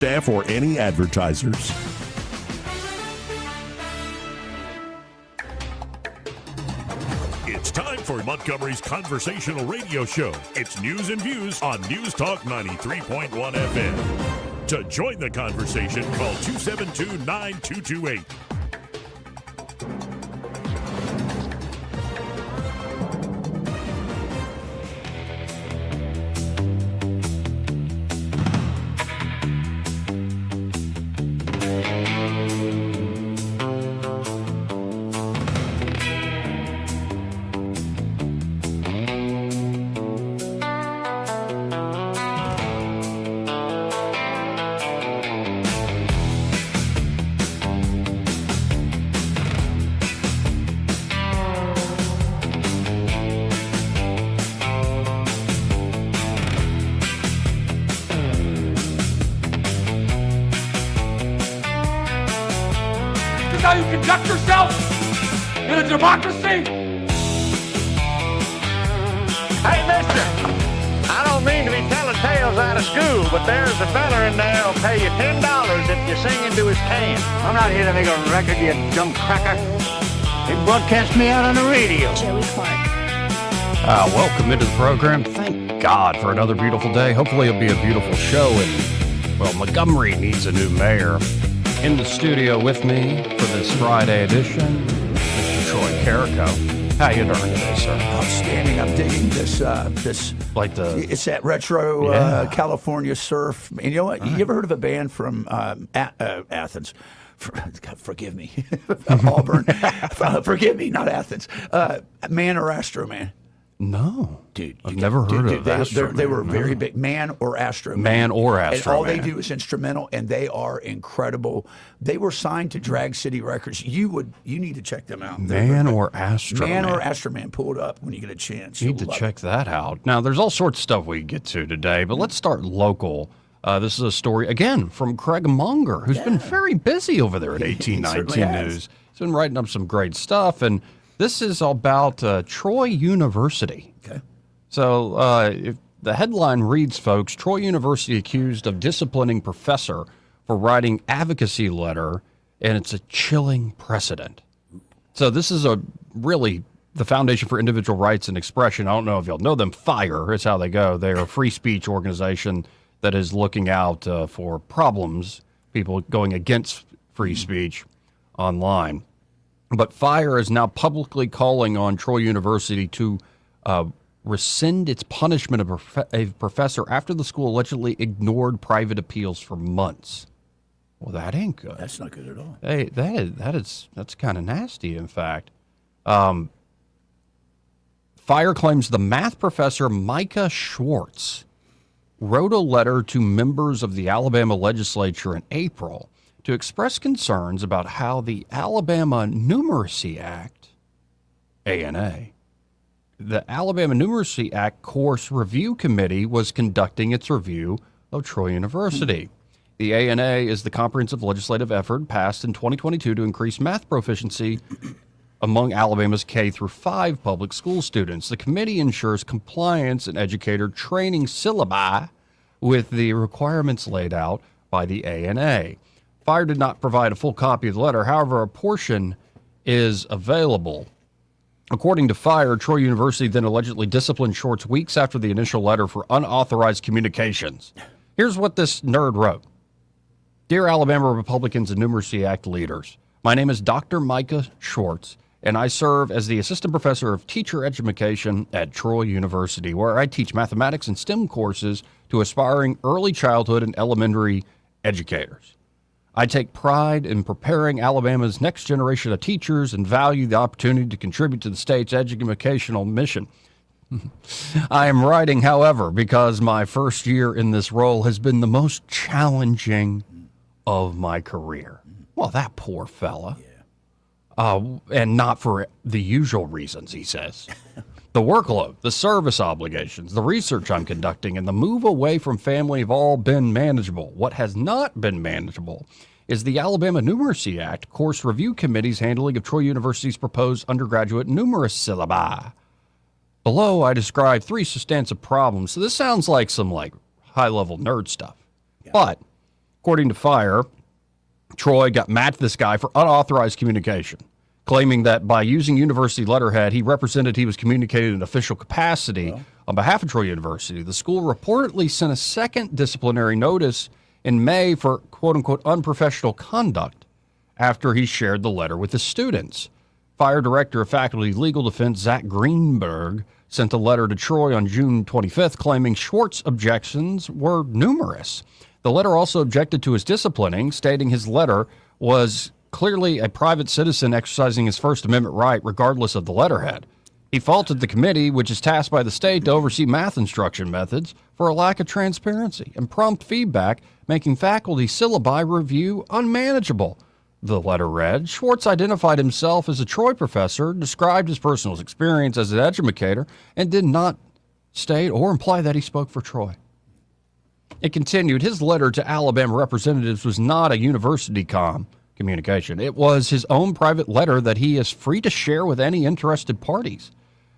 staff, or any advertisers. It's time for Montgomery's conversational radio show. It's News and Views on News Talk 93.1 FM. To join the conversation, call 272-9228. How you conduct yourself in a democracy? Hey, mister, I don't mean to be telling tales out of school, but there's a fella in there who'll pay you $10 if you sing into his can. I'm not here to make a record, you dumb cracker. They broadcast me out on the radio. Joey Clark. Welcome into the program. Thank God for another beautiful day. Hopefully it'll be a beautiful show. And, well, Montgomery needs a new mayor. In the studio with me for this Friday edition, Mr. Troy Carrico. How you doing today, sir? Outstanding. I'm digging this. Like it's that retro California surf. And you know what? You ever heard of a band from Athens? God, forgive me, Auburn. Forgive me, not Athens. Man or Astro Man? No, dude, I've never heard of Astro. They were very big. Man or Astro Man. Man or Astro And all Man. they do is instrumental, and they are incredible. They were signed to Drag City Records. You need to check them out. Man or Astro Man. Man or Astro Man. Pull it up when you get a chance. You need to check that out. Now, there's all sorts of stuff we can get to today, but let's start local. This is a story, again, from Craig Munger, who's been very busy over there at 1819 News. He's been writing up some great stuff, and this is about Troy University. Okay. So if the headline reads, folks, Troy University accused of disciplining professor for writing advocacy letter, and it's a chilling precedent. So this is really the Foundation for Individual Rights and Expression. I don't know if you'll know them. FIRE is how they go. They're a free speech organization that is looking out for problems, people going against free speech online. But FIRE is now publicly calling on Troy University to rescind its punishment of a professor after the school allegedly ignored private appeals for months. Well, that ain't good. That's not good at all. Hey, that's kind of nasty, in fact. FIRE claims the math professor Micah Schwartz wrote a letter to members of the Alabama legislature in April to express concerns about how the Alabama Numeracy Act, ANA, the Alabama Numeracy Act Course Review Committee was conducting its review of Troy University. The ANA is the comprehensive legislative effort passed in 2022 to increase math proficiency among Alabama's K-5 public school students. The committee ensures compliance and educator training syllabi with the requirements laid out by the ANA. FIRE did not provide a full copy of the letter. However, a portion is available. According to FIRE, Troy University then allegedly disciplined Schwartz weeks after the initial letter for unauthorized communications. Here's what this nerd wrote. Dear Alabama Republicans and Numeracy Act leaders, my name is Dr. Micah Schwartz, and I serve as the Assistant Professor of Teacher Education at Troy University, where I teach mathematics and STEM courses to aspiring early childhood and elementary educators. I take pride in preparing Alabama's next generation of teachers and value the opportunity to contribute to the state's educational mission. I am writing, however, because my first year in this role has been the most challenging of my career. Well, that poor fella. And not for the usual reasons, he says. The workload, the service obligations, the research I'm conducting, and the move away from family have all been manageable. What has not been manageable is the Alabama Numeracy Act Course Review Committee's handling of Troy University's proposed undergraduate numerous syllabi. Below, I describe three substantive problems. So this sounds like some high-level nerd stuff. Yeah. But According to Fire, Troy got mad at this guy for unauthorized communication, claiming that by using university letterhead, he represented he was communicating in official capacity on behalf of Troy University. The school reportedly sent a second disciplinary notice in May for quote-unquote unprofessional conduct after he shared the letter with his students. Fire Director of Faculty Legal Defense Zach Greenberg sent a letter to Troy on June 25th claiming Schwartz's objections were numerous. The letter also objected to his disciplining, stating his letter was clearly a private citizen exercising his First Amendment right regardless of the letterhead. He faulted the committee, which is tasked by the state to oversee math instruction methods, for a lack of transparency and prompt feedback, making faculty syllabi review unmanageable. The letter read, Schwartz identified himself as a Troy professor, described his personal experience as an educator, and did not state or imply that he spoke for Troy. It continued, his letter to Alabama representatives was not a university communication. It was his own private letter that he is free to share with any interested parties.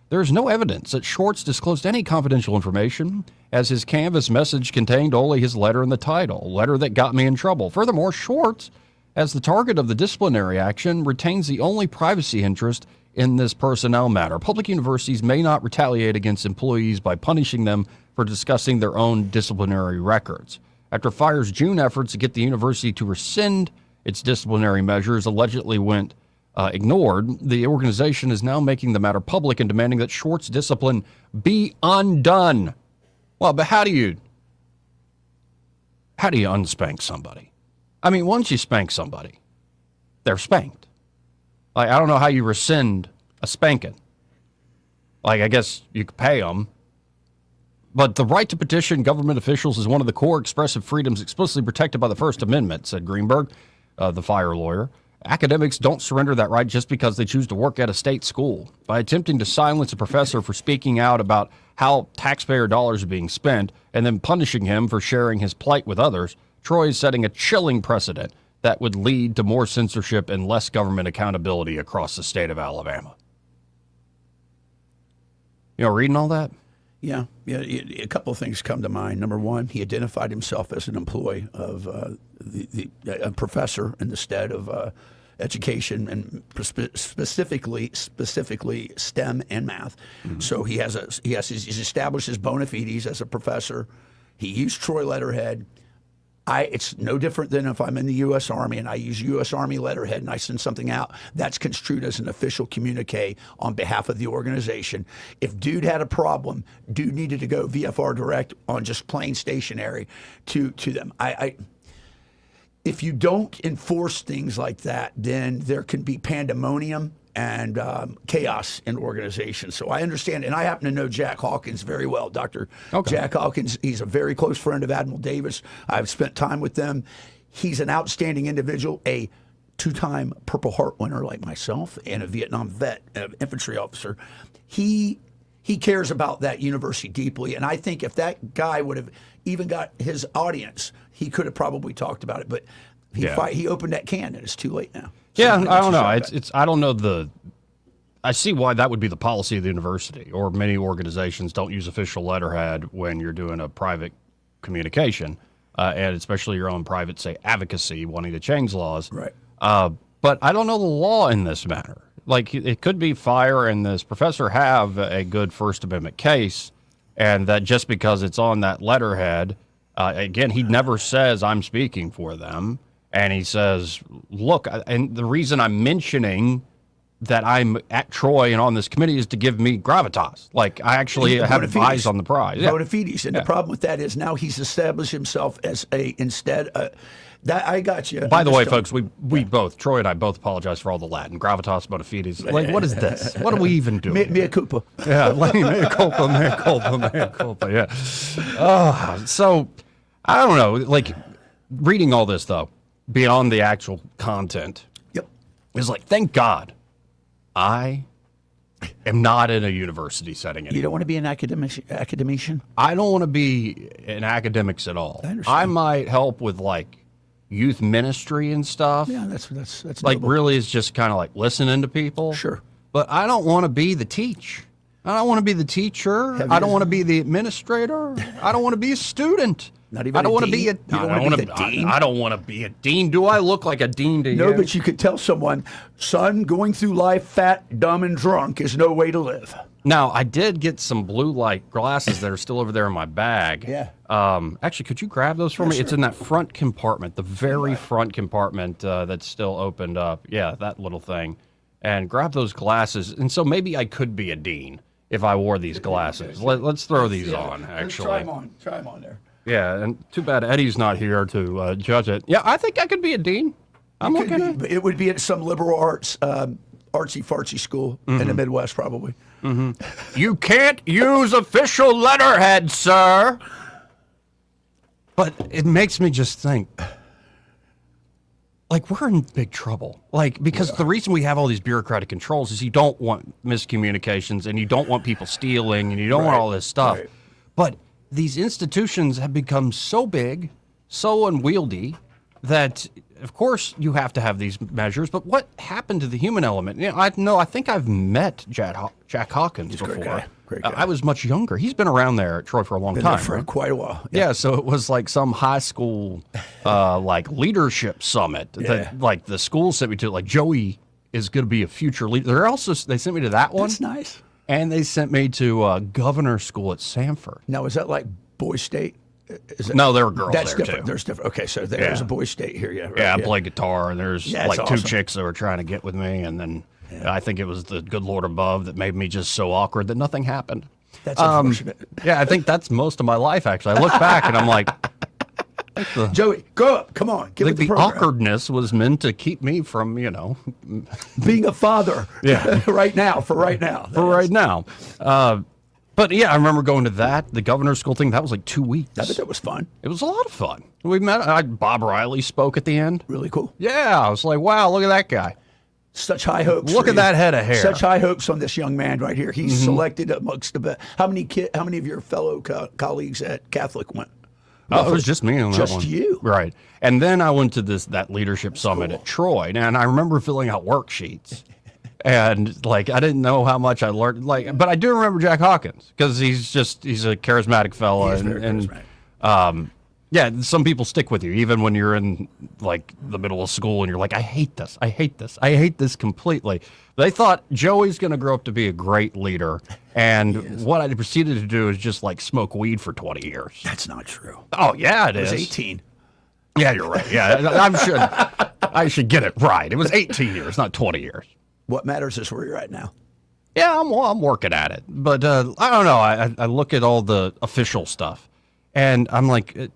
There is no evidence that Schwartz disclosed any confidential information, as his Canvas message contained only his letter and the title, letter that got me in trouble. Furthermore, Schwartz, as the target of the disciplinary action, retains the only privacy interest in this personnel matter. Public universities may not retaliate against employees by punishing them for discussing their own disciplinary records. After Fire's June efforts to get the university to rescind its disciplinary measures allegedly went ignored, the organization is now making the matter public and demanding that Schwartz discipline be undone. Well, but how do you unspank somebody? I mean, once you spank somebody, they're spanked. Like, I don't know how you rescind a spanking. Like, I guess you could pay them. But the right to petition government officials is one of the core expressive freedoms explicitly protected by the First Amendment, said Greenberg, the Fire lawyer. Academics don't surrender that right just because they choose to work at a state school. By attempting to silence a professor for speaking out about how taxpayer dollars are being spent and then punishing him for sharing his plight with others, Troy is setting a chilling precedent that would lead to more censorship and less government accountability across the state of Alabama. You know, reading all that? Yeah. A couple of things come to mind. Number one, he identified himself as an employee of a professor in the stead of education and specifically STEM and math. Mm-hmm. So he's established his bona fides as a professor. He used Troy letterhead. It's no different than if I'm in the U.S. Army and I use U.S. Army letterhead and I send something out. That's construed as an official communique on behalf of the organization. If dude had a problem, dude needed to go VFR direct on just plain stationary to them. If you don't enforce things like that, then there can be pandemonium and chaos in organizations. So I understand, and I happen to know Jack Hawkins very well, Dr. Okay. Jack Hawkins. He's a very close friend of Admiral Davis. I've spent time with them. He's an outstanding individual, a two-time Purple Heart winner like myself, and a Vietnam vet, infantry officer. He cares about that university deeply, and I think if that guy would have even got his audience, he could have probably talked about it, but he opened that can, and it's too late now. So yeah, I don't know. I don't know I see why that would be the policy of the university, or many organizations don't use official letterhead when you're doing a private communication, and especially your own private, say, advocacy, wanting to change laws. Right. But I don't know the law in this matter. Like, it could be Fire and this professor have a good First Amendment case, and that just because it's on that letterhead, again, he never says, I'm speaking for them. And he says, look, and the reason I'm mentioning that I'm at Troy and on this committee is to give me gravitas. Like, I actually have eyes on the prize. Yeah. Bona fides. And the problem with that is now he's established himself as that I got you. By the way, folks, we both, Troy and I both apologize for all the Latin. Gravitas, bona fides. Like, what is this? What are we even doing? Mea culpa. Yeah, mea culpa, yeah. So, I don't know. Like, reading all this, though, beyond the actual content, is like, thank God I am not in a university setting anymore. You don't want to be an academician? I don't want to be in academics at all. I might help with, like, youth ministry and stuff. Yeah, that's like noble. Really is just kind of like listening to people. Sure. But I don't want to be the teach. I don't want to be the teacher. I don't want to be the administrator. I don't want to be a student. Not even I don't a want to dean? be a. You don't wanna be the dean? I don't want to be a dean. Do I look like a dean to you? No, but you could tell someone, son, going through life fat, dumb, and drunk is no way to live. Now, I did get some blue light glasses that are still over there in my bag. Yeah. Actually, could you grab those for me? It's in that front compartment, the very front compartment that's still opened up. Yeah, that little thing. And grab those glasses. And so maybe I could be a dean if I wore these glasses. Let's throw these on, actually. Try them on. Try them on there. Yeah, and too bad Eddie's not here to judge it. Yeah, I think I could be a dean. I'm looking at It would be at some liberal arts, artsy-fartsy school in the Midwest, probably. You can't use official letterhead, sir. But it makes me just think, like, we're in big trouble. Like, because the reason we have all these bureaucratic controls is you don't want miscommunications and you don't want people stealing and you don't want all this stuff. Right. But these institutions have become so big, so unwieldy, that of course you have to have these measures. But what happened to the human element? You know, I think I've met Jack Hawkins before. Great guy. I was much younger. He's been around there at Troy for a long Been time. there for right? quite a while. Yeah, so it was like some high school, like leadership summit that, like, the school sent me to. Like, Joey is going to be a future leader. They sent me to that one. That's nice. And they sent me to governor school at Sanford. Now, is that like Boy State? No, there were girls That's there different. too. There's different. Okay, so there's a Boy State here. Yeah, right, Yeah, I play guitar, and there's Yeah, like it's two awesome. chicks that were trying to get with me, and then I think it was the good Lord above that made me just so awkward that nothing happened. That's unfortunate. Yeah, I think that's most of my life, actually. I look back and I'm like, Joey, grow up. Come on. Give I it think the the program. awkwardness was meant to keep me from, Being a father. Yeah. right now. For right now. for right now. But yeah, I remember going to the governor's school thing. That was like 2 weeks. I bet that was fun. It was a lot of fun. We met, Bob Riley spoke at the end. Really cool. Yeah, I was like, wow, look at that guy. Such high hopes. Look for at you. that head of hair. Such high hopes on this young man right here. He's selected amongst the best. How many of your fellow colleagues at Catholic went? Oh, it was just me on that Just one. you. Right. And then I went to that leadership summit at Troy. And I remember filling out worksheets. And like, I didn't know how much I learned. Like, but I do remember Jack Hawkins because he's a charismatic fella. He is very charismatic. Yeah, some people stick with you even when you're in like the middle of school and you're like, I hate this. I hate this. I hate this completely. They thought Joey's going to grow up to be a great leader. And what I proceeded to do is just like smoke weed for 20 years. That's not true. Oh, yeah, it I is. was 18. Yeah, you're right. Yeah, I should get it right. It was 18 years, not 20 years. What matters is where you're at now. Yeah, I'm working at it. But I don't know. I look at all the official stuff, and I'm like,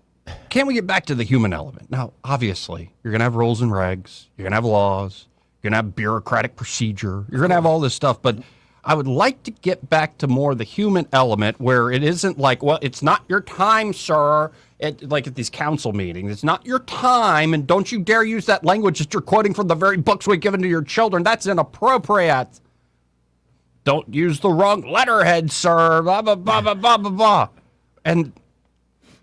can we get back to the human element? Now, obviously, you're going to have rules and regs. You're going to have laws. You're going to have bureaucratic procedure. You're going to have all this stuff. But I would like to get back to more the human element where it isn't like, well, it's not your time, sir. Like at these council meetings, it's not your time, and don't you dare use that language that you're quoting from the very books we've given to your children. That's inappropriate. Don't use the wrong letterhead, sir. Blah, blah, blah, blah, blah, blah, blah. And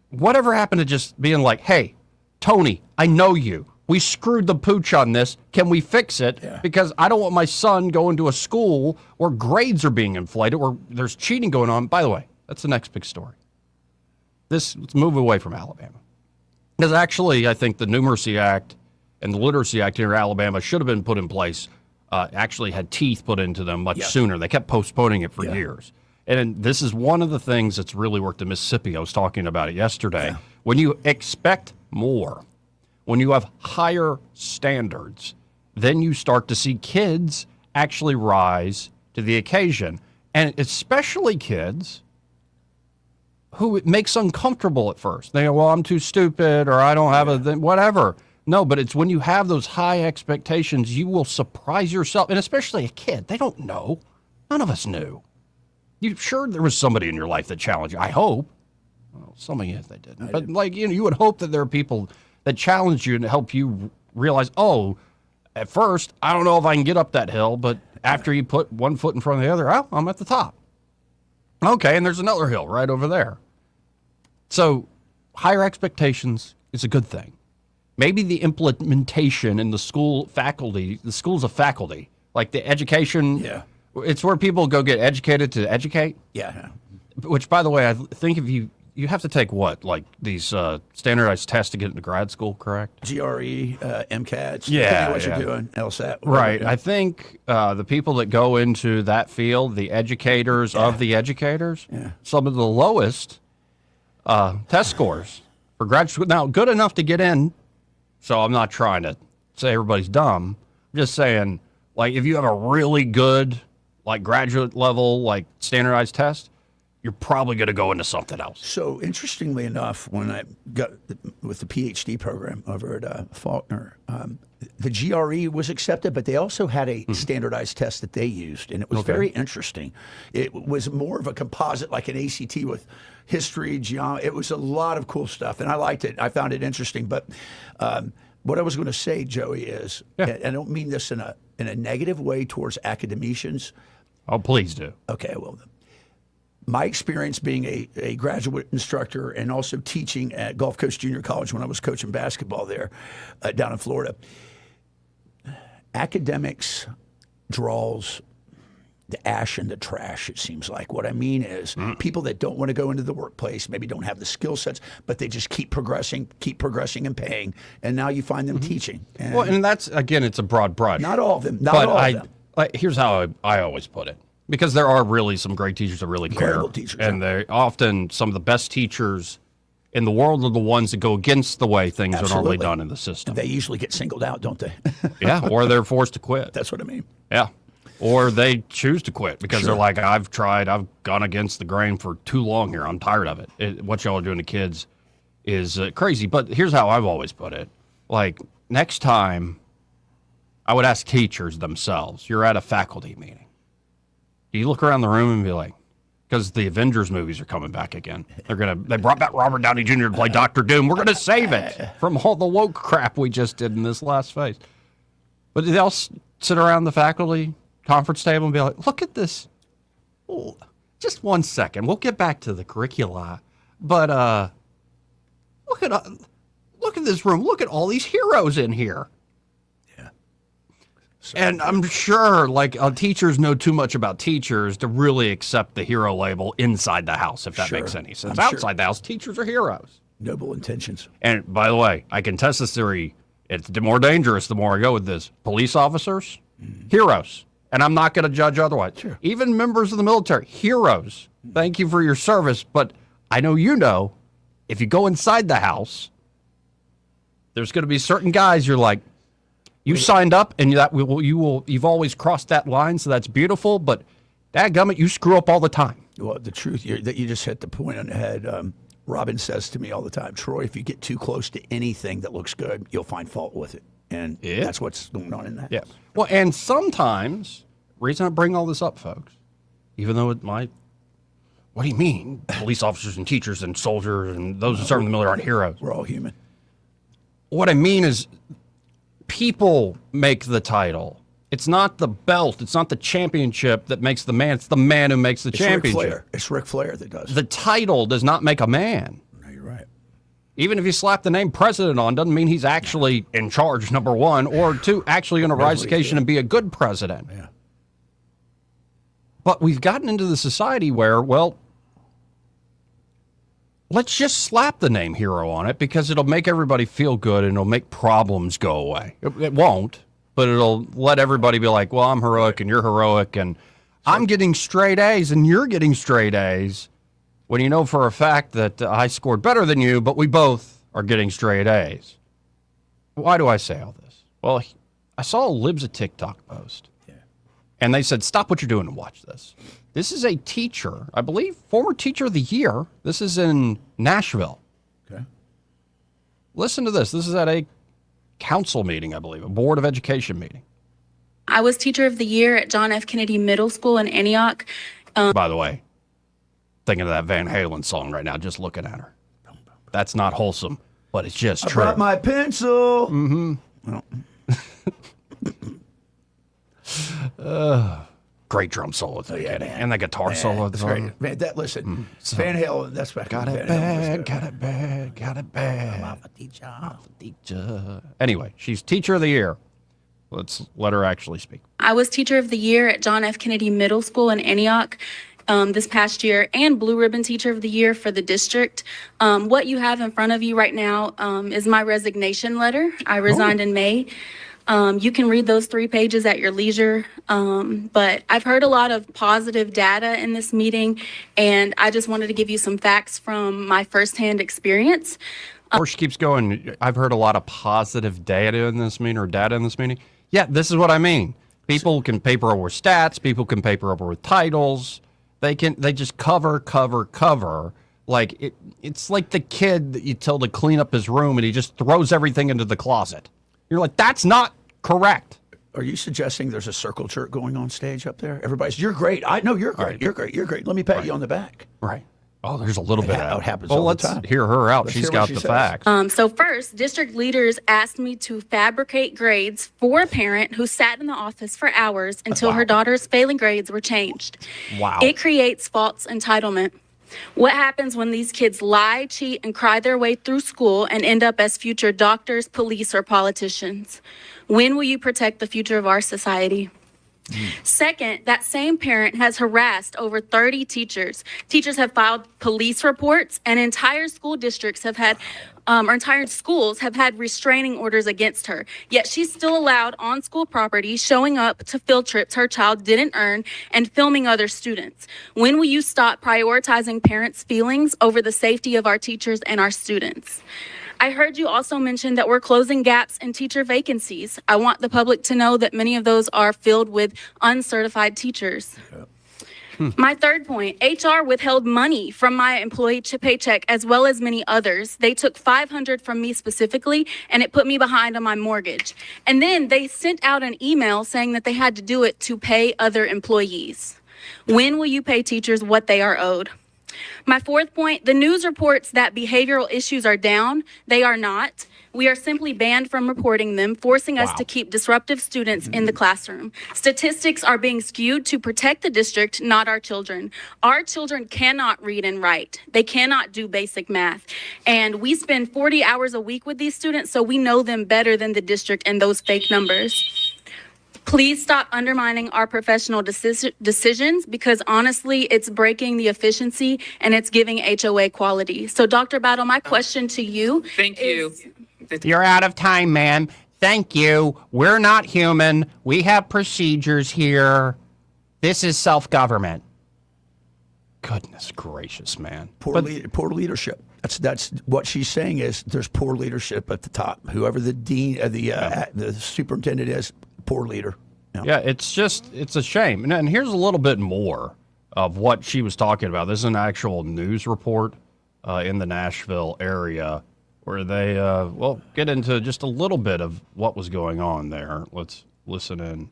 whatever happened to just being like, hey, Tony, I know you. We screwed the pooch on this. Can we fix it? Yeah. Because I don't want my son going to a school where grades are being inflated, where there's cheating going on. By the way, that's the next big story. Let's move away from Alabama. Because actually, I think the Numeracy Act and the Literacy Act here in Alabama should have been put in place, actually had teeth put into them much sooner. They kept postponing it for years. And this is one of the things that's really worked in Mississippi. I was talking about it yesterday. Yeah. When you expect more, when you have higher standards, then you start to see kids actually rise to the occasion. And especially kids who it makes uncomfortable at first. They go, well, I'm too stupid, or I don't have whatever. No, but it's when you have those high expectations, you will surprise yourself, and especially a kid. They don't know. None of us knew. You sure there was somebody in your life that challenged you? I hope. Well, some of you, they didn't. But like, you would hope that there are people that challenge you and help you realize, oh, at first, I don't know if I can get up that hill, but after you put one foot in front of the other, oh, I'm at the top. Okay, and there's another hill right over there. So higher expectations is a good thing. Maybe the implementation in the school faculty, the schools of faculty, like the education, it's where people go get educated to educate. Yeah. Which, by the way, I think if you you have to take what, like these standardized tests to get into grad school, correct? GRE, MCATs, Yeah, depending on what yeah. you're doing, LSAT. whatever, Right. yeah. I think the people that go into that field, the educators of the educators, some of the lowest test scores for graduate school. Now, good enough to get in, so I'm not trying to say everybody's dumb. I'm just saying, like, if you have a really good, like, graduate level, like, standardized test, you're probably going to go into something else. So interestingly enough, when I got with the PhD program over at Faulkner, the GRE was accepted, but they also had a standardized test that they used, and it was very interesting. It was more of a composite, like an ACT with history, geometry. It was a lot of cool stuff, and I liked it. I found it interesting. But what I was going to say, Joey, is, and I don't mean this in a negative way towards academicians. Oh, please do. Okay, well, my experience being a graduate instructor and also teaching at Gulf Coast Junior College when I was coaching basketball there down in Florida, academics draws the ash and the trash, it seems like. What I mean is people that don't want to go into the workplace, maybe don't have the skill sets, but they just keep progressing and paying, and now you find them teaching. And Well, and that's, again, it's a broad brush. not all of them. Here's how I always put it. Because there are really some great teachers that really care. Incredible teachers, And they're often some of the best teachers in the world are the ones that go against the way things are normally Absolutely. done in the system. They usually get singled out, don't they? Yeah, or they're forced to quit. That's what I mean. Yeah. Or they choose to quit because they're like, I've gone against the grain for too long here. I'm tired of it. What y'all are doing to kids is crazy. But here's how I've always put it. Like, next time, I would ask teachers themselves, you're at a faculty meeting. Do you look around the room and be like, because the Avengers movies are coming back again. They brought back Robert Downey Jr. to play Dr. Doom. We're going to save it from all the woke crap we just did in this last phase. But they'll sit around the faculty conference table and be like, look at this. Oh, just 1 second. We'll get back to the curricula. But look at this room. Look at all these heroes in here. And I'm sure, like, teachers know too much about teachers to really accept the hero label inside the house, if that makes any sense. Outside the house, teachers are heroes. Noble intentions. And by the way, I can test this theory. It's more dangerous the more I go with this. Police officers, heroes. And I'm not going to judge otherwise. Sure. Even members of the military, heroes. Thank you for your service. But I know if you go inside the house, there's going to be certain guys you're like, you signed up, and you've always crossed that line, so that's beautiful. But dadgummit, you screw up all the time. Well, the truth that you just hit the point on the head. Robin says to me all the time, Troy, if you get too close to anything that looks good, you'll find fault with it, and that's what's going on in that. Yeah. Well, and sometimes, reason I bring all this up, folks, even though it might. What do you mean? Police officers and teachers and soldiers and those who serve in the military aren't heroes. We're all human. What I mean is, people make the title. It's not the belt. It's not the championship that makes the man. It's the man who makes the championship. It's Ric Flair that does. The title does not make a man. No, you're right. Even if you slap the name president on, doesn't mean he's actually in charge, number one, or two, actually going to rise to the occasion and be a good president. Yeah. But we've gotten into the society where, well, let's just slap the name hero on it because it'll make everybody feel good and it'll make problems go away. It won't, but it'll let everybody be like, well, I'm heroic and you're heroic and I'm getting straight A's and you're getting straight A's when you know for a fact that I scored better than you, but we both are getting straight A's. Why do I say all this? Well, I saw a Libs a TikTok post. And they said, stop what you're doing and watch this. This is a teacher, I believe, former teacher of the year. This is in Nashville. Okay. Listen to this. This is at a council meeting, I believe, a board of education meeting. I was teacher of the year at John F. Kennedy Middle School in Antioch. By the way, thinking of that Van Halen song right now, just looking at her. That's not wholesome, but it's just true. I brought my pencil. Mm-hmm. Great drum solo at the beginning. And the guitar solo. That's great. Man, listen, Van Halen, that's back. Got it bad, got it bad, got it bad. Teacher. Anyway, she's teacher of the year. Let's let her actually speak. I was teacher of the year at John F. Kennedy Middle School in Antioch. this past year and Blue Ribbon Teacher of the Year for the district. What you have in front of you right now is my resignation letter. I resigned in May. You can read those 3 pages at your leisure, but I've heard a lot of positive data in this meeting, and I just wanted to give you some facts from my firsthand experience. Or she keeps going, I've heard a lot of positive data in this meeting. Yeah, this is what I mean. People can paper over stats. People can paper over with titles. They just cover. Like it's like the kid that you tell to clean up his room and he just throws everything into the closet. You're like, that's not correct. Are you suggesting there's a circle jerk going on stage up there? Everybody's, you're great. I know you're great. Right. You're great. You're great. Let me pat you on the back. Right. Oh, there's a little bit of that. It happens well, all let's the time. hear her out. Let's She's hear got what she the says. facts. So first, district leaders asked me to fabricate grades for a parent who sat in the office for hours until her daughter's failing grades were changed. Wow. It creates false entitlement. What happens when these kids lie, cheat, and cry their way through school and end up as future doctors, police, or politicians? When will you protect the future of our society? Second, that same parent has harassed over 30 teachers. Teachers have filed police reports, and entire school districts have had, or entire schools have had restraining orders against her. Yet she's still allowed on school property, showing up to field trips her child didn't earn, and filming other students. When will you stop prioritizing parents' feelings over the safety of our teachers and our students? I heard you also mention that we're closing gaps in teacher vacancies. I want the public to know that many of those are filled with uncertified teachers. My third point, HR withheld money from my employee paycheck as well as many others. They took $500 from me specifically, and it put me behind on my mortgage. And then they sent out an email saying that they had to do it to pay other employees. When will you pay teachers what they are owed? My fourth point, the news reports that behavioral issues are down. They are not. We are simply banned from reporting them, forcing us to keep disruptive students in the classroom. Statistics are being skewed to protect the district, not our children. Our children cannot read and write. They cannot do basic math. And we spend 40 hours a week with these students, so we know them better than the district and those fake numbers. Please stop undermining our professional decisions, because honestly, it's breaking the efficiency and it's giving HOA quality. So Dr. Battle, my question to you Thank you. You're out of time, ma'am. Thank you. We're not human. We have procedures here. This is self-government. Goodness gracious, man. Poor leadership. That's what she's saying is there's poor leadership at the top. Whoever the dean, the superintendent is, poor leader. Yeah, it's a shame. And here's a little bit more of what she was talking about. This is an actual news report in the Nashville area where they, get into just a little bit of what was going on there. Let's listen in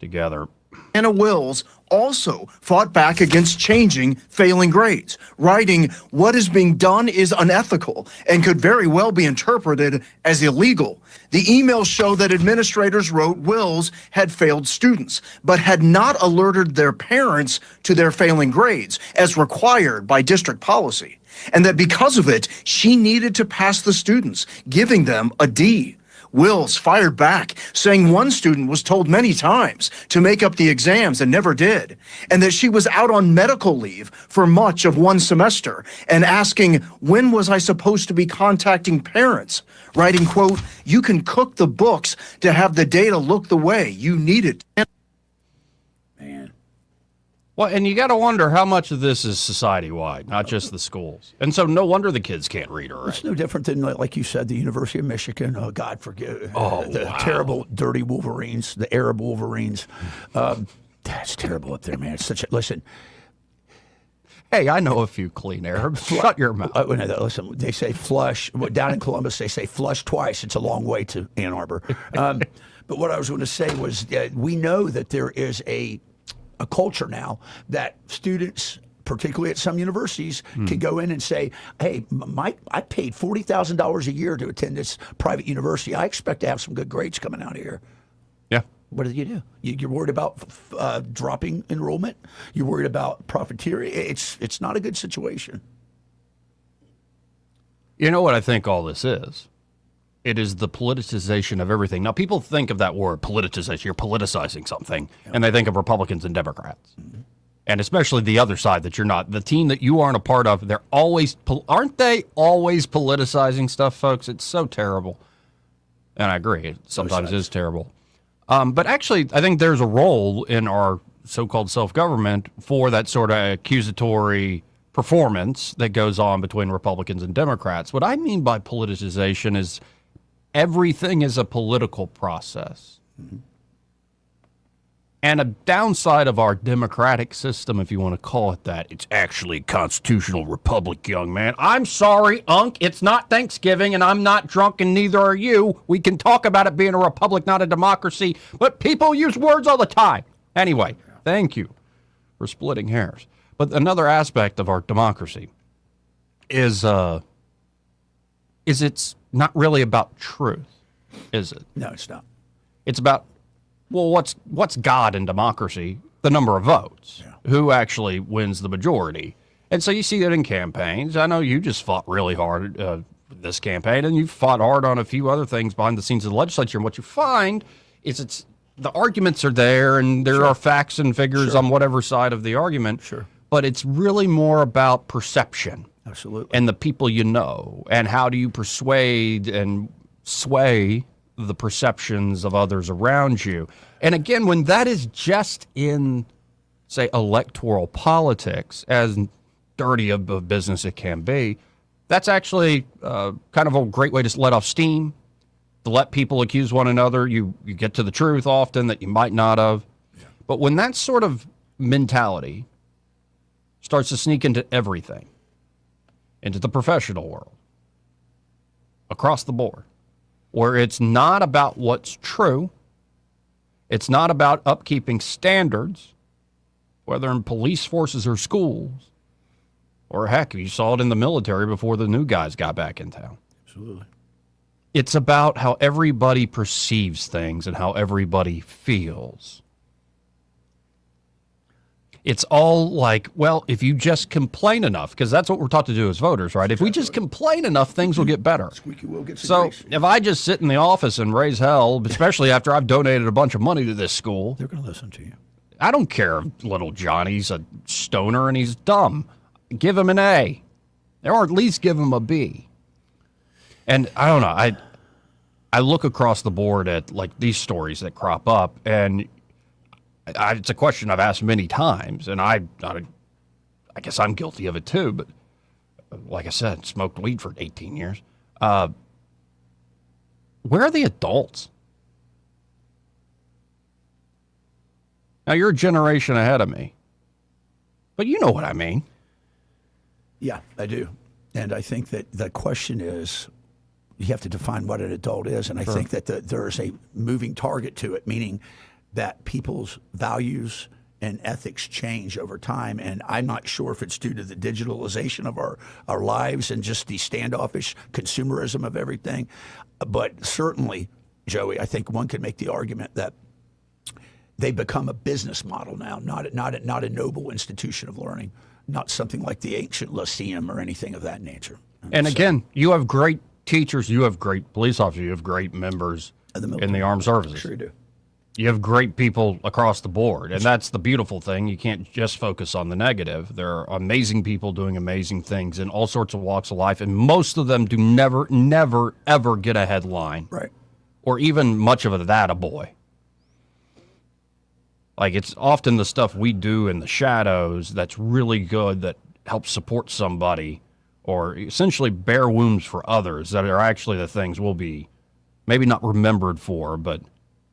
together. Anna Wills also fought back against changing failing grades, writing, "What is being done is unethical and could very well be interpreted as illegal." The emails show that administrators wrote Wills had failed students, but had not alerted their parents to their failing grades as required by district policy, and that because of it, she needed to pass the students, giving them a D. Wills fired back, saying one student was told many times to make up the exams and never did, and that she was out on medical leave for much of one semester, and asking, when was I supposed to be contacting parents? Writing, quote, "You can cook the books to have the data look the way you need it." Man. Well, and you got to wonder how much of this is society-wide, not just the schools. And so no wonder the kids can't read or It's write. no different than, like you said, the University of Michigan. Oh, God forgive the wow. terrible, dirty Wolverines, the Arab Wolverines. That's terrible up there, man. It's such a listen. Hey, I know a few clean Arabs. Shut your mouth. Listen, they say flush. Down in Columbus, they say flush twice. It's a long way to Ann Arbor. But what I was going to say was we know that there is a culture now that students, particularly at some universities, can go in and say, hey, I paid $40,000 a year to attend this private university. I expect to have some good grades coming out of here. Yeah. What do you do? You're worried about dropping enrollment. You're worried about profiteering. It's not a good situation. You know what I think all this is? It is the politicization of everything. Now, people think of that word, politicization. You're politicizing something, and they think of Republicans and Democrats. And especially the other side that you're not, the team that you aren't a part of, aren't they always politicizing stuff, folks? It's so terrible. And I agree, it sometimes is terrible. But actually, I think there's a role in our so-called self-government for that sort of accusatory performance that goes on between Republicans and Democrats. What I mean by politicization is everything is a political process. Mm-hmm. And a downside of our democratic system, if you want to call it that, it's actually a constitutional republic, young man. I'm sorry, Unc, it's not Thanksgiving, and I'm not drunk, and neither are you. We can talk about it being a republic, not a democracy, but people use words all the time. Anyway, thank you for splitting hairs. But another aspect of our democracy is it's not really about truth, is it? No, it's not. It's about, well, what's God in democracy? The number of votes. Yeah. Who actually wins the majority? And so you see that in campaigns. I know you just fought really hard this campaign, and you fought hard on a few other things behind the scenes of the legislature. And what you find is the arguments are there, and there are facts and figures on whatever side of the argument. Sure. But it's really more about perception. Absolutely. And the people you know, and how do you persuade and sway the perceptions of others around you. And again, when that is just in, say, electoral politics, as dirty of a business it can be, that's actually kind of a great way to let off steam, to let people accuse one another. You get to the truth often that you might not have. Yeah. But when that sort of mentality starts to sneak into everything, into the professional world, across the board, where it's not about what's true, it's not about upkeeping standards, whether in police forces or schools, or heck, you saw it in the military before the new guys got back in town. Absolutely. It's about how everybody perceives things and how everybody feels. It's all like, well, if you just complain enough, because that's what we're taught to do as voters, right? If we just complain enough, things will get better. Squeaky wheel gets so grease. If I just sit in the office and raise hell, especially after I've donated a bunch of money to this school, they're going to listen to you. I don't care if little Johnny's a stoner and he's dumb. Give him an A. Or at least give him a B. And I don't know. I look across the board at like these stories that crop up, and it's a question I've asked many times, and I guess I'm guilty of it too, but like I said, smoked weed for 18 years. Where are the adults? Now, you're a generation ahead of me, but you know what I mean. Yeah, I do. And I think that the question is, you have to define what an adult is, and I think that there is a moving target to it, meaning that people's values and ethics change over time. And I'm not sure if it's due to the digitalization of our lives and just the standoffish consumerism of everything. But certainly, Joey, I think one could make the argument that they become a business model now, not a noble institution of learning, not something like the ancient Lyceum or anything of that nature. And again, you have great teachers, you have great police officers, you have great members in the armed services. Sure you do. You have great people across the board, and that's the beautiful thing. You can't just focus on the negative. There are amazing people doing amazing things in all sorts of walks of life, and most of them do never, ever get a headline. Right. Or even much of that a boy. Like, it's often the stuff we do in the shadows that's really good, that helps support somebody, or essentially bare wounds for others, that are actually the things we'll be maybe not remembered for, but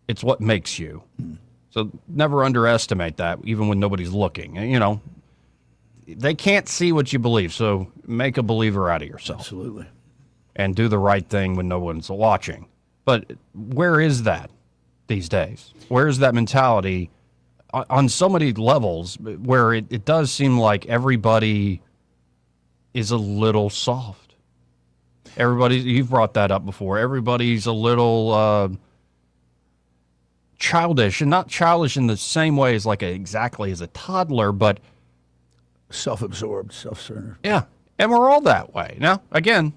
it's what makes you. So never underestimate that, even when nobody's looking. You know, they can't see what you believe, so make a believer out of yourself. Absolutely. And do the right thing when no one's watching. But where is that these days? Where is that mentality on so many levels, where it does seem like everybody is a little soft? Everybody, you've brought that up before, everybody's a little childish, and not childish in the same way as exactly as a toddler, but self-absorbed, self-centered. Yeah, and we're all that way. Now, again,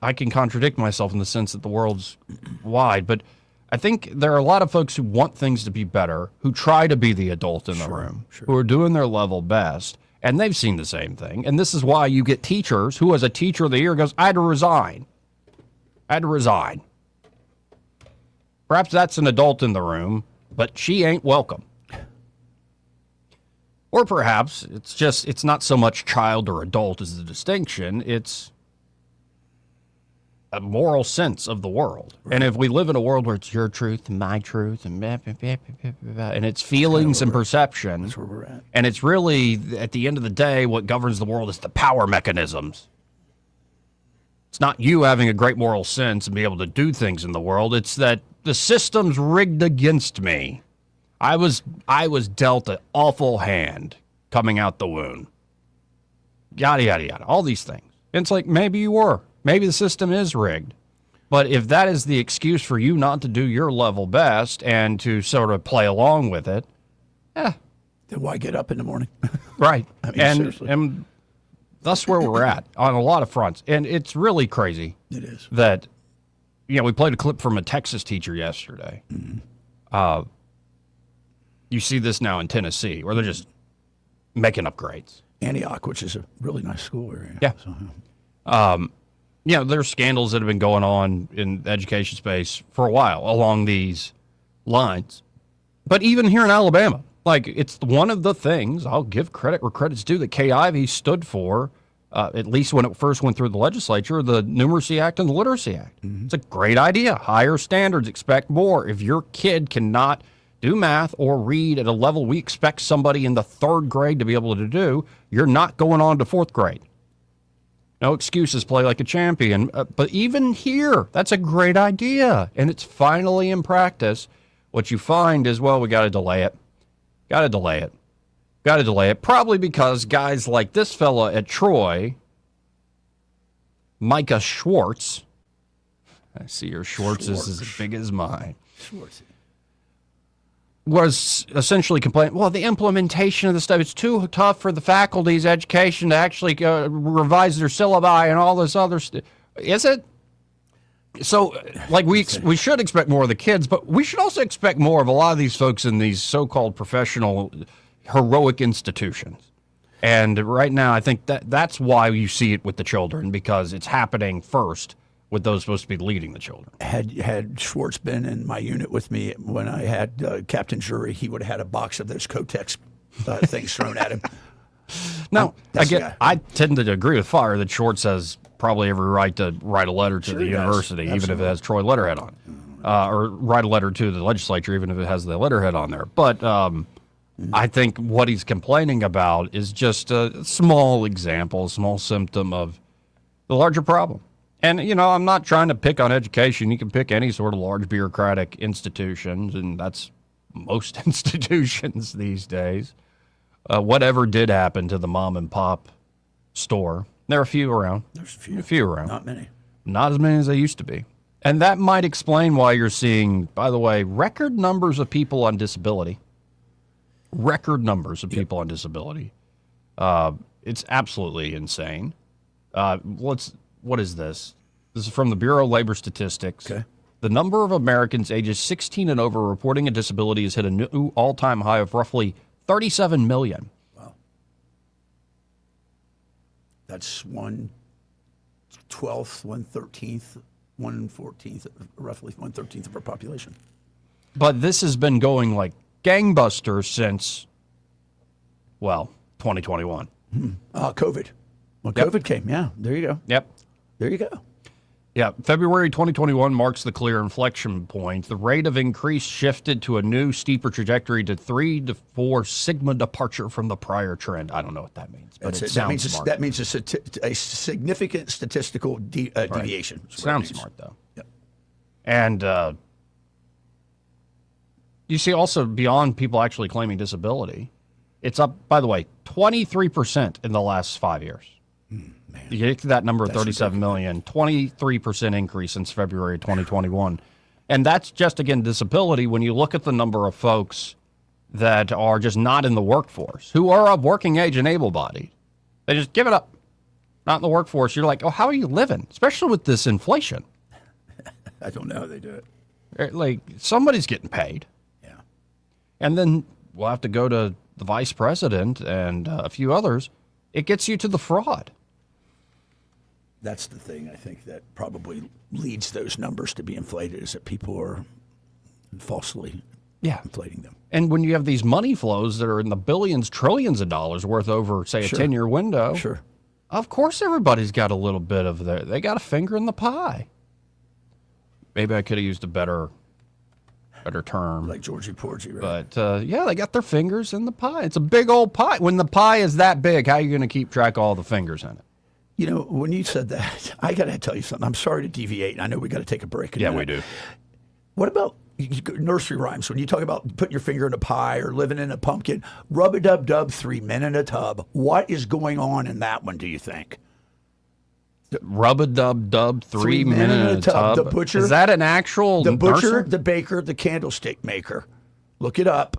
I can contradict myself in the sense that the world's wide, but I think there are a lot of folks who want things to be better, who try to be the adult in the room, who are doing their level best, and they've seen the same thing. And this is why you get teachers who, as a teacher of the year, goes, I had to resign. Perhaps that's an adult in the room, but she ain't welcome. Or perhaps it's not so much child or adult as the distinction, it's a moral sense of the world. Right. And if we live in a world where it's your truth and my truth and it's feelings and perception, that's where we're at. And it's really, at the end of the day, what governs the world is the power mechanisms. It's not you having a great moral sense and be able to do things in the world. It's that the system's rigged against me. I was dealt an awful hand coming out the womb. Yada, yada, yada. All these things. And it's like, maybe you were. Maybe the system is rigged. But if that is the excuse for you not to do your level best and to sort of play along with it, then why get up in the morning? Right. I mean, seriously. And that's where we're at on a lot of fronts. And it's really crazy. It is. That, we played a clip from a Texas teacher yesterday. Mm-hmm. You see this now in Tennessee, where they're just making up grades. Antioch, which is a really nice school area. Yeah. So, there's scandals that have been going on in the education space for a while along these lines. But even here in Alabama, it's one of the things, I'll give credit where credit's due, that Kay Ivey stood for, at least when it first went through the legislature, the Numeracy Act and the Literacy Act. Mm-hmm. It's a great idea. Higher standards, expect more. If your kid cannot do math or read at a level we expect somebody in the 3rd grade to be able to do, you're not going on to 4th grade. No excuses, play like a champion. But even here, that's a great idea. And it's finally in practice. What you find is, we got to delay it. Probably because guys like this fella at Troy, Micah Schwartz, I see your Schwartz is as big as mine. Schwartz. Was essentially complaining, the implementation of the stuff, it's too tough for the faculty's education to actually revise their syllabi and all this other stuff. Is it? So, we should expect more of the kids, but we should also expect more of a lot of these folks in these so-called professional, heroic institutions. And right now, I think that's why you see it with the children, because it's happening first with those supposed to be leading the children. Had Schwartz been in my unit with me when I had Captain Jury, he would have had a box of those Kotex things thrown at him. No, I tend to agree with Fire that Schwartz has probably every right to write a letter to the university, even if it has Troy letterhead on it, or write a letter to the legislature, even if it has the letterhead on there. But I think what he's complaining about is just a small example, a small symptom of the larger problem. And, I'm not trying to pick on education. You can pick any sort of large bureaucratic institutions, and that's most institutions these days. Whatever did happen to the mom and pop store, there are a few around. There's a few around. Not many. Not as many as they used to be. And that might explain why you're seeing, by the way, record numbers of people on disability. People on disability. It's absolutely insane. What is this? This is from the Bureau of Labor Statistics. Okay. The number of Americans ages 16 and over reporting a disability has hit a new all-time high of roughly 37 million. Wow. That's 1/12, 1/13, 1/14, roughly 1/13 of our population. But this has been going like gangbusters since, 2021. COVID. When COVID came, there you go. Yep. There you go. Yeah, February 2021 marks the clear inflection point. The rate of increase shifted to a new, steeper trajectory to 3 to 4 sigma departure from the prior trend. I don't know what that means, but sounds smart. That means a significant statistical deviation. Sounds smart, though. Yep. And you see also beyond people actually claiming disability, it's up, by the way, 23% in the last 5 years. Man. You get to that number of 37 million, 23% increase since February 2021. And that's just, again, disability. When you look at the number of folks that are just not in the workforce, who are of working age and able-bodied, they just give it up. Not in the workforce. You're like, how are you living? Especially with this inflation. I don't know how they do it. Like, somebody's getting paid. Yeah. And then we'll have to go to the vice president and a few others. It gets you to the fraud. That's the thing I think that probably leads those numbers to be inflated, is that people are falsely inflating them. And when you have these money flows that are in the billions, trillions of dollars worth over, say, a 10-year window, of course everybody's got a little bit of they got a finger in the pie. Maybe I could have used a better term. Like Georgie Porgy, right? But, they got their fingers in the pie. It's a big old pie. When the pie is that big, how are you going to keep track of all the fingers in it? You know, when you said that, I got to tell you something. I'm sorry to deviate. I know we got to take a break. Yeah, we do. What about nursery rhymes? When you talk about putting your finger in a pie or living in a pumpkin, rub-a-dub-dub, 3 men in a tub. What is going on in that one, do you think? Rub-a-dub-dub, 3 men in a tub. The butcher. Is that an actual The butcher, nursery? the baker, the candlestick maker. Look it up.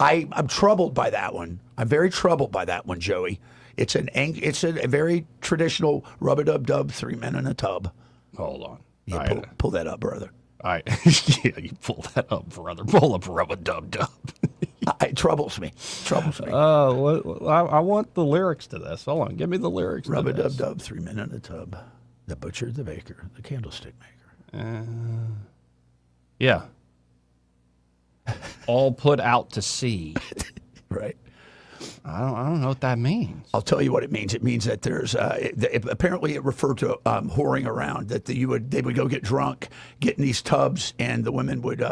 I'm troubled by that one. I'm very troubled by that one, Joey. It's a very traditional rub-a-dub-dub, 3 men in a tub. Hold on. Yeah, pull that up, brother. Yeah, you pull that up, brother. Pull up rub-a-dub-dub. It troubles me. I want the lyrics to this. Hold on. Give me the lyrics. Rub-a-dub-dub, 3 men in a tub. The butcher, the baker, the candlestick maker. Yeah. All put out to sea. Right. I don't know what that means. I'll tell you what it means. It means that there's apparently it referred to whoring around, that they would go get drunk, get in these tubs, and the women would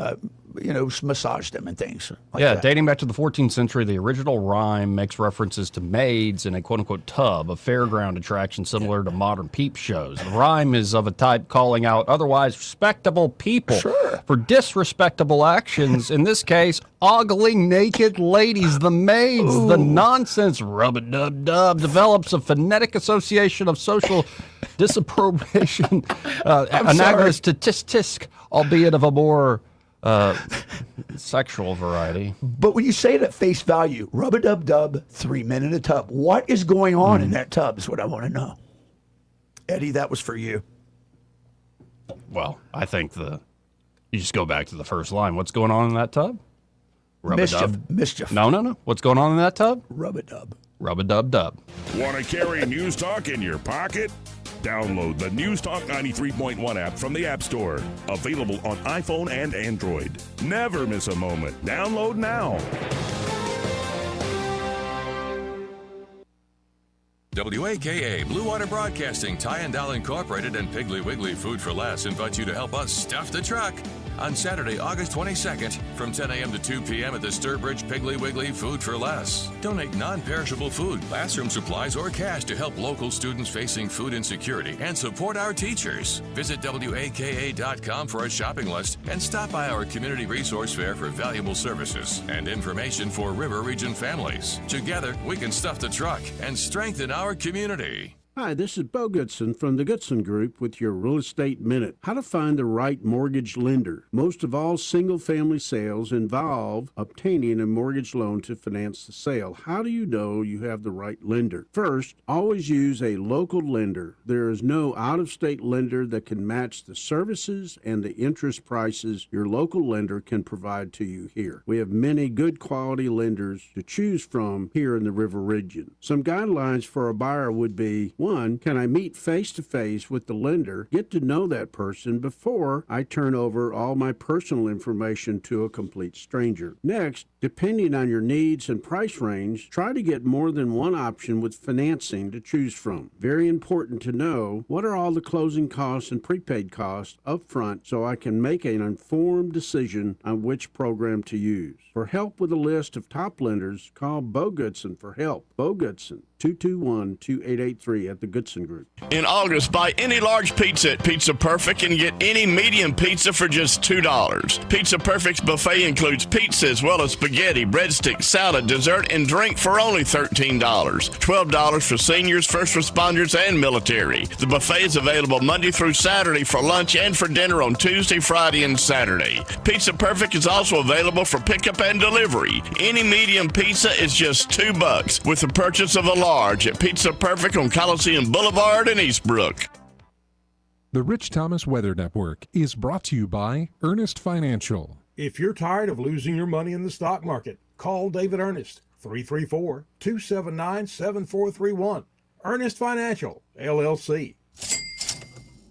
massage them and things. Like that. Dating back to the 14th century, the original rhyme makes references to maids in a quote-unquote tub, a fairground attraction similar to modern peep shows. The rhyme is of a type calling out otherwise respectable people for disrespectable actions. In this case, ogling naked ladies, the maids. The nonsense rub-a-dub-dub develops a phonetic association of social disapprobation, analogous to tisk-tisk, albeit of a more sexual variety. But when you say it at face value, rub-a-dub-dub, 3 men in a tub, what is going on in that tub is what I want to know. Eddie, that was for you. Well, I think you just go back to the first line. What's going on in that tub? Mischief. No. What's going on in that tub? Rub-a-dub. Rub-a-dub-dub. Want to carry News Talk in your pocket? Download the News Talk 93.1 app from the App Store. Available on iPhone and Android. Never miss a moment. Download now. WAKA Blue Water Broadcasting, Tyndall Incorporated, and Piggly Wiggly Food for Less invite you to help us stuff the truck on Saturday, August 22nd from 10 a.m. to 2 p.m. at the Sturbridge Piggly Wiggly Food for Less. Donate non-perishable food, classroom supplies, or cash to help local students facing food insecurity and support our teachers. Visit WAKA.com for a shopping list and stop by our community resource fair for valuable services and information for River Region families. Together, we can stuff the truck and strengthen our community. Hi, this is Bo Goodson from the Goodson Group with your Real Estate Minute. How to find the right mortgage lender. Most of all single-family sales involve obtaining a mortgage loan to finance the sale. How do you know you have the right lender? First, always use a local lender. There is no out-of-state lender that can match the services and the interest prices your local lender can provide to you here. We have many good quality lenders to choose from here in the River Region. Some guidelines for a buyer would be: 1, can I meet face-to-face with the lender, get to know that person before I turn over all my personal information to a complete stranger? Next, depending on your needs and price range, try to get more than one option with financing to choose from. Very important to know what are all the closing costs and prepaid costs up front so I can make an informed decision on which program to use. For help with a list of top lenders, call Bo Goodson for help. Bo Goodson, 221-2883 at the Goodson Group. In August, buy any large pizza at Pizza Perfect and get any medium pizza for just $2. Pizza Perfect's buffet includes pizza as well as spaghetti, breadsticks, salad, dessert, and drink for only $13. $12 for seniors, first responders, and military. The buffet is available Monday through Saturday for lunch and for dinner on Tuesday, Friday, and Saturday. Pizza Perfect is also available for pickup and delivery. Any medium pizza is just $2 with the purchase of a large at Pizza Perfect on Coliseum Boulevard in Eastbrook. The Rich Thomas Weather Network is brought to you by Ernest Financial. If you're tired of losing your money in the stock market, call David Ernest, 334-279-7431. Ernest Financial, LLC.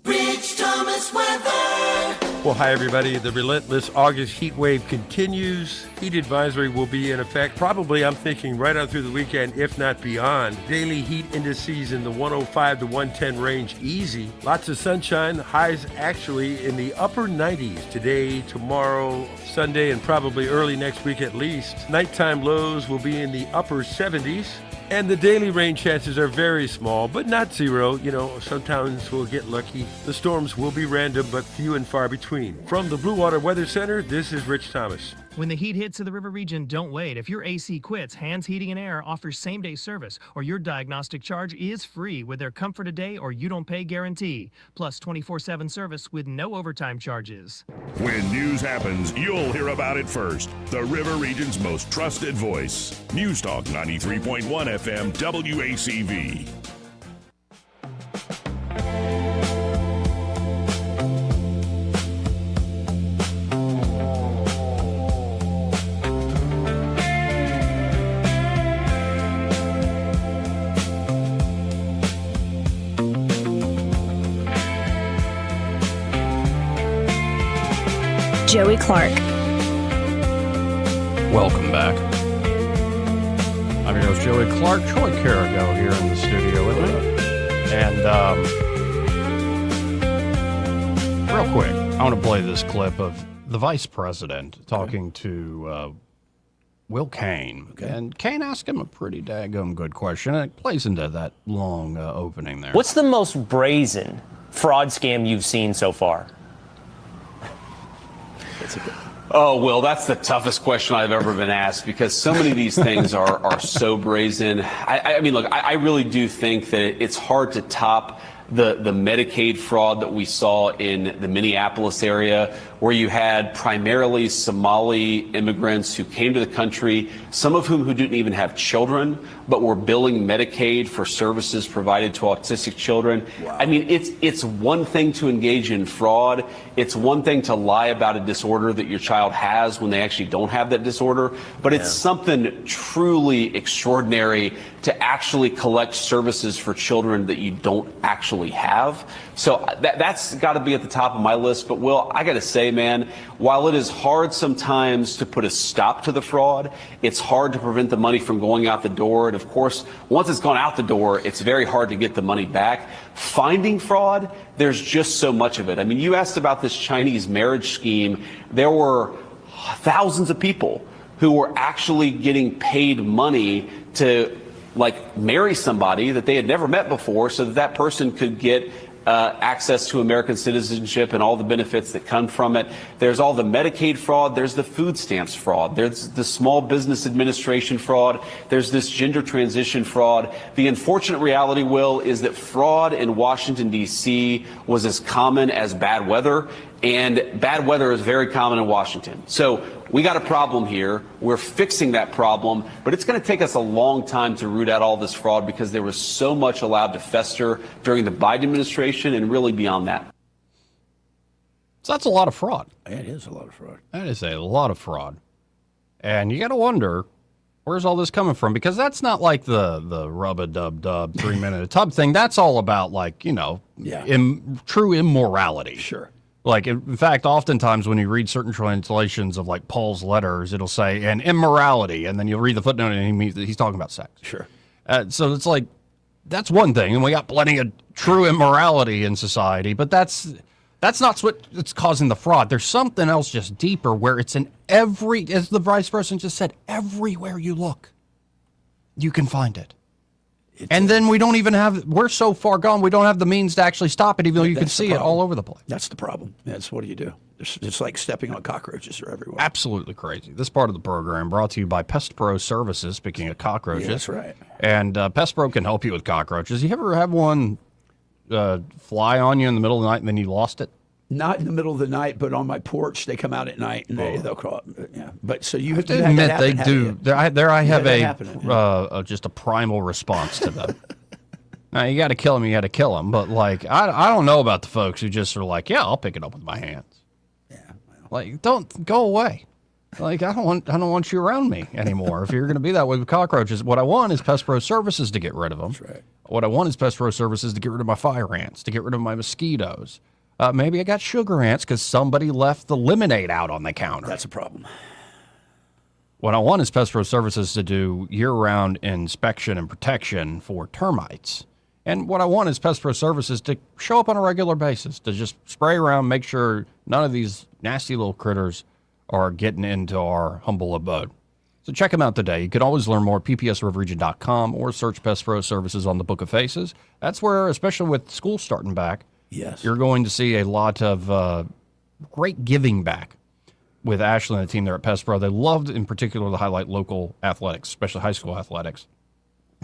Rich Thomas Weather. Well, hi, everybody. The relentless August heat wave continues. Heat advisory will be in effect probably, I'm thinking, right on through the weekend, if not beyond. Daily heat indices in the 105 to 110 range, easy. Lots of sunshine. Highs actually in the upper 90s today, tomorrow, Sunday, and probably early next week at least. Nighttime lows will be in the upper 70s. And the daily rain chances are very small, but not zero. You know, sometimes we'll get lucky. The storms will be random, but few and far between. From the Blue Water Weather Center, this is Rich Thomas. When the heat hits to the river region, don't wait. If your AC quits, Hands Heating and Air offers same-day service, or your diagnostic charge is free with their Comfort a Day or You Don't Pay guarantee, plus 24/7 service with no overtime charges. When news happens, you'll hear about it first. The River Region's most trusted voice. News Talk 93.1 FM WACV. Joey Clark. Welcome back. I'm your host, Joey Clark. Troy Carrigo here in the studio with me. And real quick, I want to play this clip of the vice president talking to Will Cain. Okay. And Cain asked him a pretty daggum good question, and it plays into that long opening there. What's the most brazen fraud scam you've seen so far? Oh, Will, that's the toughest question I've ever been asked because so many of these things are so brazen. I mean, look, I really do think that it's hard to top the Medicaid fraud that we saw in the Minneapolis area, where you had primarily Somali immigrants who came to the country, some of whom who didn't even have children, but were billing Medicaid for services provided to autistic children. Wow. I mean, it's one thing to engage in fraud. It's one thing to lie about a disorder that your child has when they actually don't have that disorder. But it's something truly extraordinary to actually collect services for children that you don't actually have. So that's got to be at the top of my list. But Will, I got to say, man, while it is hard sometimes to put a stop to the fraud, it's hard to prevent the money from going out the door. And of course, once it's gone out the door, it's very hard to get the money back. Finding fraud, there's just so much of it. I mean, you asked about this Chinese marriage scheme. There were thousands of people who were actually getting paid money to marry somebody that they had never met before so that that person could get access to American citizenship and all the benefits that come from it. There's all the Medicaid fraud. There's the food stamps fraud. There's the Small Business Administration fraud. There's this gender transition fraud. The unfortunate reality, Will, is that fraud in Washington, D.C. was as common as bad weather, and bad weather is very common in Washington. So we got a problem here. We're fixing that problem, but it's going to take us a long time to root out all this fraud because there was so much allowed to fester during the Biden administration and really beyond that. So that's a lot of fraud. It is a lot of fraud. That is a lot of fraud. And you got to wonder, where's all this coming from? Because that's not like the rub-a-dub-dub 3-minute tub thing. That's all about, true immorality. Sure. Like, in fact, oftentimes when you read certain translations of, Paul's letters, it'll say, and immorality, and then you'll read the footnote and he's talking about sex. Sure. So it's that's one thing, and we got plenty of true immorality in society, but that's not what's causing the fraud. There's something else just deeper where it's in as the vice president just said, everywhere you look, you can find it. And then we're so far gone, we don't have the means to actually stop it, even though you can see it all over the place. That's the problem. What do you do? It's like stepping on cockroaches. They're everywhere. Absolutely crazy. This part of the program brought to you by Pest Pro Services, speaking of cockroaches. Yeah, that's right. And Pest Pro can help you with cockroaches. You ever have one fly on you in the middle of the night and then you lost it? Not in the middle of the night, but on my porch. They come out at night and they'll crawl up. Yeah, but so you have to admit they do. I have just a primal response to them. Now, you got to kill them, But, like, I don't know about the folks who just are like, yeah, I'll pick it up with my hands. Yeah. Well. Like, don't go away. Like, I don't want you around me anymore. If you're going to be that way with cockroaches, what I want is Pest Pro Services to get rid of them. That's right. What I want is Pest Pro Services to get rid of my fire ants, to get rid of my mosquitoes. Maybe I got sugar ants because somebody left the lemonade out on the counter. That's a problem. What I want is Pest Pro Services to do year-round inspection and protection for termites. And what I want is Pest Pro Services to show up on a regular basis, to just spray around, make sure none of these nasty little critters are getting into our humble abode. So check them out today. You can always learn more at ppsriverregion.com or search Pest Pro Services on the Book of Faces. That's where, especially with school starting back, yes, you're going to see a lot of great giving back with Ashley and the team there at Pest Pro. They loved, in particular, to highlight local athletics, especially high school athletics.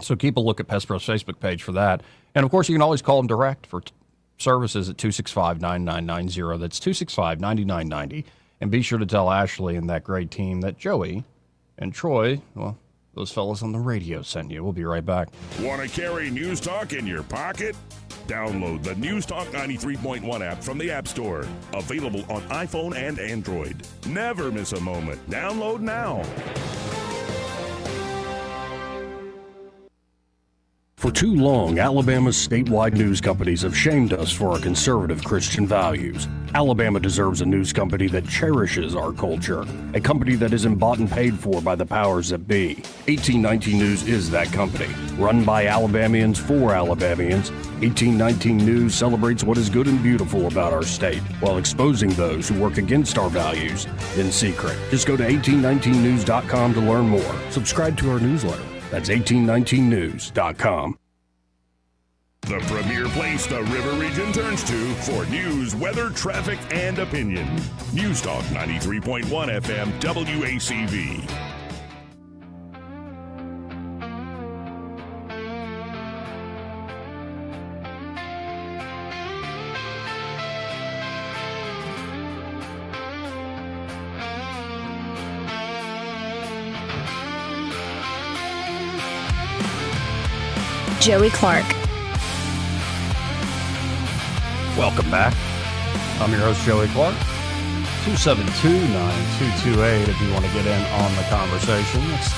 So keep a look at Pest Pro's Facebook page for that. And, of course, you can always call them direct for services at 265-9990. That's 265-9990. And be sure to tell Ashley and that great team that Joey and Troy, well, those fellas on the radio sent you. We'll be right back. Want to carry News Talk in your pocket? Download the News Talk 93.1 app from the App Store. Available on iPhone and Android. Never miss a moment. Download now. For too long, Alabama's statewide news companies have shamed us for our conservative Christian values. Alabama deserves a news company that cherishes our culture, a company that isn't bought and paid for by the powers that be. 1819 News is that company. Run by Alabamians for Alabamians, 1819 News celebrates what is good and beautiful about our state, while exposing those who work against our values in secret. Just go to 1819news.com to learn more. Subscribe to our newsletter. That's 1819news.com. The premier place the River Region turns to for news, weather, traffic, and opinion. News Talk 93.1 FM WACV. Joey Clark. Welcome back. I'm your host, Joey Clark. 272-9228 if you want to get in on the conversation. That's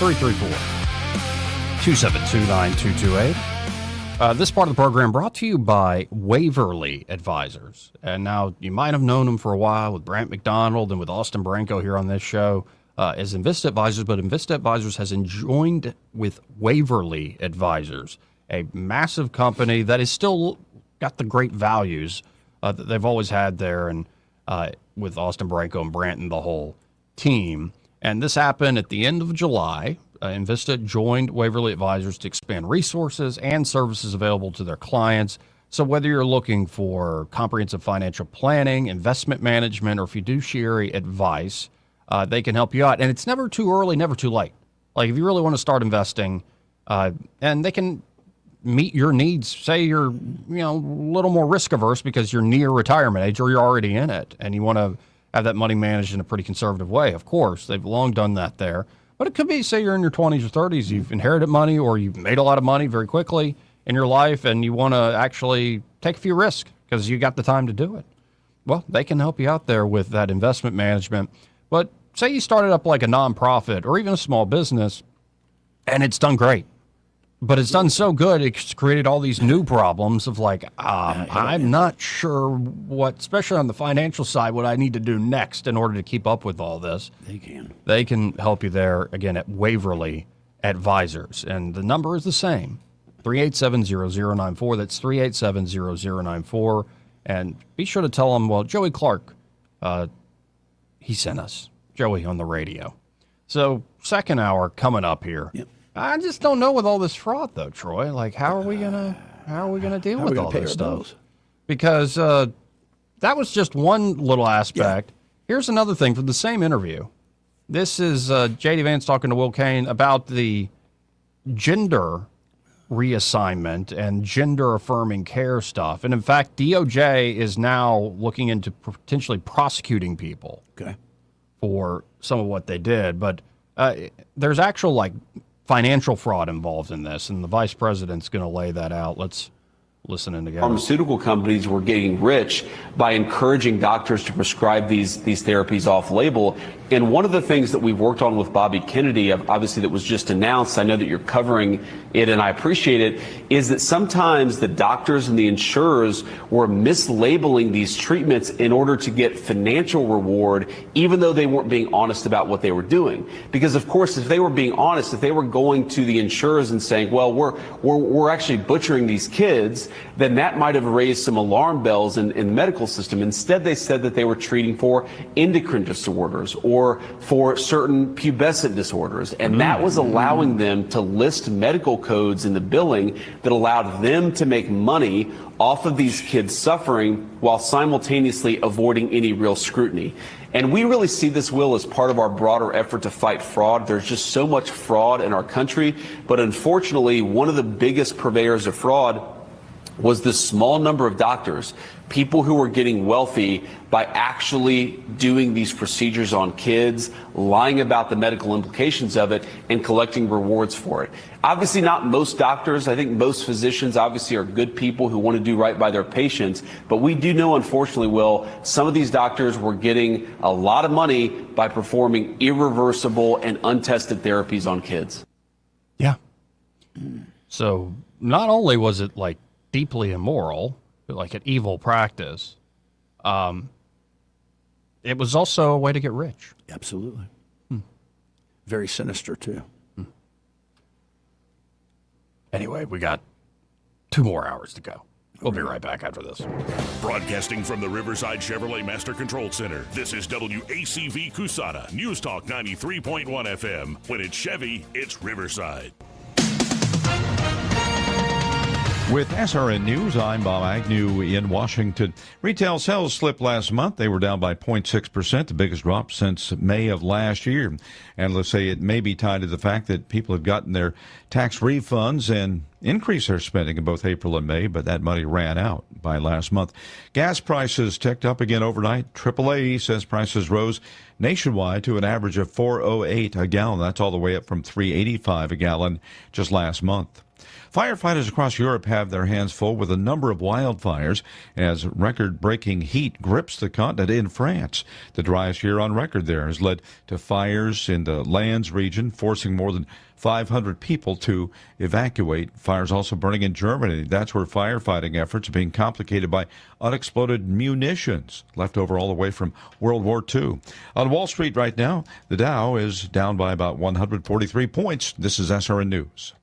334-272-9228. This part of the program brought to you by Waverly Advisors. And now you might have known them for a while with Brant McDonald and with Austin Branco here on this show as Invista Advisors, but Invista Advisors has joined with Waverly Advisors, a massive company that is still got the great values that they've always had there, and with Austin Branco and Brant and the whole team. And this happened at the end of July. Invista joined Waverly Advisors to expand resources and services available to their clients. So whether you're looking for comprehensive financial planning, investment management, or fiduciary advice, they can help you out. And it's never too early, never too late. Like if you really want to start investing, and they can meet your needs. Say you're, a little more risk averse because you're near retirement age or you're already in it and you want to have that money managed in a pretty conservative way. Of course, they've long done that there. But it could be, say you're in your 20s or 30s, you've inherited money or you've made a lot of money very quickly in your life and you want to actually take a few risks because you got the time to do it. Well, they can help you out there with that investment management. But say you started up like a nonprofit or even a small business and it's done great. But it's done so good, it's created all these new problems of like, I'm not sure what, especially on the financial side, what I need to do next in order to keep up with all this. They can help you there, again, at Waverly Advisors. And the number is the same, 387-0094. That's 387-0094. And be sure to tell them, well, Joey Clark, he sent us. Joey on the radio. So second hour coming up here. Yep. I just don't know with all this fraud, though, Troy. Like, how are we gonna deal with all this stuff? Because that was just one little aspect. Yeah. Here's another thing from the same interview. This is J.D. Vance talking to Will Cain about the gender reassignment and gender-affirming care stuff. And, in fact, DOJ is now looking into potentially prosecuting people for some of what they did. But there's actual, financial fraud involved in this, and the vice president's going to lay that out. Let's listening together. Pharmaceutical companies were getting rich by encouraging doctors to prescribe these therapies off-label. And one of the things that we've worked on with Bobby Kennedy, obviously that was just announced, I know that you're covering it and I appreciate it, is that sometimes the doctors and the insurers were mislabeling these treatments in order to get financial reward, even though they weren't being honest about what they were doing. Because of course, if they were being honest, if they were going to the insurers and saying, well, we're actually butchering these kids, then that might have raised some alarm bells in the medical system. Instead, they said that they were treating for endocrine disorders or for certain pubescent disorders. And that was allowing them to list medical codes in the billing that allowed them to make money off of these kids suffering while simultaneously avoiding any real scrutiny. And we really see this, Will, as part of our broader effort to fight fraud. There's just so much fraud in our country. But unfortunately, one of the biggest purveyors of fraud was this small number of doctors, people who were getting wealthy by actually doing these procedures on kids, lying about the medical implications of it, and collecting rewards for it. Obviously not most doctors. I think most physicians obviously are good people who want to do right by their patients. But we do know, unfortunately, Will, some of these doctors were getting a lot of money by performing irreversible and untested therapies on kids. Yeah. So not only was it like deeply immoral, like an evil practice, it was also a way to get rich. Absolutely. Very sinister, too. Anyway, we got 2 more hours to go. We'll be right back after this. Broadcasting from the Riverside Chevrolet Master Control Center, this is WACV Cusada, News Talk 93.1 FM. When it's Chevy, it's Riverside. With SRN News, I'm Bob Agnew in Washington. Retail sales slipped last month. They were down by 0.6%, the biggest drop since May of last year. Analysts say it may be tied to the fact that people have gotten their tax refunds and increased their spending in both April and May, but that money ran out by last month. Gas prices ticked up again overnight. AAA says prices rose nationwide to an average of $4.08 a gallon. That's all the way up from $3.85 a gallon just last month. Firefighters across Europe have their hands full with a number of wildfires as record-breaking heat grips the continent. In France, the driest year on record there has led to fires in the Landes region, forcing more than 500 people to evacuate. Fires also burning in Germany. That's where firefighting efforts are being complicated by unexploded munitions left over all the way from World War II. On Wall Street right now, the Dow is down by about 143 points. This is SRN News.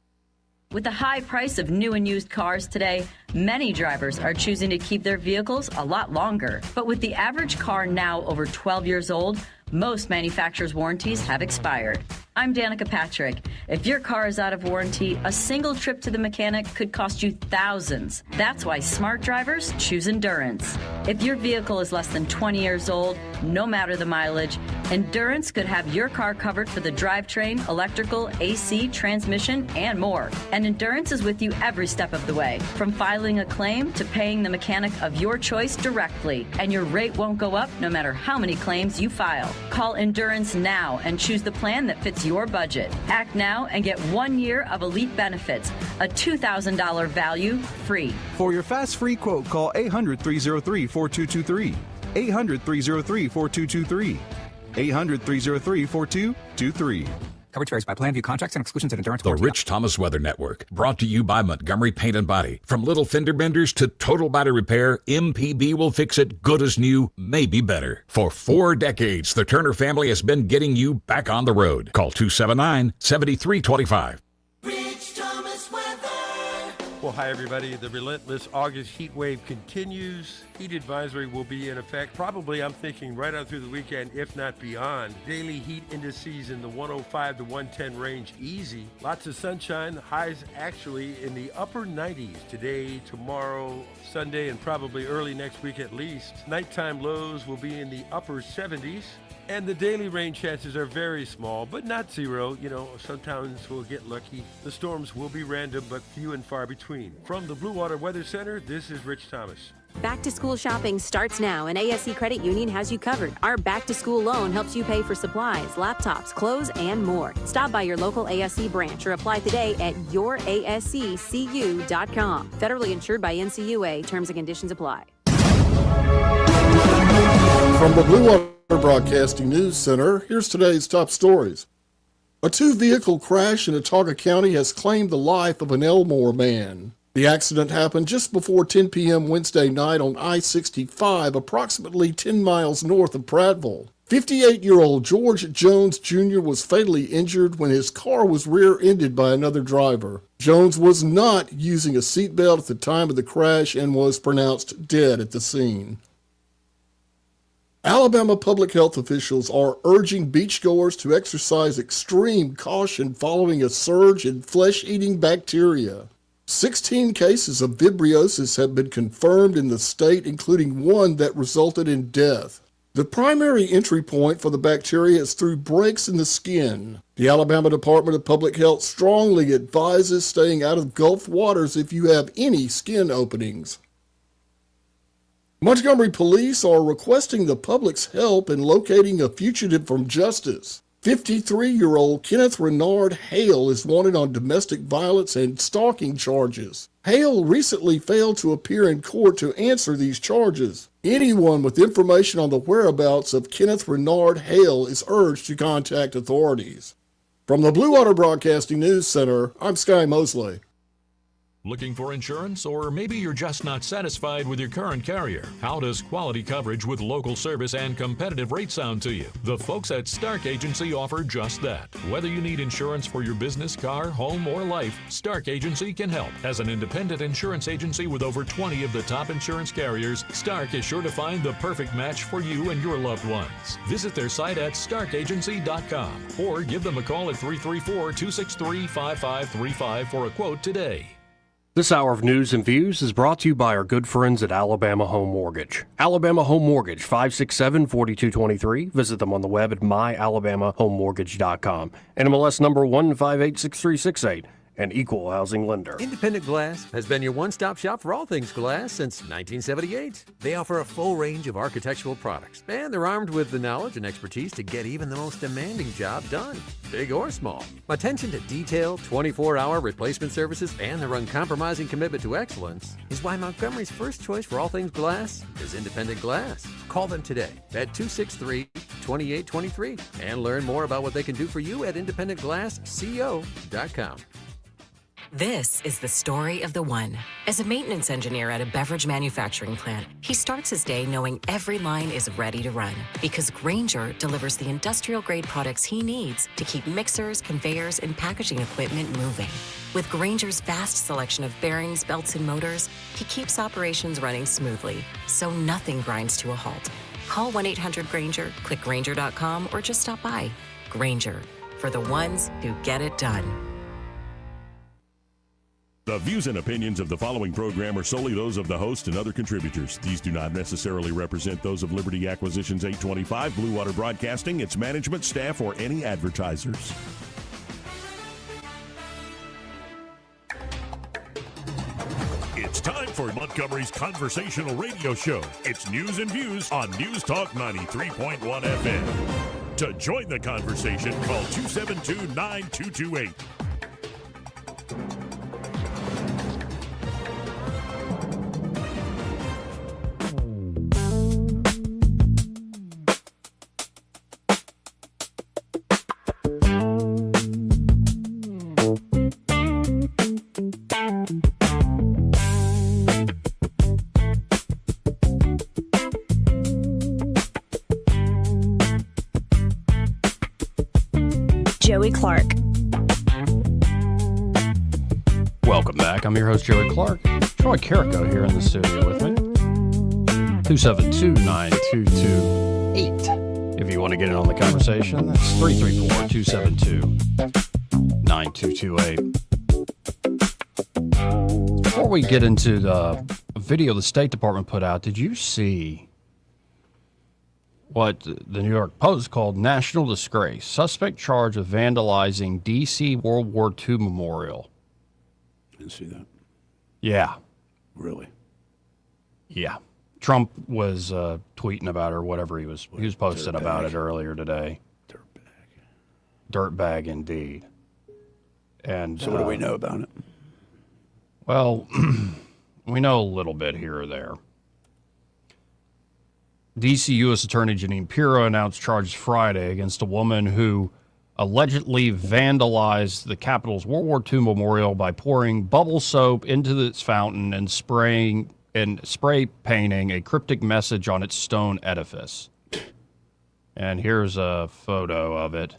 With the high price of new and used cars today, many drivers are choosing to keep their vehicles a lot longer. But with the average car now over 12 years old, most manufacturers' warranties have expired. I'm Danica Patrick. If your car is out of warranty, a single trip to the mechanic could cost you thousands. That's why smart drivers choose Endurance. If your vehicle is less than 20 years old, no matter the mileage, Endurance could have your car covered for the drivetrain, electrical, AC, transmission, and more. And Endurance is with you every step of the way, from filing a claim to paying the mechanic of your choice directly. And your rate won't go up no matter how many claims you file. Call Endurance now and choose the plan that fits your budget. Act now and get 1 year of elite benefits, a $2,000 value free. For your fast free quote, call 800-303-4223. 800-303-4223. 800-303-4223. Coverage varies by plan. View contracts and exclusions at Endurance. The Rich Thomas Weather Network, brought to you by Montgomery Paint and Body. From little fender benders to total body repair, MPB will fix it good as new, maybe better. For 4 decades, the Turner family has been getting you back on the road. Call 279-7325. Rich Thomas Weather. Well, hi, everybody. The relentless August heat wave continues. Heat advisory will be in effect probably, I'm thinking, right on through the weekend, if not beyond. Daily heat indices in the 105 to 110 range, easy. Lots of sunshine. Highs actually in the upper 90s today, tomorrow, Sunday, and probably early next week at least. Nighttime lows will be in the upper 70s. And the daily rain chances are very small, but not zero. You know, sometimes we'll get lucky. The storms will be random, but few and far between. From the Blue Water Weather Center, this is Rich Thomas. Back to school shopping starts now, and ASC Credit Union has you covered. Our back to school loan helps you pay for supplies, laptops, clothes, and more. Stop by your local ASC branch or apply today at yourasccu.com. Federally insured by NCUA. Terms and conditions apply. From the Blue Water Broadcasting News Center, here's today's top stories. A two-vehicle crash in Autauga County has claimed the life of an Elmore man. The accident happened just before 10 p.m. Wednesday night on I-65, approximately 10 miles north of Prattville. 58-year-old George Jones Jr. was fatally injured when his car was rear-ended by another driver. Jones was not using a seatbelt at the time of the crash and was pronounced dead at the scene. Alabama public health officials are urging beachgoers to exercise extreme caution following a surge in flesh-eating bacteria. 16 cases of vibriosis have been confirmed in the state, including one that resulted in death. The primary entry point for the bacteria is through breaks in the skin. The Alabama Department of Public Health strongly advises staying out of Gulf waters if you have any skin openings. Montgomery police are requesting the public's help in locating a fugitive from justice. 53-year-old Kenneth Renard Hale is wanted on domestic violence and stalking charges. Hale recently failed to appear in court to answer these charges. Anyone with information on the whereabouts of Kenneth Renard Hale is urged to contact authorities. From the Blue Water Broadcasting News Center, I'm Sky Mosley. Looking for insurance, or maybe you're just not satisfied with your current carrier? How does quality coverage with local service and competitive rates sound to you? The folks at Stark Agency offer just that. Whether you need insurance for your business, car, home, or life, Stark Agency can help. As an independent insurance agency with over 20 of the top insurance carriers, Stark is sure to find the perfect match for you and your loved ones. Visit their site at starkagency.com or give them a call at 334-263-5535 for a quote today. This hour of news and views is brought to you by our good friends at Alabama Home Mortgage. Alabama Home Mortgage, 567-4223. Visit them on the web at myalabamahomemortgage.com. NMLS number 1586368. An equal housing lender. Independent Glass has been your one-stop shop for all things glass since 1978. They offer a full range of architectural products, and they're armed with the knowledge and expertise to get even the most demanding job done, big or small. Attention to detail, 24-hour replacement services, and their uncompromising commitment to excellence is why Montgomery's first choice for all things glass is Independent Glass. Call them today at 263-2823 and learn more about what they can do for you at independentglassco.com. This is the story of the one. As a maintenance engineer at a beverage manufacturing plant, he starts his day knowing every line is ready to run because Grainger delivers the industrial-grade products he needs to keep mixers, conveyors, and packaging equipment moving. With Grainger's vast selection of bearings, belts, and motors, he keeps operations running smoothly, so nothing grinds to a halt. Call 1-800-GRAINGER, click Grainger.com, or just stop by. Grainger, for the ones who get it done. The views and opinions of the following program are solely those of the host and other contributors. These do not necessarily represent those of Liberty Acquisitions 825, Blue Water Broadcasting, its management, staff, or any advertisers. It's time for Montgomery's conversational radio show. It's news and views on News Talk 93.1 FM. To join the conversation, call 272-9228. Joey Clark. Welcome back. I'm your host, Joey Clark. Troy Carrico here in the studio with me. 272-9228. If you want to get in on the conversation, that's 334-272-9228. Before we get into the video the State Department put out, did you see what the New York Post called national disgrace? Suspect charged with vandalizing D.C. World War II memorial. Didn't see that. Yeah. Really? Yeah. Trump was tweeting about it or whatever he was posting about it earlier today. Dirtbag indeed. And so what do we know about it? Well, we know a little bit here or there. D.C. U.S. Attorney Jeanine Pirro announced charges Friday against a woman who allegedly vandalized the Capitol's World War II memorial by pouring bubble soap into its fountain and spray painting a cryptic message on its stone edifice. And here's a photo of it.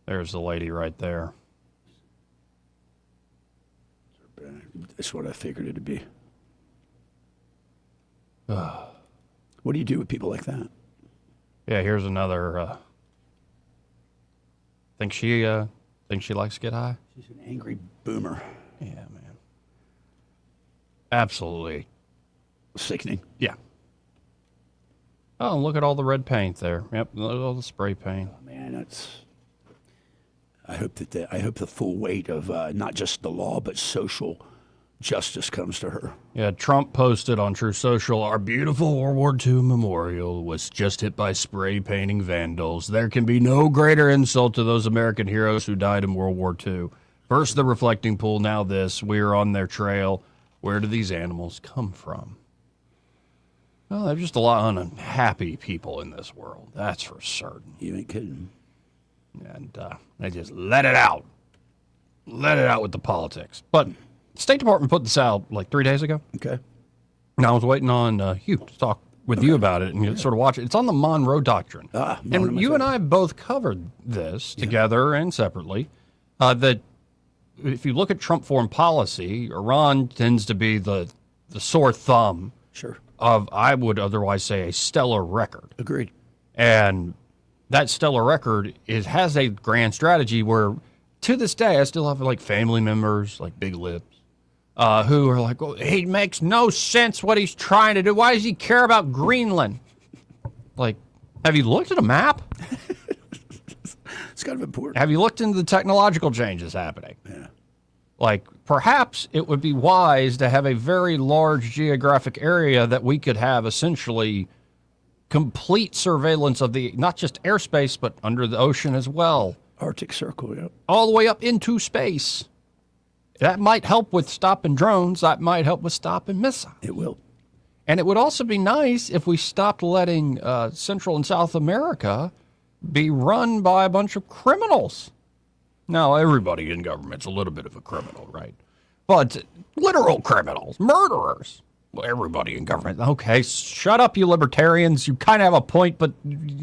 There's the lady right there. That's what I figured it'd be. What do you do with people like that? Yeah, here's another. Think she likes to get high? She's an angry boomer. Yeah, man. Absolutely. Sickening. Yeah. Oh, look at all the red paint there. Yep, all the spray paint. Oh, man, that's. I hope the full weight of not just the law but social justice comes to her. Yeah, Trump posted on True Social, our beautiful World War II memorial was just hit by spray painting vandals. There can be no greater insult to those American heroes who died in World War II. First the reflecting pool, now this. We are on their trail. Where do these animals come from? Well, there's just a lot of unhappy people in this world. That's for certain. You ain't kidding. And they just let it out. Let it out with the politics. But the State Department put this out like 3 days ago. Okay. And I was waiting on Hugh to talk with you about it and you sort of watch it. It's on the Monroe Doctrine. And you and I both covered this together and separately. That if you look at Trump foreign policy, Iran tends to be the sore thumb of, I would otherwise say, a stellar record. Agreed. And that stellar record has a grand strategy where, to this day, I still have like family members, like Big Lips, who are like, well, it makes no sense what he's trying to do. Why does he care about Greenland? Like, have you looked at a map? It's kind of important. Have you looked into the technological changes happening? Yeah. Like, perhaps it would be wise to have a very large geographic area that we could have essentially complete surveillance of the, not just airspace, but under the ocean as well. Arctic Circle, yeah. All the way up into space. That might help with stopping drones. That might help with stopping missiles. It will. And it would also be nice if we stopped letting Central and South America be run by a bunch of criminals. Now, everybody in government's a little bit of a criminal, right? But literal criminals, murderers. Well, everybody in government. Okay, shut up, you libertarians. You kind of have a point, but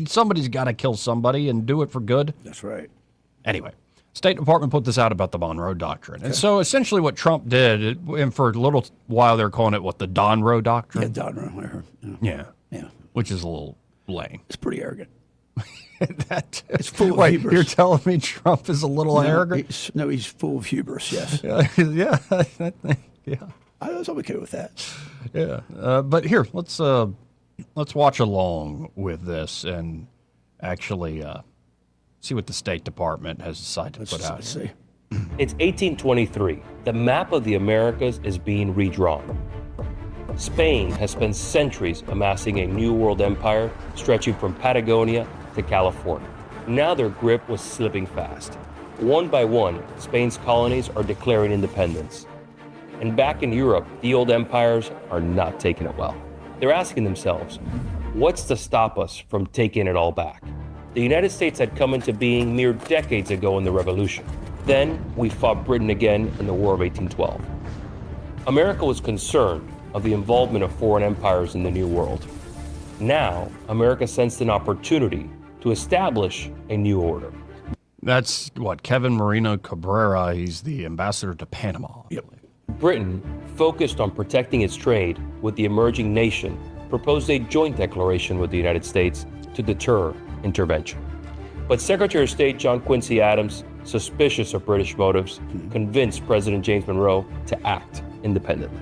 somebody's got to kill somebody and do it for good. That's right. Anyway, State Department put this out about the Monroe Doctrine. And so essentially what Trump did, and for a little while they're calling it, what, the Donroe Doctrine? Yeah, Donroe, I heard. Yeah. Yeah. Which is a little lame. It's pretty arrogant. It's full of hubris. You're telling me Trump is a little arrogant? He's full of hubris, yes. Yeah. I was okay with that. Yeah. But here, let's watch along with this and actually see what the State Department has decided to put out. See. It's 1823. The map of the Americas is being redrawn. Spain has spent centuries amassing a new world empire stretching from Patagonia to California. Now their grip was slipping fast. One by one, Spain's colonies are declaring independence. And back in Europe, the old empires are not taking it well. They're asking themselves, what's to stop us from taking it all back? The United States had come into being mere decades ago in the Revolution. Then we fought Britain again in the War of 1812. America was concerned of the involvement of foreign empires in the New World. Now, America sensed an opportunity to establish a new order. That's what, Kevin Moreno Cabrera, he's the ambassador to Panama. Yep. Britain, focused on protecting its trade with the emerging nation, proposed a joint declaration with the United States to deter intervention. But Secretary of State John Quincy Adams, suspicious of British motives, convinced President James Monroe to act independently.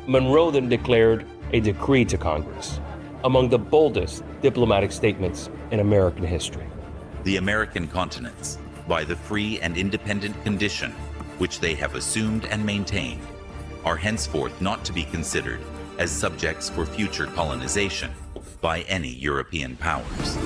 Monroe then declared a decree to Congress, among the boldest diplomatic statements in American history. The American continents, by the free and independent condition which they have assumed and maintained, are henceforth not to be considered as subjects for future colonization by any European powers.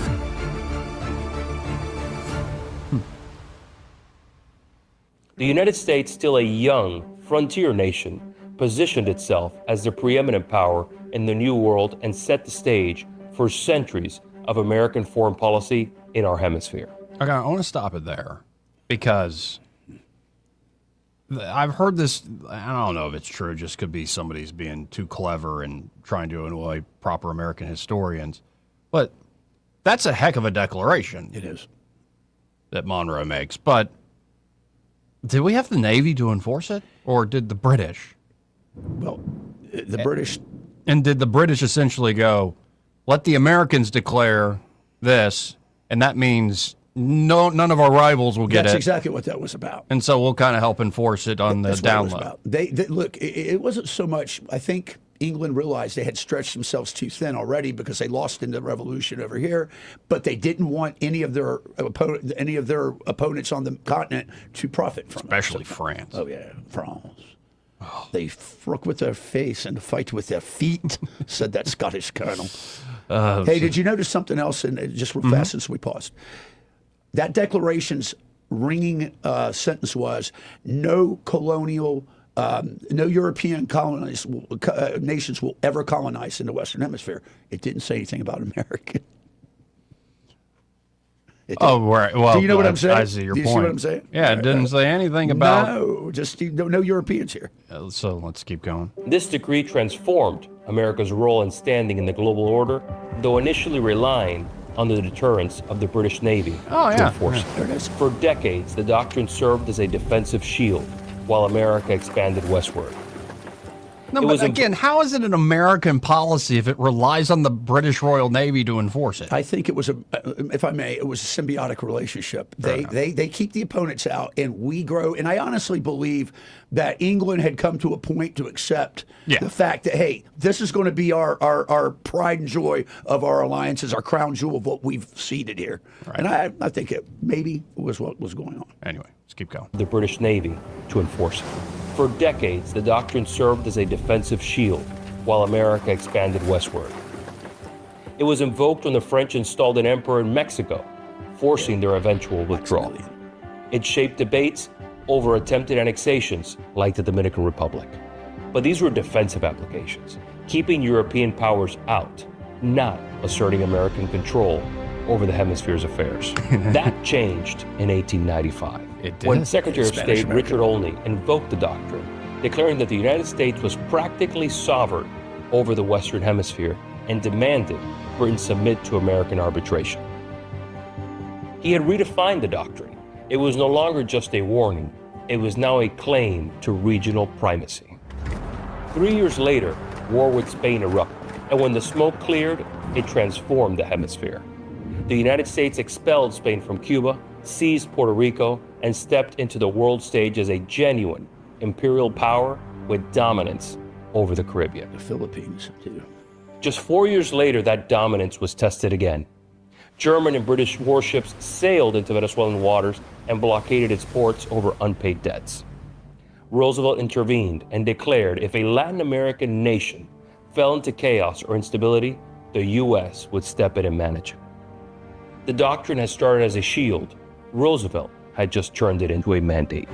The United States, still a young frontier nation, positioned itself as the preeminent power in the New World and set the stage for centuries of American foreign policy in our hemisphere. Okay, I want to stop it there because I've heard this. I don't know if it's true. Just could be somebody's being too clever and trying to annoy proper American historians. But that's a heck of a declaration. It is. That Monroe makes. But did we have the Navy to enforce it, or did the British? Well, the British. And did the British essentially go, let the Americans declare this, and that means none of our rivals will get it. That's exactly what that was about. And so we'll kind of help enforce it on the down low. They look, it wasn't so much, I think England realized they had stretched themselves too thin already because they lost in the revolution over here, but they didn't want any of their opponents on the continent to profit from Especially it. France. Oh, yeah, France. Oh. They frock with their face and fight with their feet, said that Scottish colonel. Hey, did you notice something else? And just real fast since we paused. That declaration's ringing sentence was, no colonial, no European nations will ever colonize in the Western Hemisphere. It didn't say anything about America. Oh, right. Well, do you know what I'm saying? I see your point. Do you see what I'm saying? Yeah, it didn't say anything about... No, just no Europeans here. So let's keep going. This decree transformed America's role and standing in the global order, though initially relying on the deterrence of the British Navy to enforce it. There it is. For decades, the doctrine served as a defensive shield while America expanded westward. No, but again, how is it an American policy if it relies on the British Royal Navy to enforce it? I think it was if I may, it was a symbiotic relationship. They keep the opponents out, and we grow. And I honestly believe that England had come to a point to accept the fact that, hey, this is going to be our pride and joy of our alliances, our crown jewel of what we've seeded here. Right. And I think it maybe was what was going on. Anyway, let's keep going. The British Navy to enforce it. For decades, the doctrine served as a defensive shield while America expanded westward. It was invoked when the French installed an emperor in Mexico, forcing their eventual withdrawal. It shaped debates over attempted annexations like the Dominican Republic. But these were defensive applications, keeping European powers out, not asserting American control over the hemisphere's affairs. That changed in 1895. When Secretary of State Richard Olney invoked the doctrine, declaring that the United States was practically sovereign over the Western Hemisphere and demanded Britain submit to American arbitration. He had redefined the doctrine. It was no longer just a warning, it was now a claim to regional primacy. 3 years later, war with Spain erupted, and when the smoke cleared, it transformed the hemisphere. The United States expelled Spain from Cuba, seized Puerto Rico, and stepped into the world stage as a genuine imperial power with dominance over the Caribbean. The Philippines, too. Just 4 years later, that dominance was tested again. German and British warships sailed into Venezuelan waters and blockaded its ports over unpaid debts. Roosevelt intervened and declared if a Latin American nation fell into chaos or instability, the U.S. would step in and manage it. The doctrine had started as a shield. Roosevelt had just turned it into a mandate.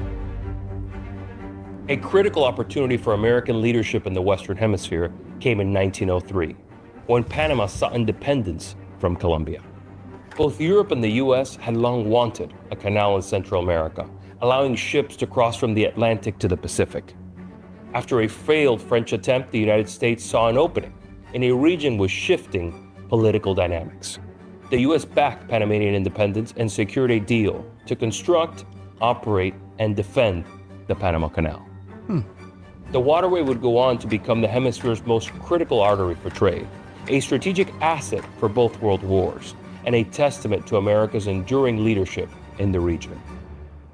A critical opportunity for American leadership in the Western Hemisphere came in 1903, when Panama sought independence from Colombia. Both Europe and the U.S. had long wanted a canal in Central America, allowing ships to cross from the Atlantic to the Pacific. After a failed French attempt, the United States saw an opening in a region with shifting political dynamics. The U.S. backed Panamanian independence and secured a deal to construct, operate, and defend the Panama Canal. The waterway would go on to become the hemisphere's most critical artery for trade, a strategic asset for both world wars, and a testament to America's enduring leadership in the region.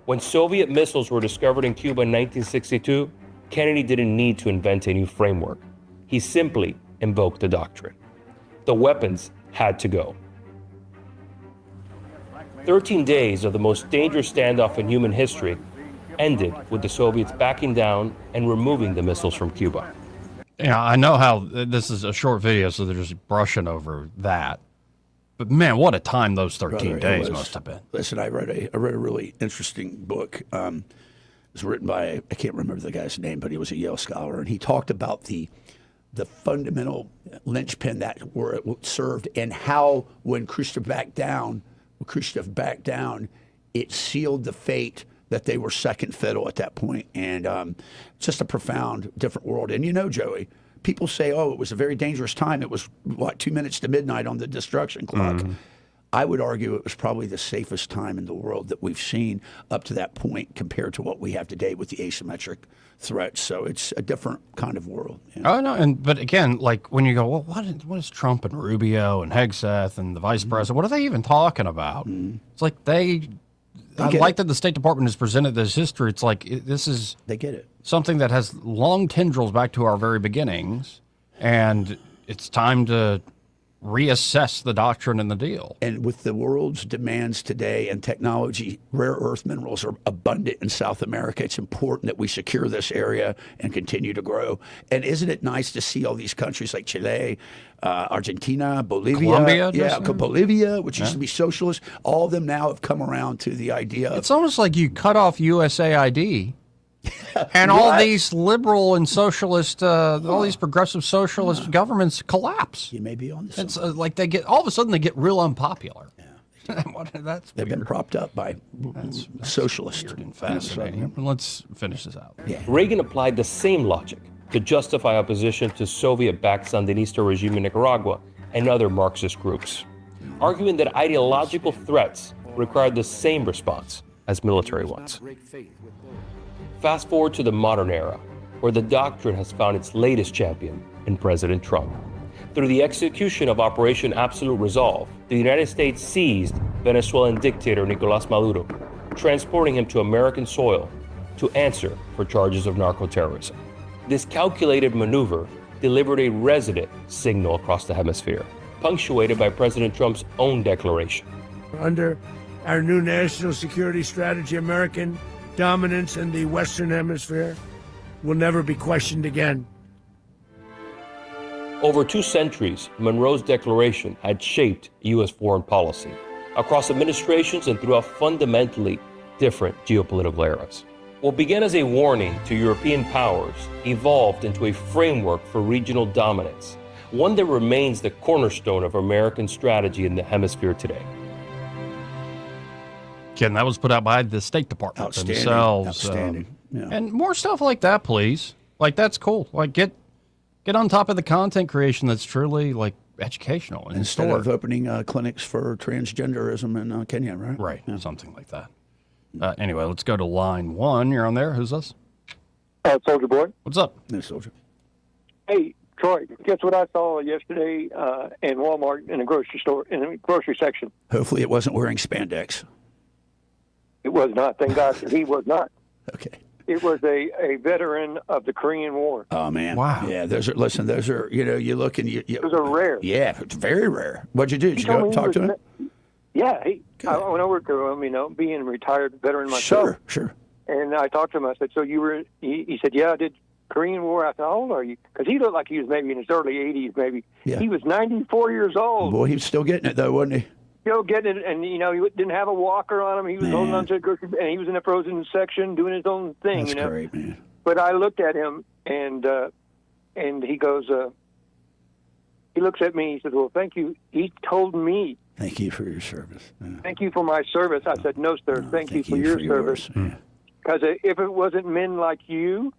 When Soviet missiles were discovered in Cuba in 1962, Kennedy didn't need to invent a new framework. He simply invoked the doctrine. The weapons had to go. 13 days of the most dangerous standoff in human history ended with the Soviets backing down and removing the missiles from Cuba. Yeah, I know how this is a short video, so they're just brushing over that. But man, what a time those 13 days must have been. Listen, I read a really interesting book. It was written by, I can't remember the guy's name, but he was a Yale scholar, and he talked about the fundamental linchpin that were served and how when Khrushchev backed down, it sealed the fate that they were second fiddle at that point. And just a profound, different world. And you know, Joey, people say, oh, it was a very dangerous time. It was, 2 minutes to midnight on the destruction clock. Mm-hmm. I would argue it was probably the safest time in the world that we've seen up to that point compared to what we have today with the asymmetric threats. So it's a different kind of world. Yeah. Oh, no, but again, like when you go, well, what is Trump and Rubio and Hegseth and the vice president, what are they even talking about? Mm-hmm. It's like I like that the State Department has presented this history. It's like this is they get it. Something that has long tendrils back to our very beginnings, and it's time to reassess the doctrine and the deal. And with the world's demands today and technology, rare earth minerals are abundant in South America. It's important that we secure this area and continue to grow. And isn't it nice to see all these countries like Chile, Argentina, Bolivia, Bolivia, which used to be socialist, all of them now have come around to the idea of... It's almost like you cut off USAID and all these liberal and socialist, all these progressive socialist governments collapse. You may be on this. It's like they get, all of a sudden they get real unpopular. Yeah. They've been propped up by socialists. Weird and fascinating. Let's finish this out. Yeah. Reagan applied the same logic to justify opposition to Soviet-backed Sandinista regime in Nicaragua and other Marxist groups, arguing that ideological threats required the same response as military ones. Fast forward to the modern era, where the doctrine has found its latest champion in President Trump. Through the execution of Operation Absolute Resolve, the United States seized Venezuelan dictator Nicolás Maduro, transporting him to American soil to answer for charges of narco-terrorism. This calculated maneuver delivered a resonant signal across the hemisphere, punctuated by President Trump's own declaration. Under our new national security strategy, American dominance in the Western Hemisphere will never be questioned again. Over 2 centuries, Monroe's declaration had shaped U.S. foreign policy across administrations and throughout fundamentally different geopolitical eras. What began as a warning to European powers evolved into a framework for regional dominance, one that remains the cornerstone of American strategy in the hemisphere today. Ken, that was put out by the State Department themselves. Outstanding. Yeah. And more stuff like that, please. Like, that's cool. Like, get on top of the content creation that's truly, like, educational. And instead of opening clinics for transgenderism in Kenya, right? Right, something like that. Anyway, let's go to line 1. You're on there. Who's this? Soldier Boy. What's up? No, Soldier. Hey, Troy, guess what I saw yesterday in Walmart in a grocery store, in the grocery section? Hopefully it wasn't wearing spandex. It was not. Thank God he was not. Okay. It was a veteran of the Korean War. Oh, man. Wow. Yeah, those are, you look and you... Those are rare. Yeah, it's very rare. What'd you do? Did you go and talk to him? Yeah. I went over to him, being a retired veteran myself. Sure. And I talked to him. I said, so you were... He said, yeah, I did Korean War. I said, how old are you? Because he looked like he was maybe in his early 80s, maybe. Yeah. He was 94 years old. Boy, he was still getting it, though, wasn't he? Still getting it, and, he didn't have a walker on him. He was holding on to a grocery, and he was in the frozen section doing his own thing, That's great, man. But I looked at him, and he goes, he looks at me, he says, well, thank you. He told me. Thank you for your service. Yeah. Thank you for my service. I said, no, sir, thank you for your service. Because if it wasn't men like you,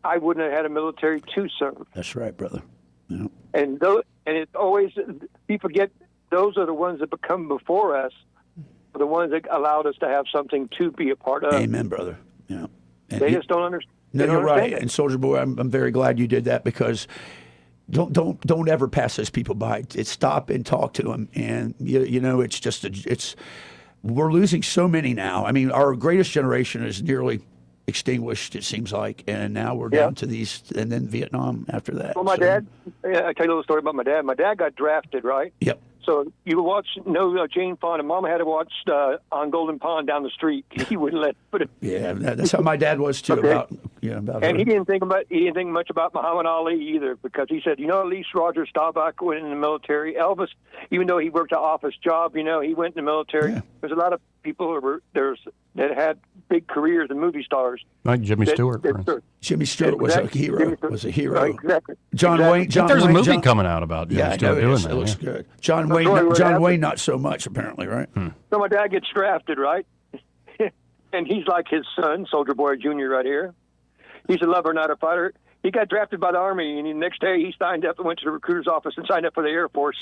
I wouldn't have had a military to serve. That's right, brother. Yeah. And it's always, people forget, those are the ones that become before us, the ones that allowed us to have something to be a part of. Amen, brother. Yeah. And they just don't understand. No, you're right. And Soldier Boy, I'm very glad you did that, because don't ever pass those people by. It's stop and talk to them. And it's just we're losing so many now. I mean, our greatest generation is nearly extinguished, it seems like, and now we're down to these, and then Vietnam after that. Well, my dad, I tell you a little story about my dad. My dad got drafted, right? Yep. So you watch Jane Fonda. Mama had to watch on Golden Pond down the street. He wouldn't let put it. Yeah, that's how my dad was too. Okay. About and her. he didn't think much about Muhammad Ali either, because he said, at least Roger Staubach went in the military. Elvis, even though he worked an office job, he went in the military. Yeah. There's a lot of people that had big careers and movie stars. Like Jimmy Stewart, for instance. Jimmy Stewart was a hero. Exactly. John Wayne. There's a movie coming out about Jimmy Stewart doing that. It looks good. John Wayne, not so much apparently, right? So my dad gets drafted, right? And he's like his son, Soldier Boy Jr. right here. He's a lover, not a fighter. He got drafted by the Army, and the next day he signed up and went to the recruiter's office and signed up for the Air Force.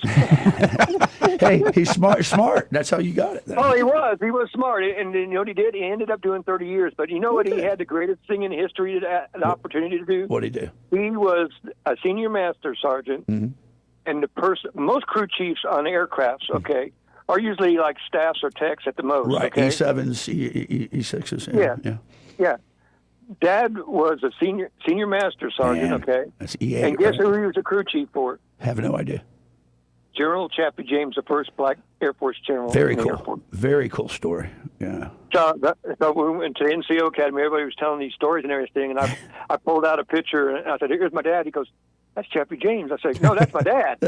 Hey, he's smart. That's how you got it. Oh, he was smart. And you know what he did? He ended up doing 30 years. But you know what he had the greatest thing in history, an opportunity to do? What did he do? He was a senior master sergeant, and most crew chiefs on aircrafts, are usually like staffs or techs at the most. Right, okay? E7s, E6s. Yeah. Dad was a senior master sergeant, okay? That's E8, and guess who he was a crew chief for? Have no idea. General Chappie James, the first black Air Force general. Very cool. Very cool story. Yeah. So we went to the NCO Academy. Everybody was telling these stories and everything, and I pulled out a picture, and I said, "Here's my dad." He goes, "That's Chappie James." I said, "No, that's my dad."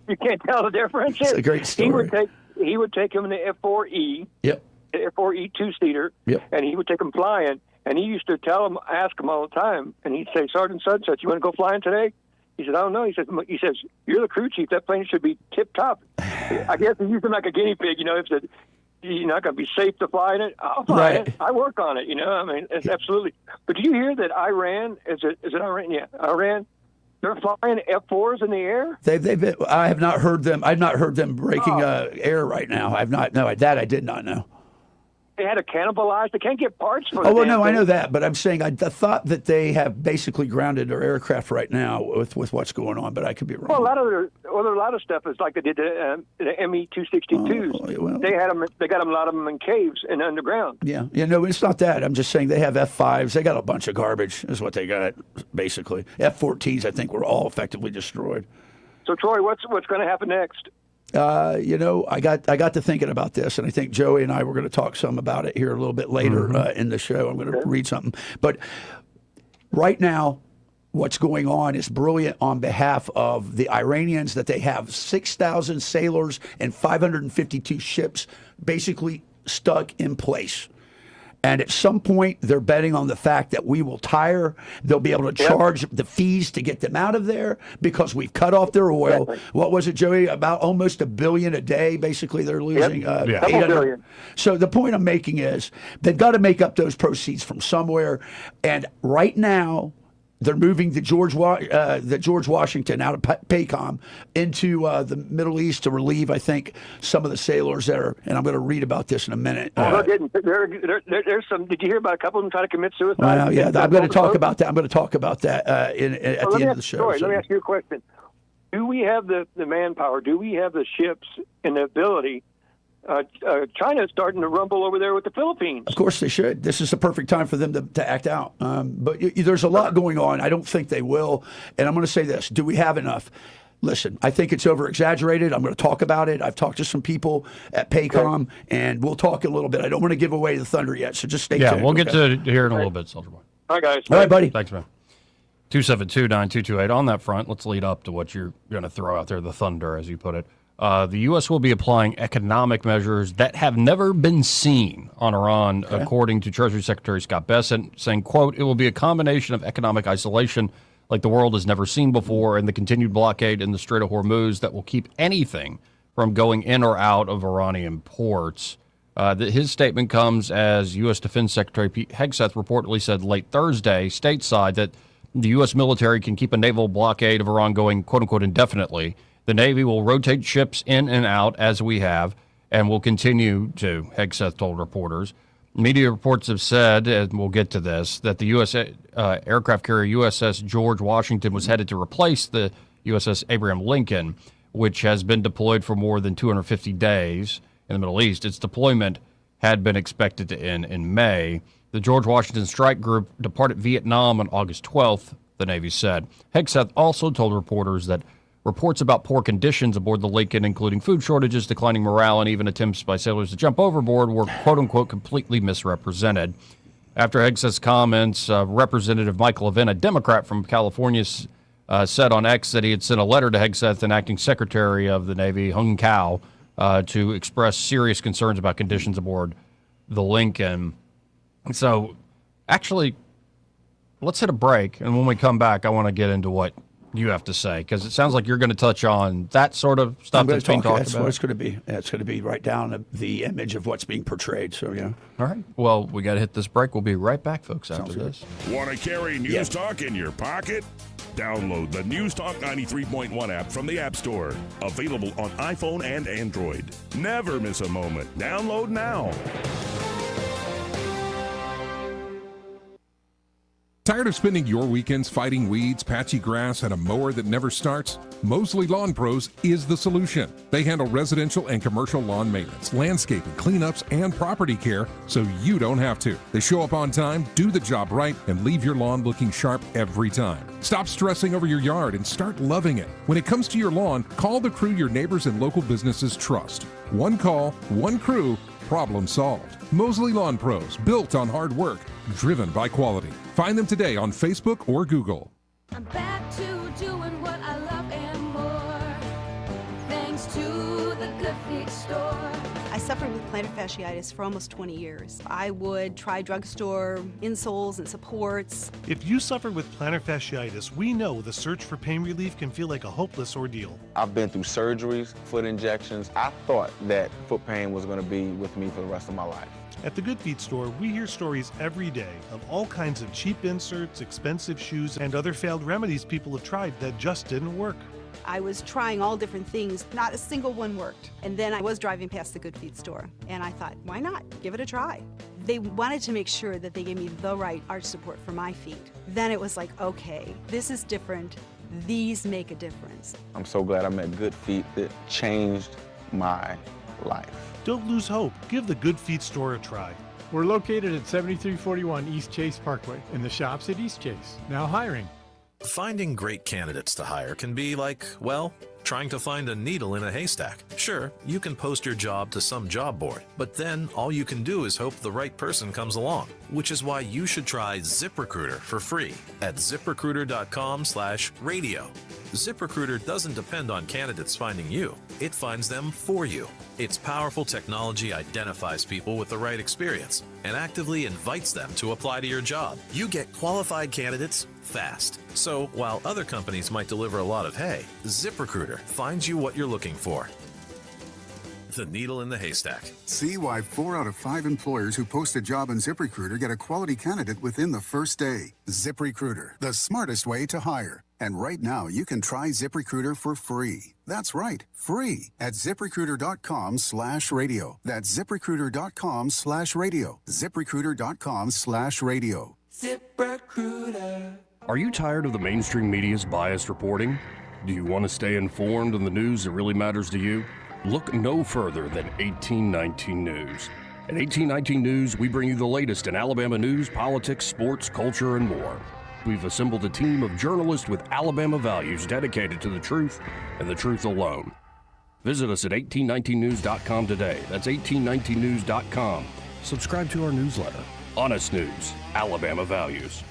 You can't tell the difference. It's a great story. He would take him in the F4E. Yep. The F4E two-seater. Yep. And he would take him flying, and he used to ask him all the time, and he'd say, "Sergeant such, you want to go flying today?" He said, "I don't know." He says, "You're the crew chief. That plane should be tip-top." I guess he used him like a guinea pig, If you're not going to be safe to fly in it, I'll fly it. I work on it, I mean, it's absolutely. But do you hear that Iran, is it Iran? Yeah, Iran, they're flying F4s in the air? I have not heard them. I've not heard them breaking air right now. I've not. No, that I did not know. They had to cannibalize. They can't get parts for. Oh well, no, I know that, but I'm saying I thought that they have basically grounded their aircraft right now with what's going on, but I could be wrong. Well, a lot of stuff is like they did the ME-262s. Well, they got a lot of them in caves and underground. Yeah, no, it's not that. I'm just saying they have F5s. They got a bunch of garbage. Is what they got basically. F-14s, I think, were all effectively destroyed. So, Troy, what's going to happen next? I got to thinking about this, and I think Joey and I were going to talk some about it here a little bit later in the show. I'm going to read something. But right now, what's going on is brilliant on behalf of the Iranians, that they have 6,000 sailors and 552 ships basically stuck in place. And at some point, they're betting on the fact that we will tire. They'll be able to charge the fees to get them out of there because we've cut off their oil. Exactly. What was it, Joey? About almost $1 billion a day, basically, they're losing. 800. Billion. So the point I'm making is they've got to make up those proceeds from somewhere. And right now, they're moving the George Washington out of PACOM into the Middle East to relieve, I think, some of the sailors there. And I'm going to read about this in a minute. There's some. Did you hear about a couple of them trying to commit suicide? Well, yeah, I'm going to talk about that. I'm going to talk about that at the end of the show. Let me ask you a question. Do we have the manpower? Do we have the ships and the ability? China's starting to rumble over there with the Philippines. Of course they should. This is the perfect time for them to act out. But there's a lot going on. I don't think they will. And I'm going to say this. Do we have enough? Listen, I think it's over-exaggerated. I'm going to talk about it. I've talked to some people at PACOM, and we'll talk a little bit. I don't want to give away the thunder yet, so just stay tuned. Yeah, we'll get to hear in a little bit, Soldier Boy. All right, guys. All right, buddy. Thanks, man. 272-9228. On that front, let's lead up to what you're going to throw out there, the thunder, as you put it. The U.S. will be applying economic measures that have never been seen on Iran, according to Treasury Secretary Scott Bessent, saying, quote, "It will be a combination of economic isolation like the world has never seen before and the continued blockade in the Strait of Hormuz that will keep anything from going in or out of Iranian ports." His statement comes as U.S. Defense Secretary Pete Hegseth reportedly said late Thursday stateside that the U.S. military can keep a naval blockade of Iran going, quote-unquote, indefinitely. The Navy will rotate ships in and out as we have and will continue to, Hegseth told reporters. Media reports have said, and we'll get to this, that the U.S. aircraft carrier USS George Washington was headed to replace the USS Abraham Lincoln, which has been deployed for more than 250 days in the Middle East. Its deployment had been expected to end in May. The George Washington Strike Group departed Vietnam on August 12th, the Navy said. Hegseth also told reporters that Reports about poor conditions aboard the Lincoln, including food shortages, declining morale, and even attempts by sailors to jump overboard, were quote-unquote completely misrepresented. After Hegseth's comments, Representative Michael Levin, a Democrat from California, said on X that he had sent a letter to Hegseth and Acting Secretary of the Navy, Hung Cao, to express serious concerns about conditions aboard the Lincoln. So, actually, let's hit a break, and when we come back, I want to get into what you have to say, because it sounds like you're going to touch on that sort of stuff that's being talked about. What it's going to be. It's going to be right down the image of what's being portrayed. So, yeah. All right. Well, we got to hit this break. We'll be right back, folks, after this. Want to carry News Talk in your pocket? Download the News Talk 93.1 app from the App Store. Available on iPhone and Android. Never miss a moment. Download now. Tired of spending your weekends fighting weeds, patchy grass, and a mower that never starts? Mosley Lawn Pros is the solution. They handle residential and commercial lawn maintenance, landscaping, cleanups, and property care so you don't have to. They show up on time, do the job right, and leave your lawn looking sharp every time. Stop stressing over your yard and start loving it. When it comes to your lawn, call the crew your neighbors and local businesses trust. One call, one crew, problem solved. Mosley Lawn Pros, built on hard work, driven by quality. Find them today on Facebook or Google. I'm back to doing what I love and more, thanks to the Good Feet store. I suffered with plantar fasciitis for almost 20 years. I would try drugstore insoles and supports. If you suffered with plantar fasciitis, we know the search for pain relief can feel like a hopeless ordeal. I've been through surgeries, foot injections. I thought that foot pain was going to be with me for the rest of my life. At the Good Feet store, we hear stories every day of all kinds of cheap inserts, expensive shoes, and other failed remedies people have tried that just didn't work. I was trying all different things. Not a single one worked. And then I was driving past the Good Feet store, and I thought, why not? Give it a try. They wanted to make sure that they gave me the right arch support for my feet. Then it was like, okay, this is different. These make a difference. I'm so glad I met Good Feet. It changed my life. Don't lose hope. Give the Good Feet store a try. We're located at 7341 East Chase Parkway in the shops at East Chase. Now hiring. Finding great candidates to hire can be like, well, trying to find a needle in a haystack. Sure, you can post your job to some job board, but then all you can do is hope the right person comes along, which is why you should try ZipRecruiter for free at ZipRecruiter.com/radio. ZipRecruiter doesn't depend on candidates finding you. It finds them for you. Its powerful technology identifies people with the right experience and actively invites them to apply to your job. You get qualified candidates fast. So while other companies might deliver a lot of hay, ZipRecruiter finds you what you're looking for. The needle in the haystack. See why 4 out of 5 employers who post a job on ZipRecruiter get a quality candidate within the first day. ZipRecruiter, the smartest way to hire. And right now, you can try ZipRecruiter for free. That's right, free at ZipRecruiter.com/radio. That's ZipRecruiter.com/radio. ZipRecruiter.com/radio. ZipRecruiter. Are you tired of the mainstream media's biased reporting? Do you want to stay informed on the news that really matters to you? Look no further than 1819 News. At 1819 News, we bring you the latest in Alabama news, politics, sports, culture, and more. We've assembled a team of journalists with Alabama values dedicated to the truth and the truth alone. Visit us at 1819news.com today. That's 1819news.com. Subscribe to our newsletter. Honest News, Alabama Values.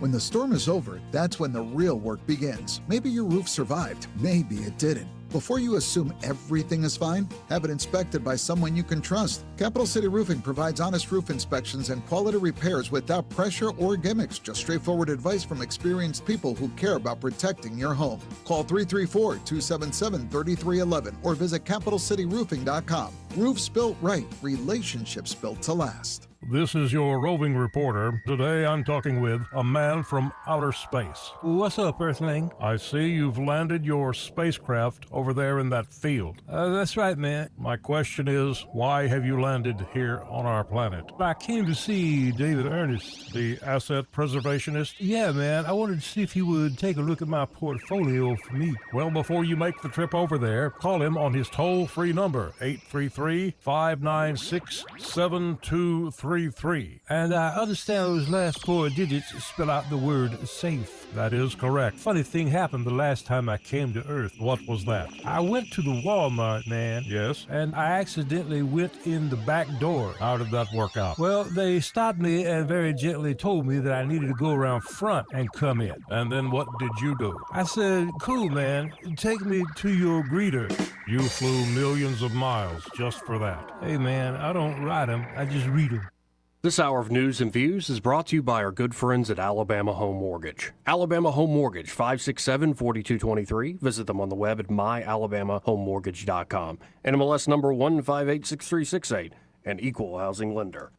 When the storm is over, that's when the real work begins. Maybe your roof survived, maybe it didn't. Before you assume everything is fine, have it inspected by someone you can trust. Capital City Roofing provides honest roof inspections and quality repairs without pressure or gimmicks. Just straightforward advice from experienced people who care about protecting your home. Call 334-277-3311 or visit CapitalCityRoofing.com. Roofs built right, relationships built to last. This is your roving reporter. Today I'm talking with a man from outer space. What's up, Earthling? I see you've landed your spacecraft over there in that field. That's right, man. My question is, why have you landed here on our planet? I came to see David Ernest. The asset preservationist? Yeah, man. I wanted to see if he would take a look at my portfolio for me. Well, before you make the trip over there, call him on his toll-free number, 833-596-7233. 833. And I understand those last 4 digits spell out the word safe. That is correct. Funny thing happened the last time I came to Earth. What was that? I went to the Walmart, man. Yes. And I accidentally went in the back door. How did that work out? Well, they stopped me and very gently told me that I needed to go around front and come in. And then what did you do? I said, cool, man. Take me to your greeter. You flew millions of miles just for that. Hey, man, I don't ride them. I just read them. This hour of News and Views is brought to you by our good friends at Alabama Home Mortgage. Alabama Home Mortgage, 567-4223. Visit them on the web at myalabamahomemortgage.com. NMLS number 1586368, an equal housing lender.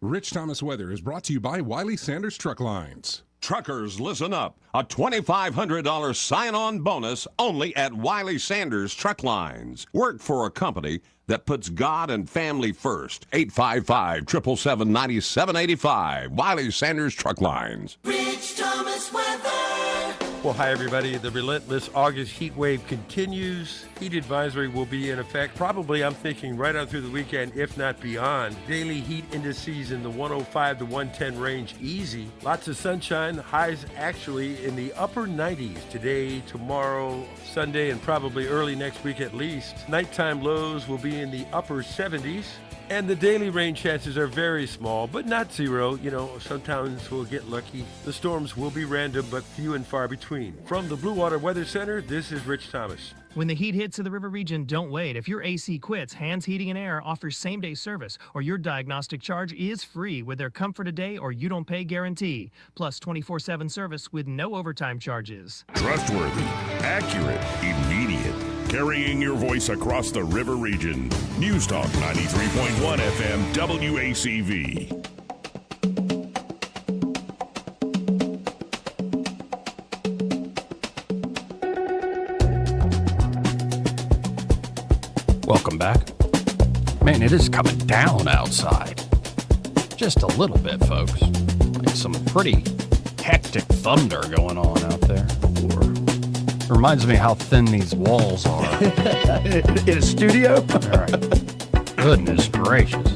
Rich Thomas Weather is brought to you by Wiley Sanders Truck Lines. Truckers, listen up. A $2,500 sign-on bonus only at Wiley Sanders Truck Lines. Work for a company that puts God and family first. 855-777-9785. Wiley Sanders Truck Lines. Rich Thomas Weather. Well, hi, everybody. The relentless August heat wave continues. Heat advisory will be in effect probably, I'm thinking, right on through the weekend, if not beyond. Daily heat indices in the 105 to 110 range, easy. Lots of sunshine. Highs actually in the upper 90s today, tomorrow, Sunday, and probably early next week at least. Nighttime lows will be in the upper 70s. And the daily rain chances are very small, but not zero. You know, sometimes we'll get lucky. The storms will be random, but few and far between. From the Blue Water Weather Center, this is Rich Thomas. When the heat hits to the river region, don't wait. If your AC quits, Hands Heating and Air offers same-day service, or your diagnostic charge is free with their Comfort a Day or you don't pay guarantee. Plus 24/7 service with no overtime charges. Trustworthy, accurate, immediate. Carrying your voice across the river region. News Talk 93.1 FM WACV. Welcome back. Man, it is coming down outside. Just a little bit, folks. Like some pretty hectic thunder going on out there. It reminds me how thin these walls are. In a studio? All right. Goodness gracious.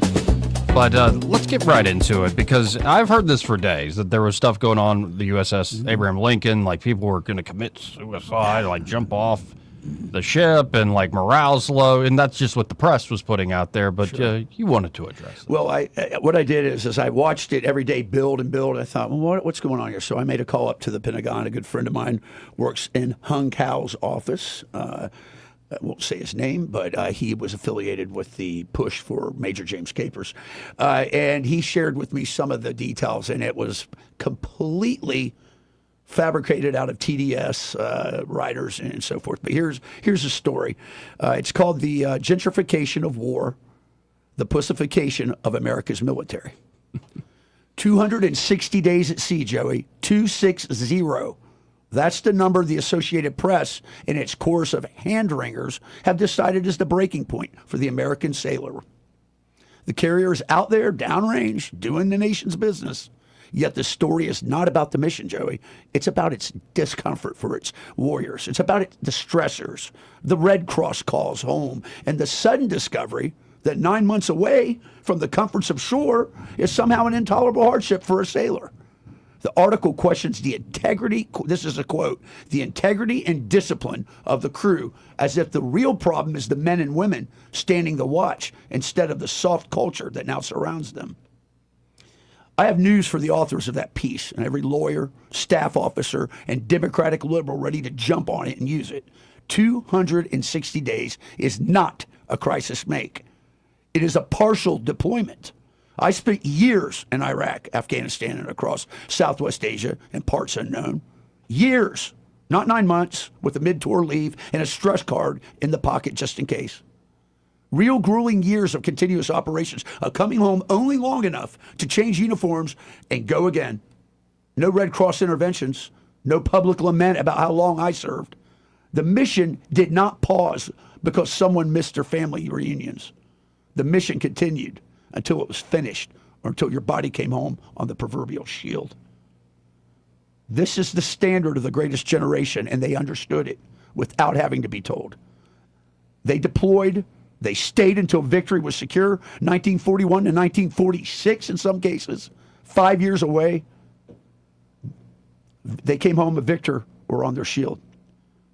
But let's get right into it, because I've heard this for days, that there was stuff going on with the USS Abraham Lincoln, like people were going to commit suicide, like jump off the ship, and like morale's low, and that's just what the press was putting out there. But sure. You wanted to address it. Well, what I did is I watched it every day build and build. I thought, well, what's going on here? So I made a call up to the Pentagon. A good friend of mine works in Hung Cao's office. I won't say his name, but he was affiliated with the push for Major James Capers. And he shared with me some of the details, and it was completely fabricated out of TDS writers and so forth. But here's a story. It's called The Gentrification of War, the Pussification of America's Military. 260 days at sea, Joey. 260. That's the number the Associated Press, in its course of hand-wringers, have decided is the breaking point for the American sailor. The carrier is out there, downrange, doing the nation's business. Yet the story is not about the mission, Joey. It's about its discomfort for its warriors. It's about the stressors, the Red Cross calls home, and the sudden discovery that 9 months away from the comforts of shore is somehow an intolerable hardship for a sailor. The article questions the integrity, this is a quote, the integrity and discipline of the crew, as if the real problem is the men and women standing the watch instead of the soft culture that now surrounds them. I have news for the authors of that piece and every lawyer, staff officer, and Democratic liberal ready to jump on it and use it. 260 days is not a crisis make. It is a partial deployment. I spent years in Iraq, Afghanistan, and across Southwest Asia and parts unknown. Years, not 9 months, with a mid-tour leave and a stress card in the pocket just in case. Real grueling years of continuous operations, of coming home only long enough to change uniforms and go again. No Red Cross interventions, no public lament about how long I served. The mission did not pause because someone missed their family reunions. The mission continued until it was finished, or until your body came home on the proverbial shield. This is the standard of the greatest generation, and they understood it without having to be told. They deployed They stayed until victory was secure, 1941 to 1946 in some cases, 5 years away. They came home a victor or on their shield.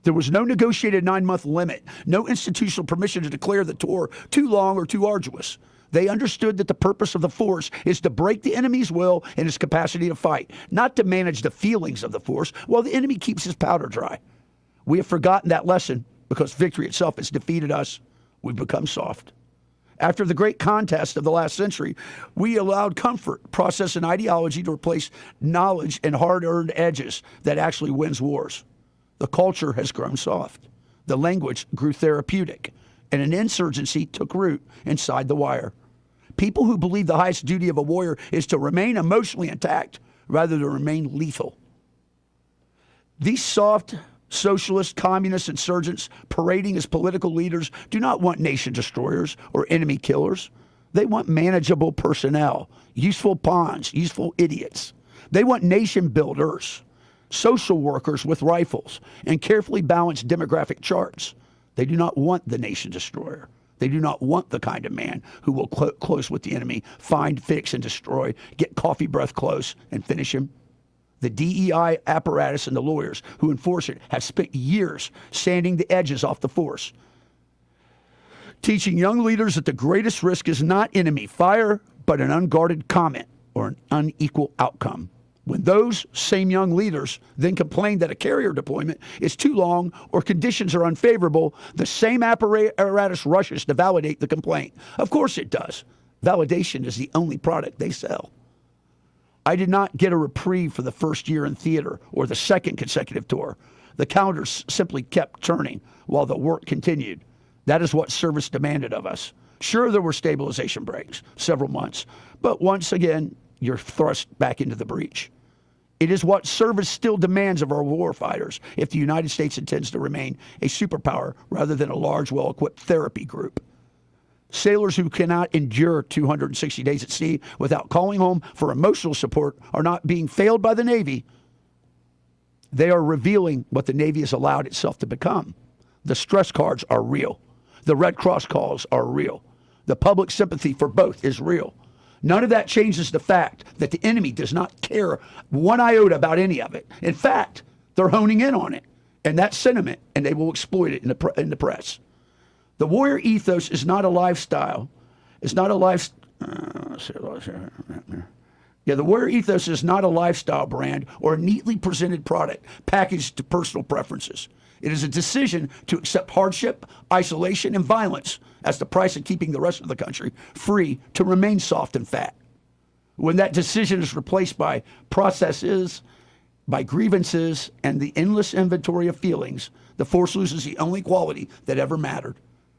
There was no negotiated 9-month limit, no institutional permission to declare the tour too long or too arduous. They understood that the purpose of the force is to break the enemy's will and his capacity to fight, not to manage the feelings of the force while the enemy keeps his powder dry. We have forgotten that lesson because victory itself has defeated us. We've become soft. After the great contest of the last century, we allowed comfort, process, and ideology to replace knowledge and hard-earned edges that actually wins wars. The culture has grown soft. The language grew therapeutic, and an insurgency took root inside the wire. People who believe the highest duty of a warrior is to remain emotionally intact rather than remain lethal. These soft socialist, communist insurgents parading as political leaders do not want nation destroyers or enemy killers. They want manageable personnel, useful pawns, useful idiots. They want nation builders, social workers with rifles, and carefully balanced demographic charts. They do not want the nation destroyer. They do not want the kind of man who will close with the enemy, find, fix, and destroy, get coffee breath close, and finish him. The DEI apparatus and the lawyers who enforce it have spent years sanding the edges off the force, teaching young leaders that the greatest risk is not enemy fire, but an unguarded comment or an unequal outcome. When those same young leaders then complain that a carrier deployment is too long or conditions are unfavorable, the same apparatus rushes to validate the complaint. Of course it does. Validation is the only product they sell. I did not get a reprieve for the first year in theater or the second consecutive tour. The calendars simply kept turning while the work continued. That is what service demanded of us. Sure, there were stabilization breaks, several months, but once again, you're thrust back into the breach. It is what service still demands of our warfighters if the United States intends to remain a superpower rather than a large, well-equipped therapy group. Sailors who cannot endure 260 days at sea without calling home for emotional support are not being failed by the Navy. They are revealing what the Navy has allowed itself to become. The stress cards are real. The Red Cross calls are real. The public sympathy for both is real. None of that changes the fact that the enemy does not care one iota about any of it. In fact, they're honing in on it and that sentiment, and they will exploit it in the press. The warrior ethos is not a lifestyle. It's not a the warrior ethos is not a lifestyle brand or a neatly presented product packaged to personal preferences. It is a decision to accept hardship, isolation, and violence as the price of keeping the rest of the country free to remain soft and fat. When that decision is replaced by processes, by grievances, and the endless inventory of feelings, the force loses the only quality that ever mattered: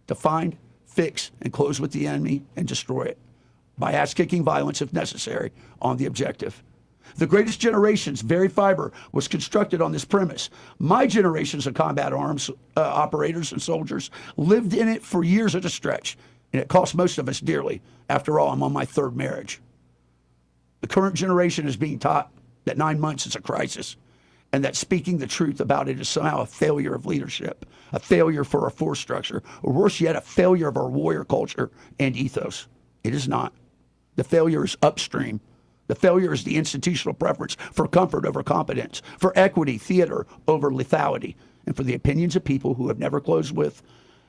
to find, fix, and close with the enemy and destroy it by ass-kicking violence if necessary on the objective. The greatest generation's very fiber was constructed on this premise. My generations of combat arms operators and soldiers lived in it for years at a stretch, and it cost most of us dearly. After all, I'm on my third marriage. The current generation is being taught that 9 months is a crisis, and that speaking the truth about it is somehow a failure of leadership, a failure for our force structure, or worse yet, a failure of our warrior culture and ethos. It is not. The failure is upstream. The failure is the institutional preference for comfort over competence, for equity, theater over lethality, and for the opinions of people who have never closed with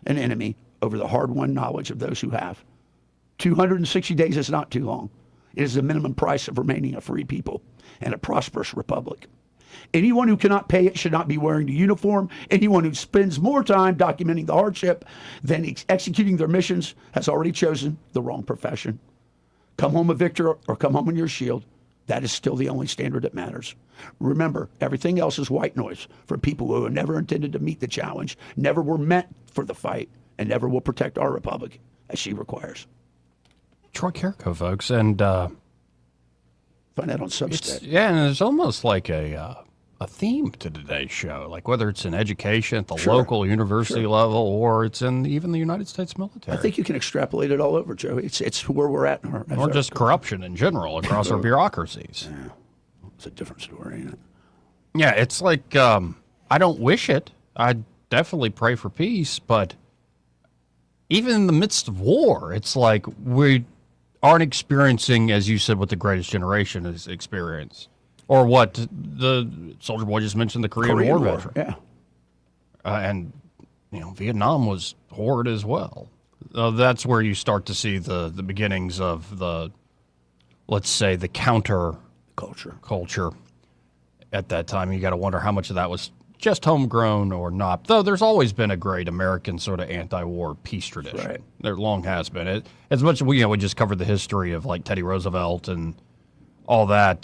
an enemy over the hard-won knowledge of those who have. 260 days is not too long. It is the minimum price of remaining a free people and a prosperous republic. Anyone who cannot pay it should not be wearing the uniform. Anyone who spends more time documenting the hardship than executing their missions has already chosen the wrong profession. Come home a victor or come home on your shield. That is still the only standard that matters. Remember, everything else is white noise from people who have never intended to meet the challenge, never were meant for the fight, and never will protect our republic as she requires. Troy Carrico, folks, and find that on Substack. Yeah, and it's almost like a theme to today's show, like whether it's in education at the local university level or it's in even the United States military. I think you can extrapolate it all over, Joe. It's where we're at. Or just corruption in general across our bureaucracies. Yeah. It's a different story, ain't it? Yeah, it's like, I don't wish it. I definitely pray for peace, but even in the midst of war, it's like we aren't experiencing, as you said, what the greatest generation has experienced. Or what the Soldier Boy just mentioned, the Korean War veteran. Yeah. And, Vietnam was horrid as well. That's where you start to see the beginnings of the, let's say, the counter culture at that time. You got to wonder how much of that was just homegrown or not. Though there's always been a great American sort of anti-war peace tradition. Right. There long has been. As much as we just covered the history of like Teddy Roosevelt and all that,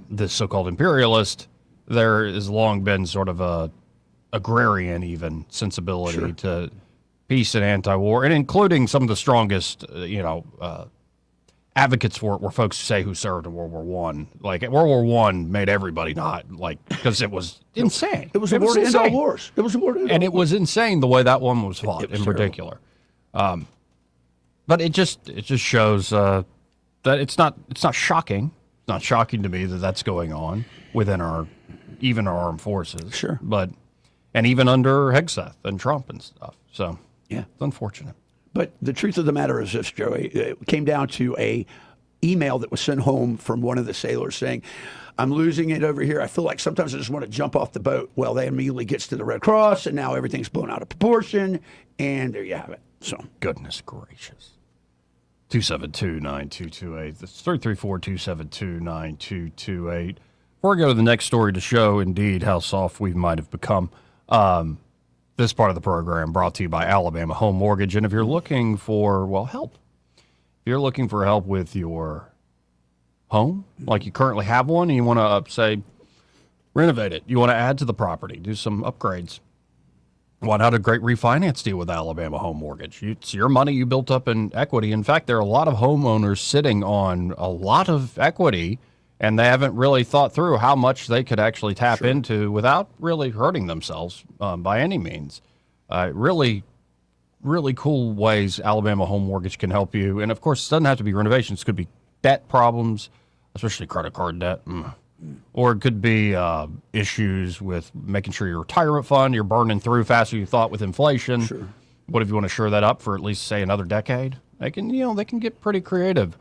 this so-called imperialist, there has long been sort of a agrarian even sensibility to peace and anti-war, and including some of the strongest, advocates for it were folks who served in World War One. Like World War One made everybody not because it was insane. It was a war to end all wars. It was a war to end all wars. And it was insane the way that one was fought in particular. But it just shows that it's not shocking. It's not shocking to me that that's going on within our armed forces. Sure. And even under Hegseth and Trump and stuff. So yeah, it's unfortunate. But the truth of the matter is this, Joey. It came down to a email that was sent home from one of the sailors saying, I'm losing it over here. I feel like sometimes I just want to jump off the boat. Well, they immediately gets to the Red Cross, and now everything's blown out of proportion, and there you have it. So goodness gracious. 272-9228. That's 334-272-9228. Before we go to the next story to show, indeed, how soft we might have become, this part of the program brought to you by Alabama Home Mortgage. And if you're looking for, help, if you're looking for help with your home, like you currently have one, and you want to, say, renovate it, you want to add to the property, do some upgrades, why not a great refinance deal with Alabama Home Mortgage? It's your money you built up in equity. In fact, there are a lot of homeowners sitting on a lot of equity, and they haven't really thought through how much they could actually tap into without really hurting themselves by any means. Really, really cool ways Alabama Home Mortgage can help you. And, of course, it doesn't have to be renovations. It could be debt problems, especially credit card debt. Or it could be issues with making sure your retirement fund, you're burning through faster than you thought with inflation. Sure. What if you want to shore that up for at least, say, another decade? They can get pretty creative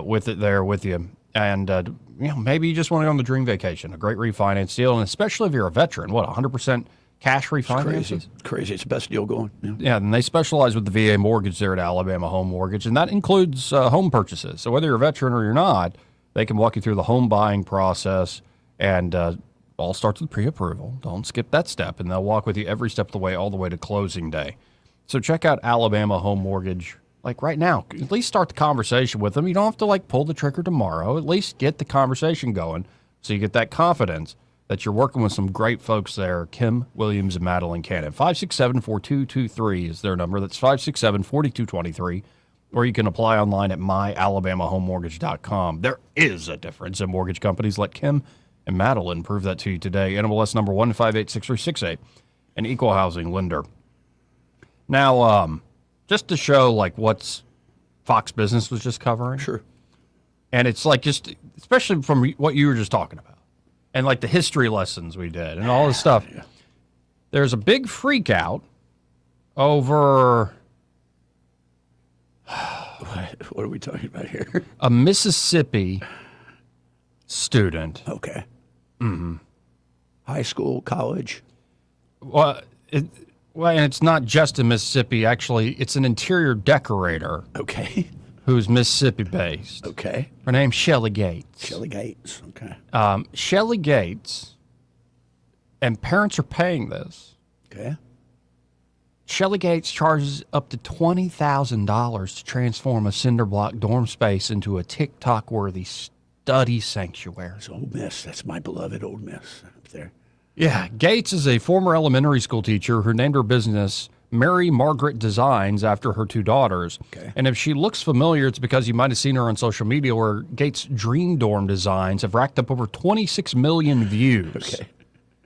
with it there with you. And, maybe you just want to go on the dream vacation, a great refinance deal. And especially if you're a veteran, 100% cash refinance? It's crazy. It's the best deal going. Yeah, and they specialize with the VA mortgage there at Alabama Home Mortgage, and that includes home purchases. So whether you're a veteran or you're not, they can walk you through the home buying process, and all starts with pre-approval. Don't skip that step, and they'll walk with you every step of the way, all the way to closing day. So check out Alabama Home Mortgage, right now. At least start the conversation with them. You don't have to, pull the trigger tomorrow. At least get the conversation going so you get that confidence that you're working with some great folks there. Kim Williams and Madeline Cannon. 567-4223 is their number. That's 567-4223. Or you can apply online at myalabamahomemortgage.com. There is a difference in mortgage companies. Let Kim and Madeline prove that to you today. NMLS number 1586368, an equal housing lender. Now, just to show what's Fox Business was just covering. Sure. And it's just, especially from what you were just talking about, and the history lessons we did and all this stuff. Yeah. There's a big freak out over... What are we talking about here? A Mississippi student. Okay. Mm-hmm. High school, college. Well, and it's not just in Mississippi. Actually, it's an interior decorator. Okay. Who's Mississippi-based. Okay. Her name's Shelly Gates. Shelly Gates. Okay. Shelly Gates, and parents are paying this. Okay. Shelly Gates charges up to $20,000 to transform a cinder block dorm space into a TikTok-worthy study sanctuary. It's Ole Miss. That's my beloved Ole Miss up there. Yeah. Gates is a former elementary school teacher who named her business Mary Margaret Designs after her two daughters. Okay. And if she looks familiar, it's because you might have seen her on social media where Gates' dream dorm designs have racked up over 26 million views. Okay.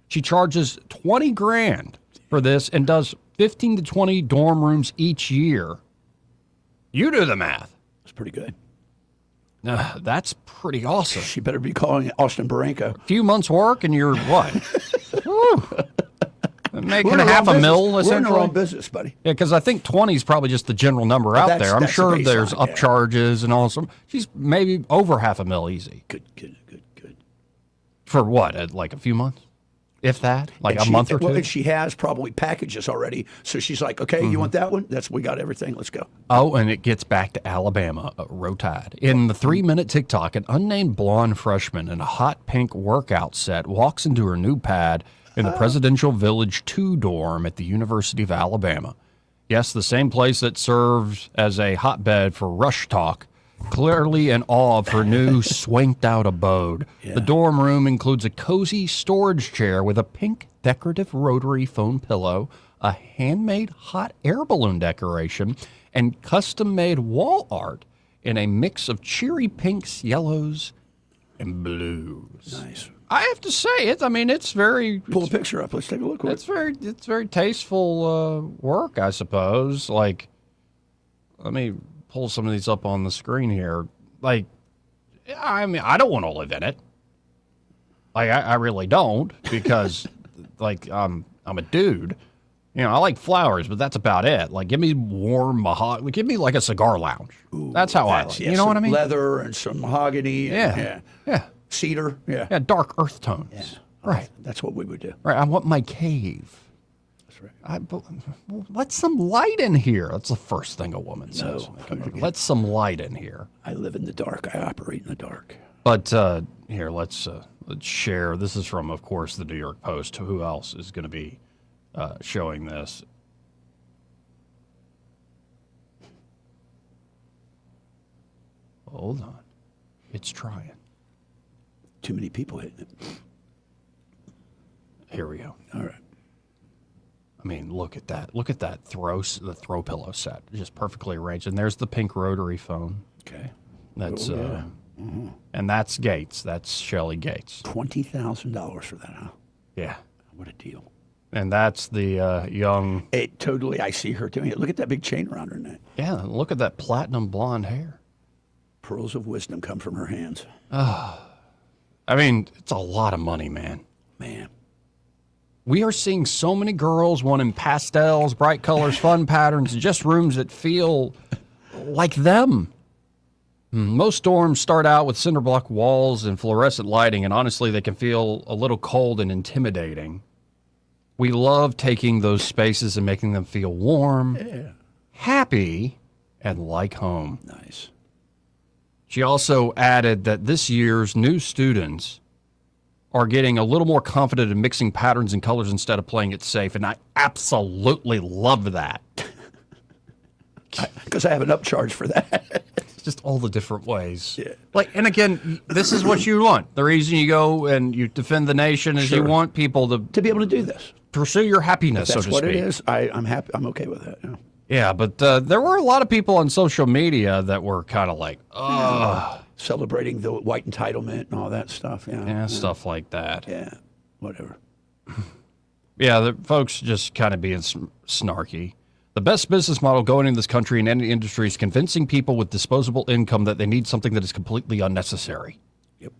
She charges $20,000 for this and does 15 to 20 dorm rooms each year. You do the math. That's pretty good. That's pretty awesome. She better be calling Austin Baranco. A few months' work and you're what? Woo. making half a mil, We're in essentially. our own business, buddy. Yeah, because I think 20 is probably just the general number out there. I'm that's sure the there's baseline, upcharges and all some. She's maybe over half a mil easy. Good. For what? Like a few months? If that? Like And a month or two? Well, and she has probably packages already. So she's like, okay, you want that one? We got everything. Let's go. Oh, and it gets back to Alabama, Row Tide. In the 3-minute TikTok, an unnamed blonde freshman in a hot pink workout set walks into her new pad in the Presidential Village 2 dorm at the University of Alabama. Yes, the same place that serves as a hotbed for Rush Talk, clearly in awe of her new swanked-out abode. The dorm room includes a cozy storage chair with a pink decorative rotary foam pillow, a handmade hot air balloon decoration, and custom-made wall art in a mix of cheery pinks, yellows, and blues. Nice. I have to say it. I mean, it's very. Pull a picture up. Let's take a look. It's very tasteful work, I suppose. Like, let me pull some of these up on the screen here. Like, I mean, I don't want to live in it. Like, I really don't, because, like, I'm a dude. You know, I like flowers, but that's about it. Like, give me warm mahogany. Give me like a cigar lounge. That's how I like. You know what I mean? Leather and some mahogany. Yeah. Cedar. Yeah. Yeah, dark earth tones. Yeah. Right. That's what we would do. Right. I want my cave. That's right. Let some light in here. That's the first thing a woman says. Let some light in here. I live in the dark. I operate in the dark. But here, let's share. This is from, of course, the New York Post. Who else is going to be showing this? Hold on. It's trying. Too many people hitting it. Here we go. All right. I mean, look at that. Look at that the throw pillow set. Just perfectly arranged. And there's the pink rotary phone. Okay. That's and that's Gates. That's Shelley Gates. $20,000 for that, huh? Yeah. What a deal. And that's the young. Totally. I see her doing it. Look at that big chain around her neck. Yeah. Look at that platinum blonde hair. Pearls of wisdom come from her hands. I mean, it's a lot of money, man. Man. We are seeing so many girls wanting pastels, bright colors, fun patterns, and just rooms that feel like them. Most dorms start out with cinder block walls and fluorescent lighting, and honestly, they can feel a little cold and intimidating. We love taking those spaces and making them feel warm, happy, and like home. Nice. She also added that this year's new students are getting a little more confident in mixing patterns and colors instead of playing it safe, and I absolutely love that. Because I have an upcharge for that. Just all the different ways. Yeah. Like, and again, this is what you want. The reason you go and you defend the nation is you want people to be able to do this. Pursue your happiness, If that's so to what speak. it is. I'm happy. I'm okay with that. Yeah. Yeah, but there were a lot of people on social media that were kind of like, celebrating the white entitlement and all that stuff. Yeah. Stuff like that. Yeah, whatever. Yeah, the folks just kind of being snarky. The best business model going in this country in any industry is convincing people with disposable income that they need something that is completely unnecessary. Yep.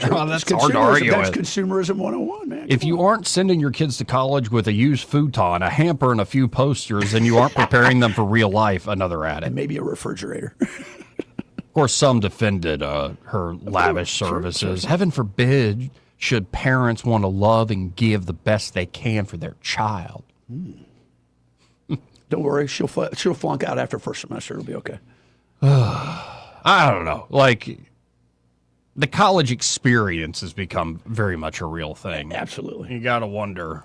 Well, that's hard to argue That's with. consumerism 101, man. If you aren't sending your kids to college with a used futon, a hamper, and a few posters, then you aren't preparing them for real life, another added. And maybe a refrigerator. Of course, some defended her lavish services. Heaven forbid should parents want to love and give the best they can for their child. Don't worry, she'll flunk out after first semester. It'll be okay. I don't know. Like, the college experience has become very much a real thing. Absolutely. You got to wonder.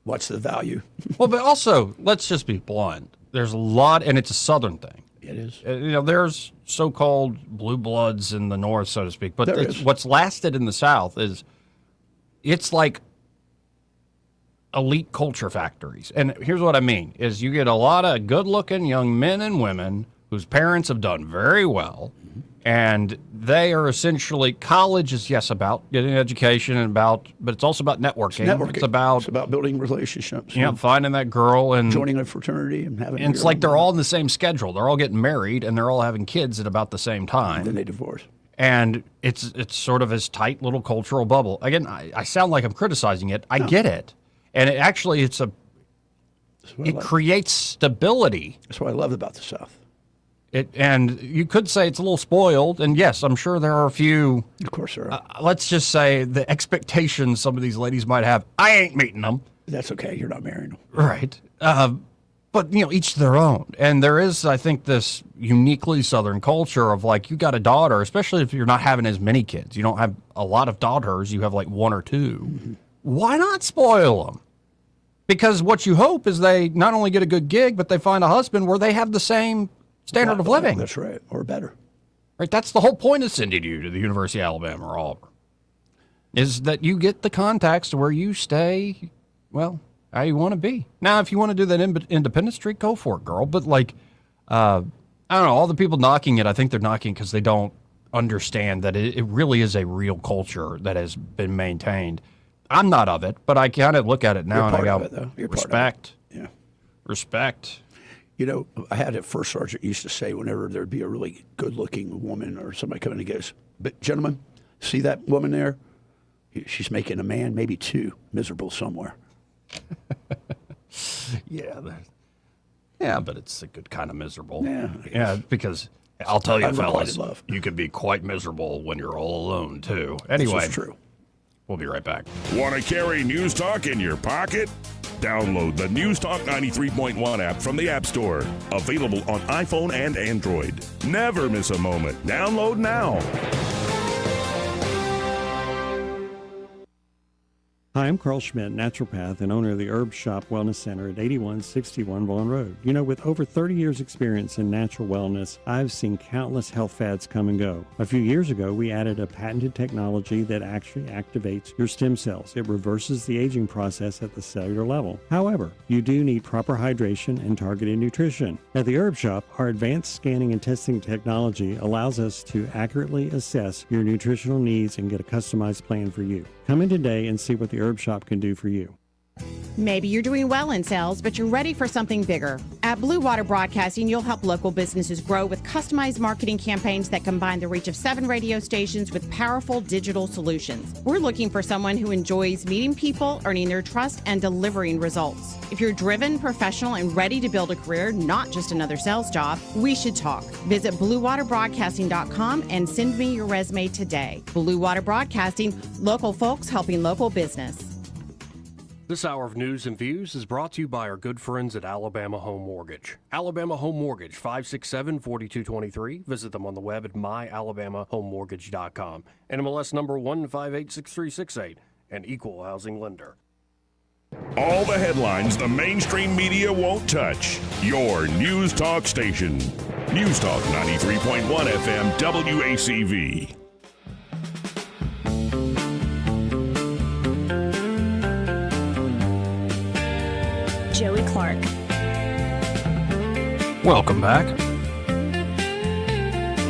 What's the value? Well, but also, let's just be blunt. There's a lot, and it's a Southern thing. It is. You know, there's so-called blue bloods in the North, so to speak. But There is. what's lasted in the South is it's like elite culture factories. And here's what I mean, is you get a lot of good-looking young men and women whose parents have done very well, and they are essentially, college is, yes, about getting an education and but it's also about networking. It's about building relationships. Finding that girl and joining a fraternity and having. And it's like they're all in the same schedule. They're all getting married and they're all having kids at about the same time. Then they divorce. And it's sort of this tight little cultural bubble. Again, I sound like I'm criticizing it. I get it. And it creates stability. That's what I love about the South. And you could say it's a little spoiled, and yes, I'm sure there are a few. Of course there are. Let's just say the expectations some of these ladies might have. I ain't meeting them. That's okay. You're not marrying them. Right. But, each their own. And there is, I think, this uniquely Southern culture of, like, you got a daughter, especially if you're not having as many kids. You don't have a lot of daughters. You have, like, one or two. Mm-hmm. Why not spoil them? Because what you hope is they not only get a good gig, but they find a husband where they have the same standard of living. That's right, or better. Right, that's the whole point of sending you to the University of Alabama or Auburn, is that you get the contacts to where you stay, well, how you want to be. Now, if you want to do that independent streak, go for it, girl. But, like, I don't know, all the people knocking it, I think they're knocking because they don't understand that it really is a real culture that has been maintained. I'm not of it, but I kind of look at it now and I go, respect. Yeah. Respect. I had a first sergeant used to say whenever there'd be a really good-looking woman or somebody coming, he goes, "But gentlemen, see that woman there? She's making a man, maybe two, miserable somewhere." Yeah, but it's a good kind of miserable. Yeah, because I'll tell you, fellas, you can be quite miserable when you're all alone, too. Anyway, this is true. We'll be right back. Want to carry News Talk in your pocket? Download the News Talk 93.1 app from the App Store. Available on iPhone and Android. Never miss a moment. Download now. Hi, I'm Carl Schmidt, naturopath and owner of the Herb Shop Wellness Center at 8161 Vaughan Road. With over 30 years experience in natural wellness, I've seen countless health fads come and go. A few years ago, we added a patented technology that actually activates your stem cells. It reverses the aging process at the cellular level. However, you do need proper hydration and targeted nutrition. At the Herb Shop, our advanced scanning and testing technology allows us to accurately assess your nutritional needs and get a customized plan for you. Come in today and see what the Herb Shop can do for you. Maybe you're doing well in sales, but you're ready for something bigger. At Blue Water Broadcasting, you'll help local businesses grow with customized marketing campaigns that combine the reach of 7 radio stations with powerful digital solutions. We're looking for someone who enjoys meeting people, earning their trust, and delivering results. If you're driven, professional, and ready to build a career, not just another sales job, we should talk. Visit BlueWaterBroadcasting.com and send me your resume today. Blue Water Broadcasting, local folks helping local business. This hour of news and views is brought to you by our good friends at Alabama Home Mortgage. Alabama Home Mortgage, 567-4223. Visit them on the web at myalabamahomemortgage.com. NMLS number 1586368, an equal housing lender. All the headlines the mainstream media won't touch. Your News Talk station. News Talk 93.1 FM WACV. Joey Clark. Welcome back.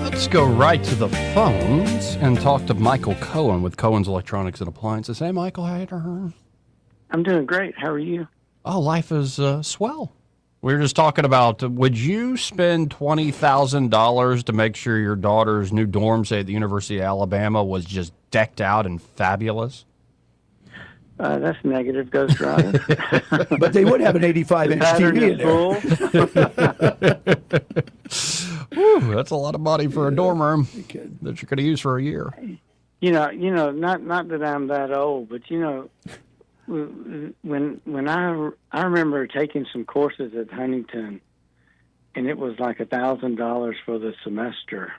Let's go right to the phones and talk to Michael Cohen with Cohen's Electronics and Appliances. Hey, Michael, how you doing? I'm doing great. How are you? Oh, life is swell. We were just talking about, would you spend $20,000 to make sure your daughter's new dorm, say at the University of Alabama, was just decked out and fabulous? That's negative, Ghost Rider. But they would have an 85-inch TV in there. Whew, that's a lot of money for a dorm room that you're going to use for a year. Not that I'm that old, but when I remember taking some courses at Huntington, and it was like $1,000 for the semester,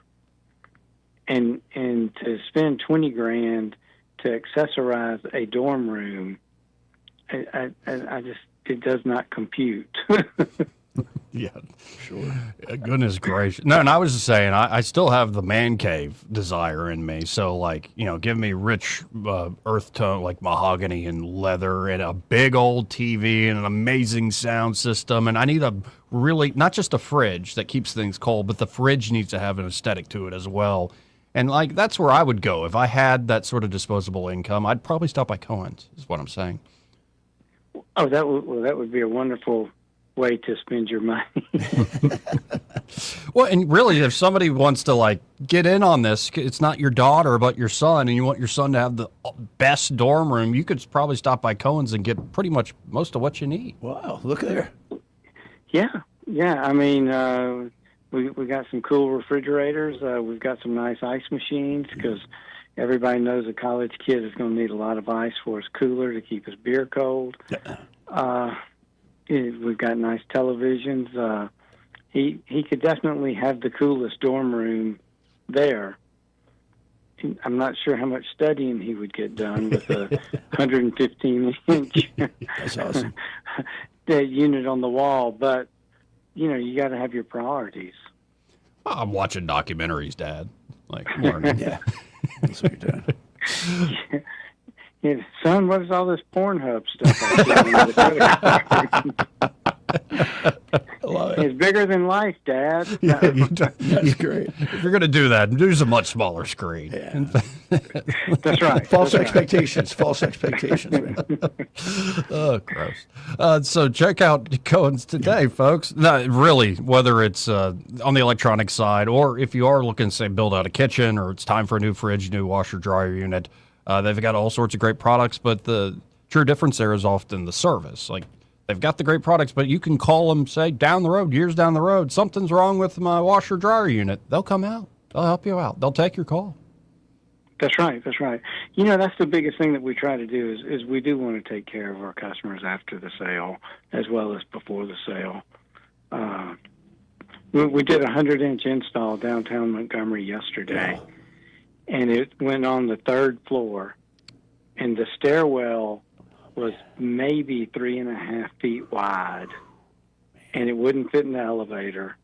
and to spend $20,000 to accessorize a dorm room, I just, it does not compute. Yeah, sure. Goodness gracious. No, and I was just saying, I still have the man cave desire in me. So, like, give me rich earth tone, like mahogany and leather, and a big old TV and an amazing sound system. And I need a really, not just a fridge that keeps things cold, but the fridge needs to have an aesthetic to it as well. And, like, that's where I would go. If I had that sort of disposable income, I'd probably stop by Cohen's, is what I'm saying. Oh, that would be a wonderful way to spend your money. Well, and really, if somebody wants to like get in on this, it's not your daughter but your son, and you want your son to have the best dorm room, you could probably stop by Cohen's and get pretty much most of what you need. Wow, look there. Yeah. I mean, we got some cool refrigerators. We've got some nice ice machines because everybody knows a college kid is going to need a lot of ice for his cooler to keep his beer cold. We've got nice televisions. He could definitely have the coolest dorm room there. I'm not sure how much studying he would get done with a 115-inch That's awesome. unit on the wall, but you got to have your priorities. I'm watching documentaries, Dad. Like, learning. Yeah, that's what you're doing. Yeah, son, what is all this Pornhub stuff? It's bigger than life, Dad. That's great. If you're going to do that, use a much smaller screen. Yeah. That's right. False expectations. False expectations. Man. Oh, gross. So check out Cohen's today, folks. No, really, whether it's on the electronic side or if you are looking to, say, build out a kitchen or it's time for a new fridge, new washer dryer unit, they've got all sorts of great products, but the true difference there is often the service. Like, they've got the great products, but you can call them, say, down the road, years down the road, something's wrong with my washer dryer unit. They'll come out. They'll help you out. They'll take your call. That's right. That's right. That's the biggest thing that we try to do is we do want to take care of our customers after the sale as well as before the sale. We did a 100-inch install downtown Montgomery yesterday, and it went on the third floor, and the stairwell was maybe 3.5 feet wide, and it wouldn't fit in the elevator.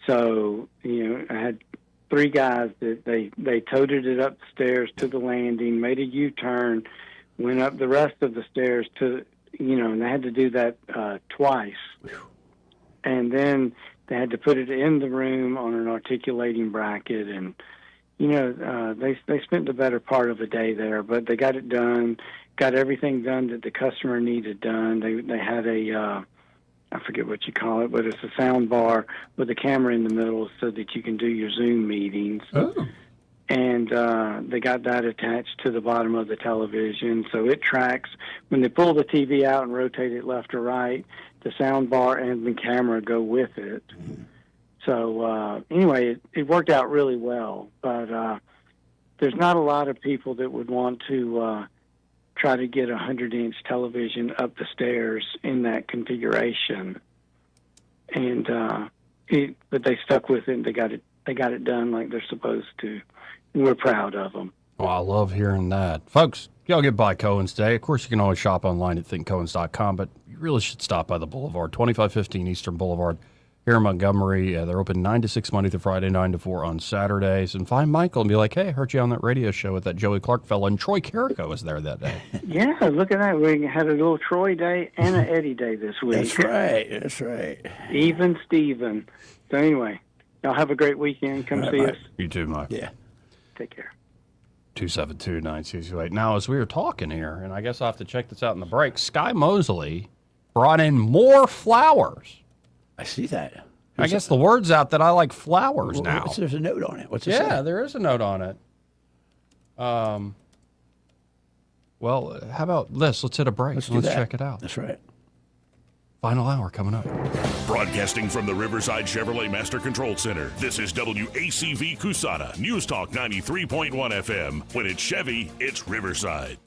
So, I had 3 guys that they toted it up the stairs to the landing, made a U-turn, went up the rest of the stairs to, and they had to do that twice. And then they had to put it in the room on an articulating bracket, and, they spent the better part of a day there, but they got it done, got everything done that the customer needed done. They had a, I forget what you call it, but it's a sound bar with a camera in the middle so that you can do your Zoom meetings. Oh. And they got that attached to the bottom of the television, so it tracks. When they pull the TV out and rotate it left or right, the sound bar and the camera go with it. So anyway, it worked out really well. But there's not a lot of people that would want to try to get a 100-inch television up the stairs in that configuration, and but they stuck with it. And they got it done like they're supposed to. And we're proud of them. Oh, I love hearing that, folks. Y'all get by Cohen's today. Of course, you can always shop online at thinkcohens.com, but you really should stop by the Boulevard, 2515 Eastern Boulevard. Here in Montgomery, they're open 9 to 6 Monday through Friday, 9 to 4 on Saturdays. And find Michael and be like, hey, I heard you on that radio show with that Joey Clark fella. And Troy Carrico was there that day. Yeah, look at that. We had a little Troy day and an Eddie day this week. That's right. That's right. Even Steven. So anyway, y'all have a great weekend. Come see us. You too, Mike. Yeah. Take care. 272-9628. Now, as we were talking here, and I guess I'll have to check this out in the break, Sky Mosley brought in more flowers. I see that. I guess the word's out that I like flowers now. There's a note on it. What's it say? Yeah, there is a note on it. Well, how about this? Let's hit a break. Let's check it out. That's right. Final hour coming up. Broadcasting from the Riverside Chevrolet Master Control Center, this is WACV Cusana, News Talk 93.1 FM. When it's Chevy, it's Riverside.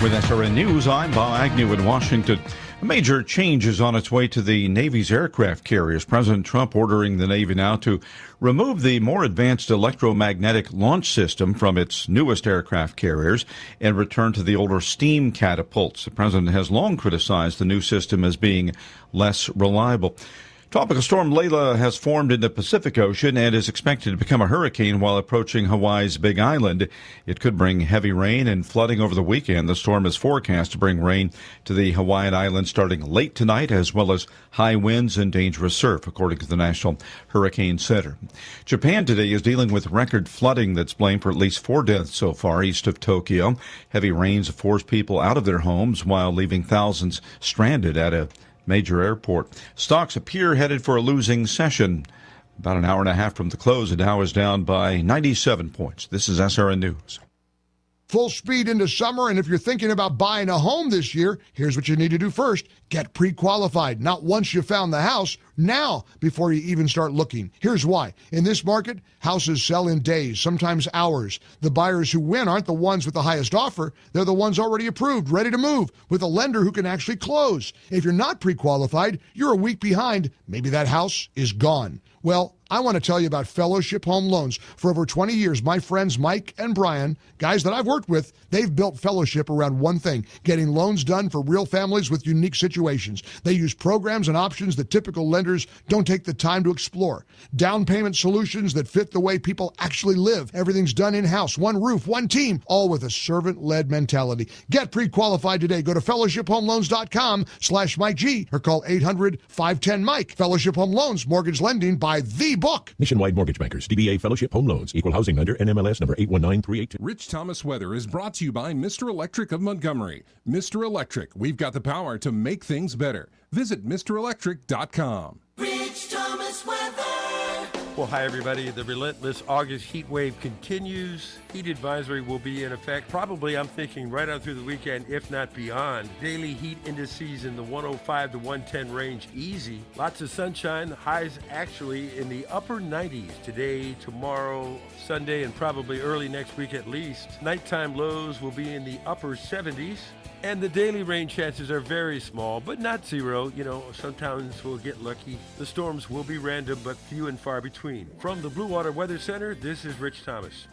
With SRN News, I'm Bob Agnew in Washington. A major change is on its way to the Navy's aircraft carriers. President Trump ordering the Navy now to remove the more advanced electromagnetic launch system from its newest aircraft carriers and return to the older steam catapults. The president has long criticized the new system as being less reliable. Tropical storm Layla has formed in the Pacific Ocean and is expected to become a hurricane while approaching Hawaii's Big Island. It could bring heavy rain and flooding over the weekend. The storm is forecast to bring rain to the Hawaiian Islands starting late tonight, as well as high winds and dangerous surf, according to the National Hurricane Center. Japan today is dealing with record flooding that's blamed for at least 4 deaths so far east of Tokyo. Heavy rains have forced people out of their homes while leaving thousands stranded at a major airport. Stocks appear headed for a losing session. About an hour and a half from the close, the Dow is down by 97 points. This is SRN News. Full speed into summer, and if you're thinking about buying a home this year, here's what you need to do first. Get pre-qualified. Not once you found the house, now before you even start looking. Here's why. In this market, houses sell in days, sometimes hours. The buyers who win aren't the ones with the highest offer. They're the ones already approved, ready to move, with a lender who can actually close. If you're not pre-qualified, you're a week behind. Maybe that house is gone. Well, I want to tell you about Fellowship Home Loans. For over 20 years, my friends Mike and Brian, guys that I've worked with, they've built Fellowship around one thing, getting loans done for real families with unique situations. They use programs and options that typical lenders don't take the time to explore. Down payment solutions that fit the way people actually live. Everything's done in-house, one roof, one team, all with a servant-led mentality. Get pre-qualified today. Go to fellowshiphomeloans.com/Mike G or call 800-510-MIKE. Fellowship Home Loans, mortgage lending by the book. Nationwide Mortgage Bankers, DBA Fellowship Home Loans, Equal Housing Lender, NMLS number 819382. Rich Thomas Weather is brought to you by Mr. Electric of Montgomery. Mr. Electric, we've got the power to make things better. Visit MrElectric.com. Rich Thomas Weather. Well, hi, everybody. The relentless August heat wave continues. Heat advisory will be in effect probably, I'm thinking, right on through the weekend, if not beyond. Daily heat indices in the 105 to 110 range, easy. Lots of sunshine. Highs actually in the upper 90s today, tomorrow, Sunday, and probably early next week at least. Nighttime lows will be in the upper 70s. And the daily rain chances are very small, but not zero. You know, sometimes we'll get lucky. The storms will be random, but few and far between. From the Blue Water Weather Center, this is Rich Thomas.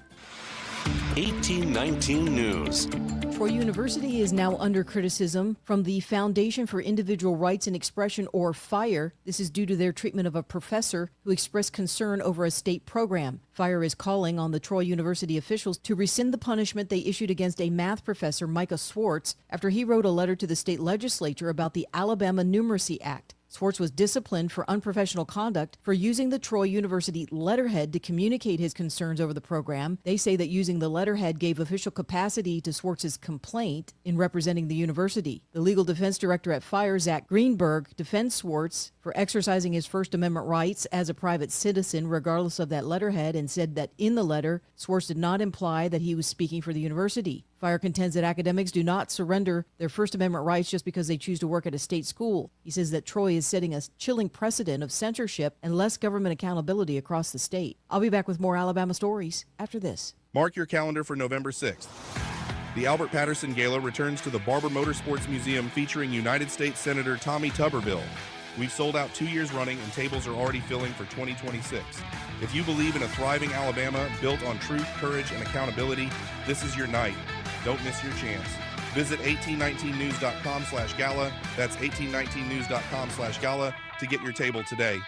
1819 News. Troy University is now under criticism from the Foundation for Individual Rights and Expression, or FIRE. This is due to their treatment of a professor who expressed concern over a state program. FIRE is calling on the Troy University officials to rescind the punishment they issued against a math professor, Micah Swartz, after he wrote a letter to the state legislature about the Alabama Numeracy Act. Swartz was disciplined for unprofessional conduct for using the Troy University letterhead to communicate his concerns over the program. They say that using the letterhead gave official capacity to Swartz's complaint in representing the university. The legal defense director at FIRE, Zach Greenberg, defends Swartz for exercising his First Amendment rights as a private citizen regardless of that letterhead, and said that in the letter, Swartz did not imply that he was speaking for the university. FIRE contends that academics do not surrender their First Amendment rights just because they choose to work at a state school. He says that Troy is setting a chilling precedent of censorship and less government accountability across the state. I'll be back with more Alabama stories after this. Mark your calendar for November 6th. The Albert Patterson Gala returns to the Barber Motorsports Museum featuring United States Senator Tommy Tuberville. We've sold out 2 years running and tables are already filling for 2026. If you believe in a thriving Alabama built on truth, courage, and accountability, this is your night. Don't miss your chance. Visit 1819news.com/gala. That's 1819news.com/gala to get your table today.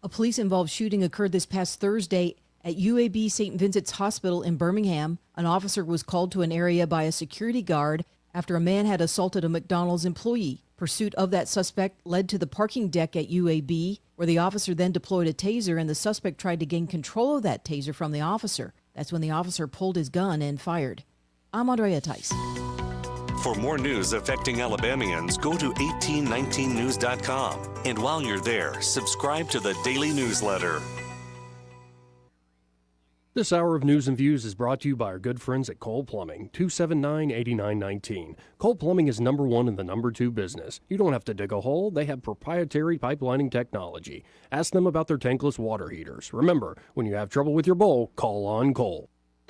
A police-involved shooting occurred this past Thursday at UAB St. Vincent's Hospital in Birmingham. An officer was called to an area by a security guard after a man had assaulted a McDonald's employee. Pursuit of that suspect led to the parking deck at UAB, where the officer then deployed a taser, and the suspect tried to gain control of that taser from the officer. That's when the officer pulled his gun and fired. I'm Andrea Tice. For more news affecting Alabamians, go to 1819news.com. And while you're there, subscribe to the daily newsletter. This hour of News and Views is brought to you by our good friends at Cole Plumbing, 279-8919. Cole Plumbing is number one in the number two business. You don't have to dig a hole. They have proprietary pipelining technology. Ask them about their tankless water heaters. Remember, when you have trouble with your bowl, call on Cole.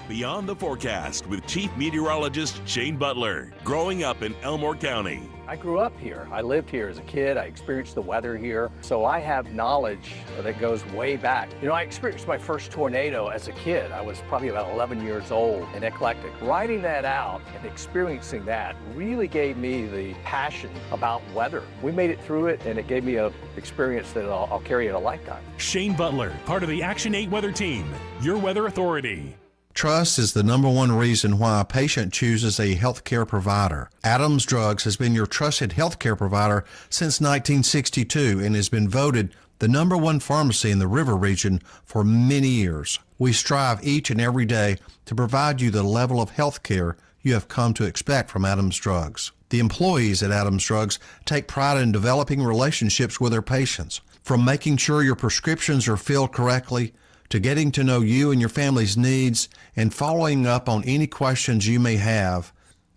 Beyond the Forecast with Chief Meteorologist Shane Butler. Growing up in Elmore County. I grew up here. I lived here as a kid. I experienced the weather here. So I have knowledge that goes way back. You know, I experienced my first tornado as a kid. I was probably about 11 years old and eclectic. Writing that out and experiencing that really gave me the passion about weather. We made it through it, and it gave me an experience that I'll carry in a lifetime. Shane Butler, part of the Action 8 Weather Team, your weather authority. Trust is the number one reason why a patient chooses a healthcare provider. Adams Drugs has been your trusted healthcare provider since 1962 and has been voted the number one pharmacy in the River region for many years. We strive each and every day to provide you the level of healthcare you have come to expect from Adams Drugs. The employees at Adams Drugs take pride in developing relationships with their patients, from making sure your prescriptions are filled correctly to getting to know you and your family's needs and following up on any questions you may have.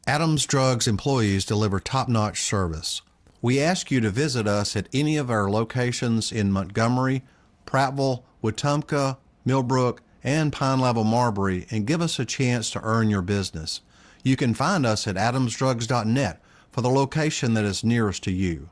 Adams Drugs employees deliver top-notch service. We ask you to visit us at any of our locations in Montgomery, Prattville, Wetumpka, Millbrook, and Pine Level Marbury and give us a chance to earn your business. You can find us at adamsdrugs.net for the location that is nearest to you.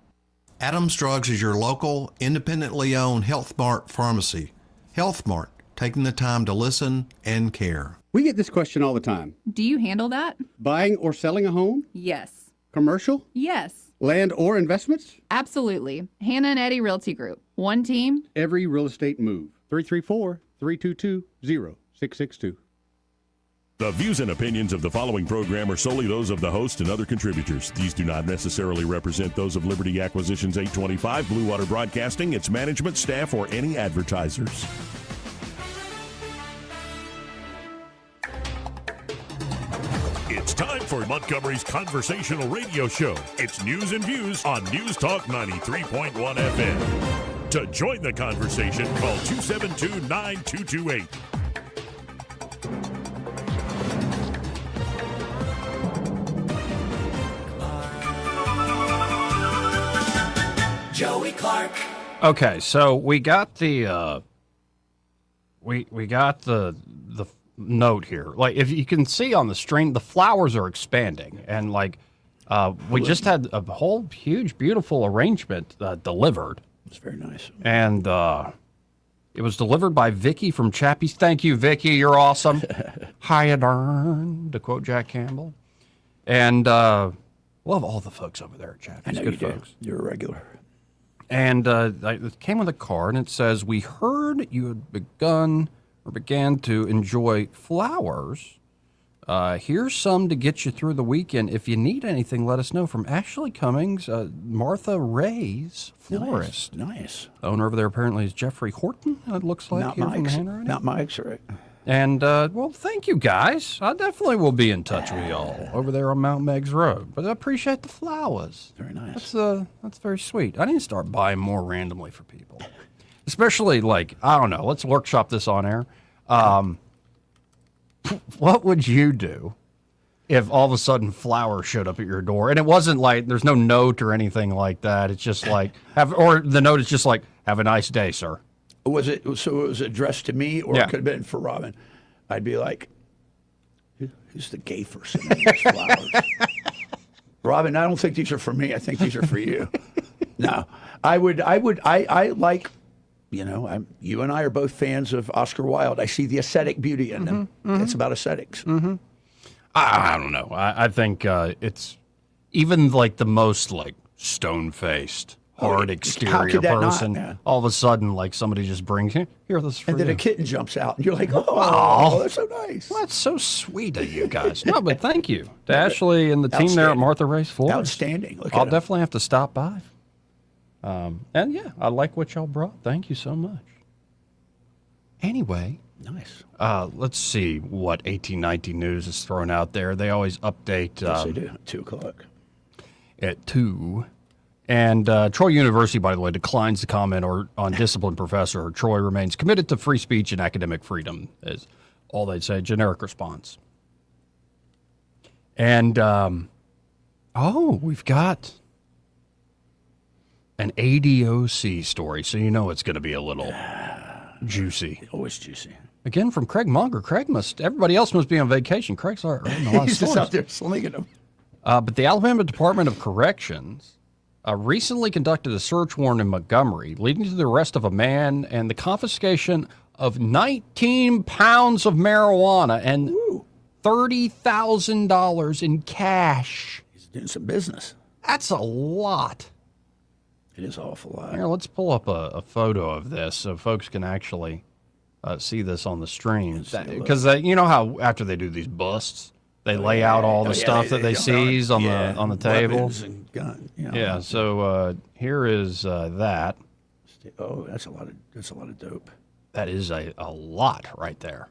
Adams Drugs is your local, independently owned Health Mart pharmacy. Health Mart, taking the time to listen and care. We get this question all the time. Do you handle that? Buying or selling a home? Yes. Commercial? Yes. Land or investments? Absolutely. Hannah and Eddie Realty Group. One team. Every real estate move. 334-322-0662. The views and opinions of the following program are solely those of the host and other contributors. These do not necessarily represent those of Liberty Acquisitions 825, Blue Water Broadcasting, its management, staff, or any advertisers. It's time for Montgomery's conversational radio show. It's news and views on News Talk 93.1 FM. To join the conversation, call 272-9228. Joey Clark. Okay, so we got the we got the note here. Like, if you can see on the stream, the flowers are expanding, and like we just had a whole huge, beautiful arrangement delivered. It's very nice, and it was delivered by Vicky from Chappie's. Thank you, Vicky. You're awesome. Hiya, darn, to quote Jack Campbell, and love all the folks over there at Chappie's. I know Good you folks. do. You're a regular. And it came with a card, and it says, "We heard you had began to enjoy flowers. Here's some to get you through the weekend. If you need anything, let us know." From Ashley Cummings, Martha Ray's florist. Nice. The owner over there apparently is Jeffrey Horton, it looks like. Not here from the Mike's. handwriting. Not Mike's, right? And, well, thank you, guys. I definitely will be in touch with y'all over there on Mount Meigs Road. But I appreciate the flowers. Very nice. That's very sweet. I need to start buying more randomly for people. Especially, like, I don't know, let's workshop this on air. What would you do if all of a sudden flowers showed up at your door? And it wasn't like, there's no note or anything like that. It's just like, or the note is just like, "Have a nice day, sir." Was it so? It was addressed to me, or Yeah. it could have been for Robin. I'd be like, "Who's the gay person in these flowers?" Robin, I don't think these are for me. I think these are for you. No, I like, you know, you and I are both fans of Oscar Wilde. I see the aesthetic beauty in them. It's about aesthetics. I don't know. I think it's even like the most like stone-faced, hard How exterior could that not? person. Yeah. All of a sudden, like somebody just brings here. This is for And then you. a kitten jumps out, and you're like, "Oh, that's so nice." Well, that's so sweet of you guys. No, but thank you to Ashley and the team there at Martha Ray's Florist. Outstanding. Look I'll at 'em. definitely have to stop by. And yeah, I like what y'all brought. Thank you so much. Anyway, nice. Let's see what 1819 News is throwing out there. They always update. Yes, they do. 2:00 at 2. And Troy University, by the way, declines to comment on disciplined professor. Troy remains committed to free speech and academic freedom, is all they'd say. Generic response. And, we've got an ADOC story, so you know it's going to be a little juicy. Always juicy. Again, from Craig Munger. Everybody else must be on vacation. Craig's all right. A lot of He's just stories. out there slinging them. But the Alabama Department of Corrections recently conducted a search warrant in Montgomery, leading to the arrest of a man and the confiscation of 19 pounds of marijuana and $30,000 in cash. He's doing some business. That's a lot. It is an awful lot. Here, let's pull up a photo of this so folks can actually see this on the stream. Because you know how after they do these busts, they lay out all the stuff that they seize on the table. And gun, Yeah. So here is that. Oh, that's a lot of dope. That is a lot right there.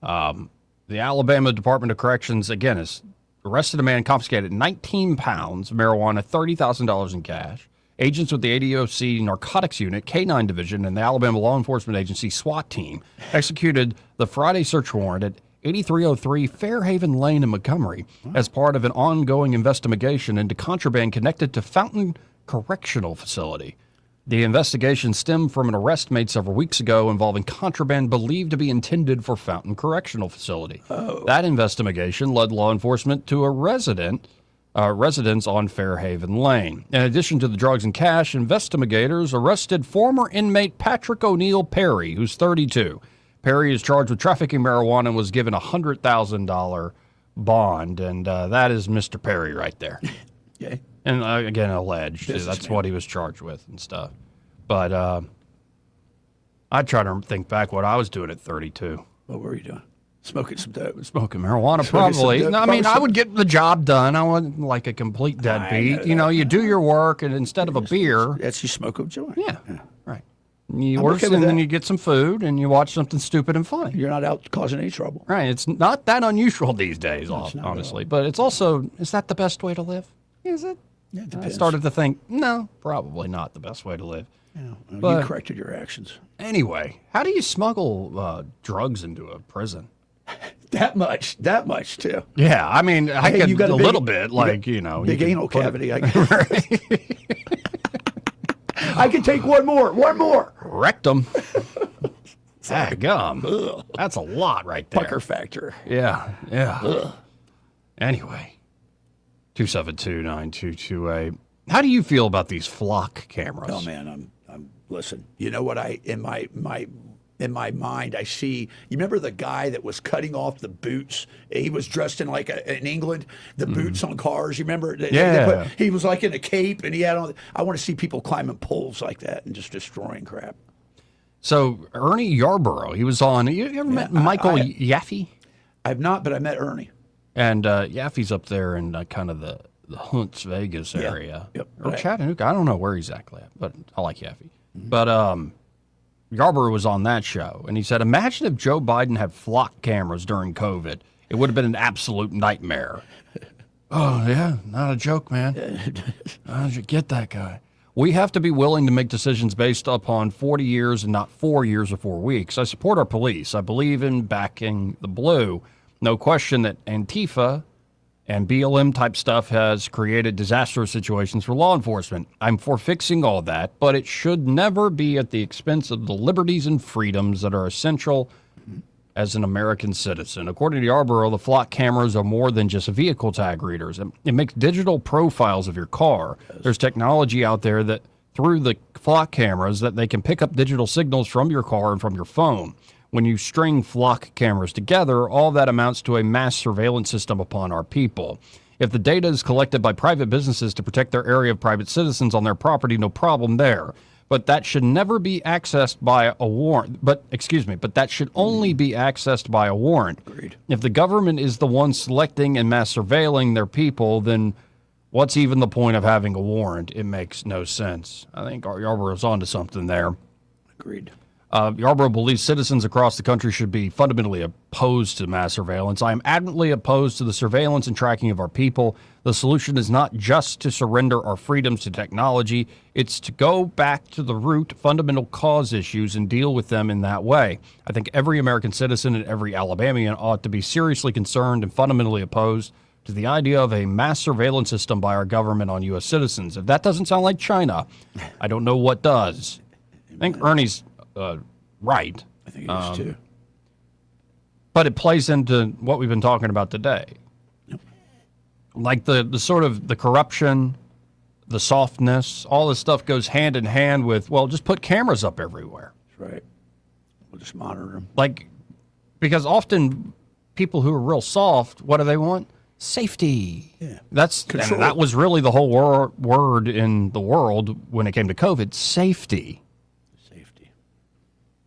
The Alabama Department of Corrections again has arrested a man, confiscated 19 pounds of marijuana, $30,000 in cash. Agents with the ADOC Narcotics Unit, K-9 Division, and the Alabama Law Enforcement Agency SWAT team executed the Friday search warrant at 8303 Fairhaven Lane in Montgomery as part of an ongoing investigation into contraband connected to Fountain Correctional Facility. The investigation stemmed from an arrest made several weeks ago involving contraband believed to be intended for Fountain Correctional Facility. That investigation led law enforcement to a residence on Fairhaven Lane. In addition to the drugs and cash, investigators arrested former inmate Patrick O'Neill Perry, who's 32. Perry is charged with trafficking marijuana and was given a $100,000 bond, and that is Mr. Perry right there. Okay. And again, alleged. That's what he was charged with and stuff. But I try to think back what I was doing at 32. What were you doing? Smoking some dope. Smoking marijuana, probably. No, I mean, I would get the job done. I wasn't like a complete deadbeat. You know, you do your work, and instead of a beer, you smoke a joint. Yeah, right. You work, and then you get some food, and you watch something stupid and funny. You're not out causing any trouble. Right. It's not that unusual these days, honestly. But it's also, is that the best way to live? Is it? Yeah, it I depends. started to think, no, probably not the best way to live. Yeah, well, But- you corrected your actions. Anyway, how do you smuggle drugs into a prison? That much too. Yeah, I mean, I Hey, could you got a big- little bit, you got like, you know. big you can anal put it- cavity. I can take one more. Rectum. Gum. That's a lot right there. Pucker factor. Yeah. Anyway, 272-9228. How do you feel about these flock cameras? Oh man, I'm listen. You know what in my mind I see. You remember the guy that was cutting off the boots? He was dressed in like in England, the boots on cars. You remember? Yeah. He was like in a cape, and he had on. I want to see people climbing poles like that and just destroying crap. So Ernie Yarborough, he was on. You ever met Michael Yaffe? I've not, but I met Ernie. And Yaffe's up there in kind of the Hunts Vegas area. Yep, Or right. Chattanooga. I don't know where exactly at, but I like Yaffe. But Yarborough was on that show, and he said, imagine if Joe Biden had flock cameras during COVID. It would have been an absolute nightmare. Oh, yeah, not a joke, man. How did you get that guy? We have to be willing to make decisions based upon 40 years and not 4 years or 4 weeks. I support our police. I believe in backing the blue. No question that Antifa and BLM type stuff has created disastrous situations for law enforcement. I'm for fixing all that, but it should never be at the expense of the liberties and freedoms that are essential as an American citizen. According to Yarborough, the flock cameras are more than just vehicle tag readers. It makes digital profiles of your car. There's technology out there that through the flock cameras that they can pick up digital signals from your car and from your phone. When you string flock cameras together, all that amounts to a mass surveillance system upon our people. If the data is collected by private businesses to protect their area of private citizens on their property, no problem there. But that should never be accessed by a warrant. But that should only be accessed by a warrant. Agreed. If the government is the one selecting and mass surveilling their people, then what's even the point of having a warrant? It makes no sense. I think Yarborough's onto something there. Agreed. Yarborough believes citizens across the country should be fundamentally opposed to mass surveillance. I am adamantly opposed to the surveillance and tracking of our people. The solution is not just to surrender our freedoms to technology. It's to go back to the root fundamental cause issues and deal with them in that way. I think every American citizen and every Alabamian ought to be seriously concerned and fundamentally opposed to the idea of a mass surveillance system by our government on U.S. citizens. If that doesn't sound like China, I don't know what does. I think Ernie's right. I think it is too. But it plays into what we've been talking about today. Like the sort of the corruption, the softness, all this stuff goes hand in hand with, well, just put cameras up everywhere. That's right. We'll just monitor them. Like, because often people who are real soft, what do they want? Safety. Yeah. And that was really the whole word in the world when it came to COVID, safety.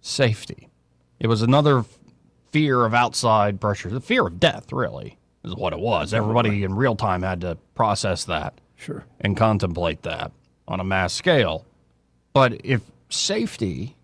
Safety. It was another fear of outside pressure. The fear of death, really, is what it was. Everybody in real time had to process that. Sure. And contemplate that on a mass scale. But if safety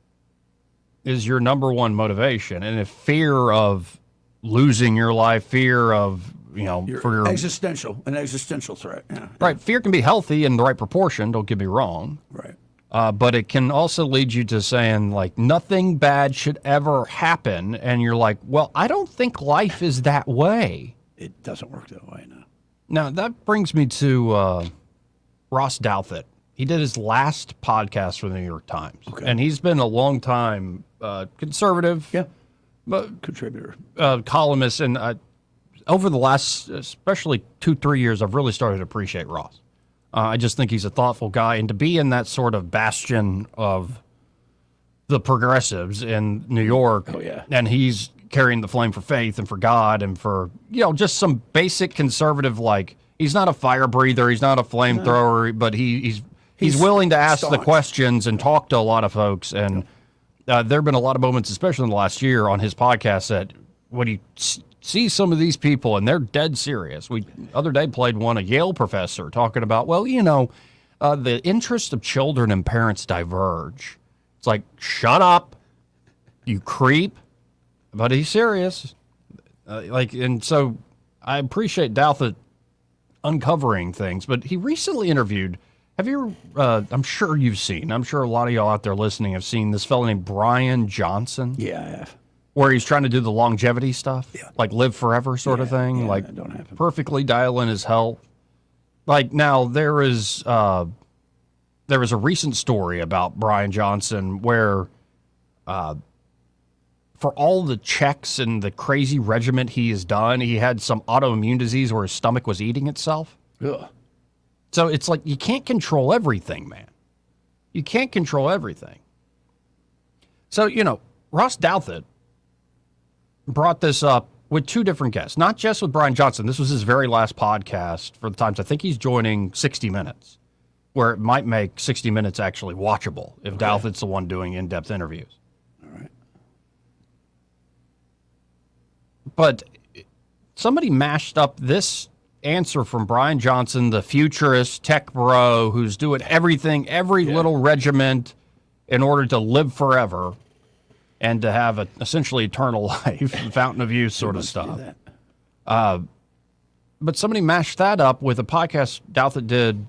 is your number one motivation, and if fear of losing your life, fear of, for your an existential threat. Yeah. Right. Fear can be healthy in the right proportion, don't get me wrong. Right. But it can also lead you to saying, like, nothing bad should ever happen. And you're like, well, I don't think life is that way. It doesn't work that way, no. Now, that brings me to Ross Douthat. He did his last podcast for the New York Times. Okay. And he's been a long time conservative. Yeah. But contributor. Columnist. And over the last, especially 2-3 years, I've really started to appreciate Ross. I just think he's a thoughtful guy. And to be in that sort of bastion of the progressives in New York, and he's carrying the flame for faith and for God and for, just some basic conservative, like, he's not a fire breather, he's not a flamethrower, but he's willing to ask the questions and talk to a lot of folks. And there have been a lot of moments, especially in the last year on his podcast, that when you see some of these people and they're dead serious. We other day played one, a Yale professor, talking about, the interests of children and parents diverge. It's like, shut up, you creep. But he's serious. And so I appreciate Douthat uncovering things. But he recently interviewed, have you I'm sure you've seen, I'm sure a lot of y'all out there listening have seen this fellow named Brian Johnson. Yeah, I have. Where he's trying to do the longevity stuff, like live forever sort of thing, like perfectly dial in his health. Like, now there was a recent story about Brian Johnson where for all the checks and the crazy regimen he has done, he had some autoimmune disease where his stomach was eating itself. Ugh. So it's like, you can't control everything, man. You can't control everything. So, Ross Douthat brought this up with two different guests, not just with Brian Johnson. This was his very last podcast for the Times. I think he's joining 60 Minutes, where it might make 60 Minutes actually watchable if Douthat's the one doing in-depth interviews. All right. But somebody mashed up this answer from Brian Johnson, the futurist tech bro who's doing everything, every little regiment in order to live forever and to have essentially eternal life, fountain of youth sort of stuff. But somebody mashed that up with a podcast Douthat did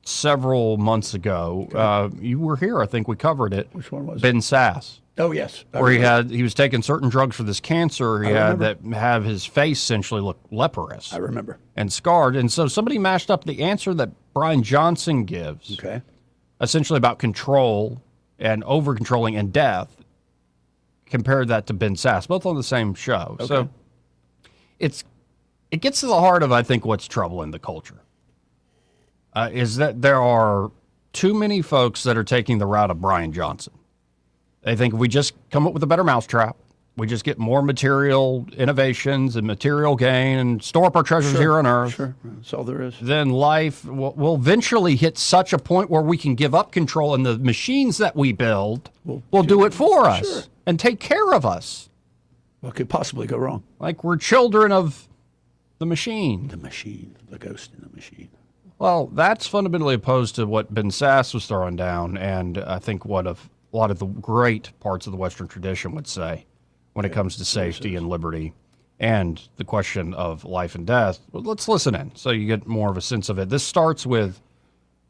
several months ago. You were here, I think we covered it. Which one was Ben Sass. Oh, yes. Where he was taking certain drugs for this cancer he had that have his face essentially look leprous. I remember. And scarred. And so somebody mashed up the answer that Brian Johnson gives, essentially about control and over-controlling and death, compared that to Ben Sass, both on the same show. Okay. So it gets to the heart of, I think, what's troubling the culture, is that there are too many folks that are taking the route of Brian Johnson. They think if we just come up with a better mousetrap, we just get more material innovations and material gain and store up our treasures here on Earth. Sure, that's all there is. Then life will eventually hit such a point where we can give up control, and the machines that we build will do it for us and take care of us. What could possibly go wrong? Like we're children of the machine. The machine, the ghost in the machine. Well, that's fundamentally opposed to what Ben Sass was throwing down, and I think what a lot of the great parts of the Western tradition would say when it comes to safety and liberty and the question of life and death. Well, let's listen in so you get more of a sense of it. This starts with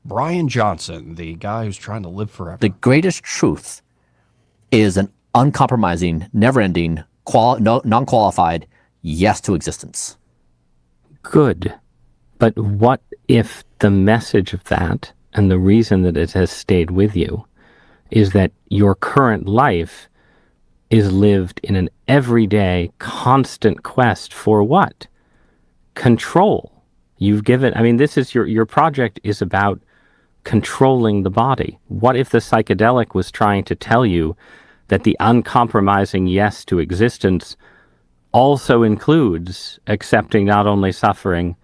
Brian Johnson, the guy who's trying to live forever. The greatest truth is an uncompromising, never-ending, non-qualified yes to existence. Good. But what if the message of that and the reason that it has stayed with you is that your current life is lived in an everyday, constant quest for what? Control. You've given, I mean, this is your project is about controlling the body. What if the psychedelic was trying to tell you that the uncompromising yes to existence also includes accepting not only suffering,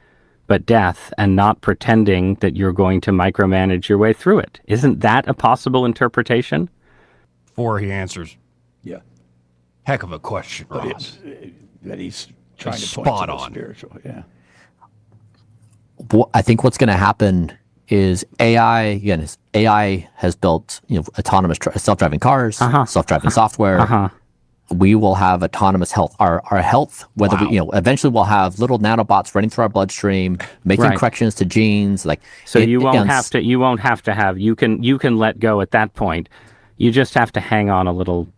but death, and not pretending that you're going to micromanage your way through it? Isn't that a possible interpretation? Before he answers. Yeah. Heck of a question, Ross. That he's trying to point spot to the on. spiritual. Yeah. I think what's going to happen is AI has built autonomous self-driving cars, self-driving software. We will have autonomous health. Our health, whether we eventually we'll have little nanobots running through our bloodstream, making corrections to genes. You won't have to have. You can let go at that point. You just have to hang on a little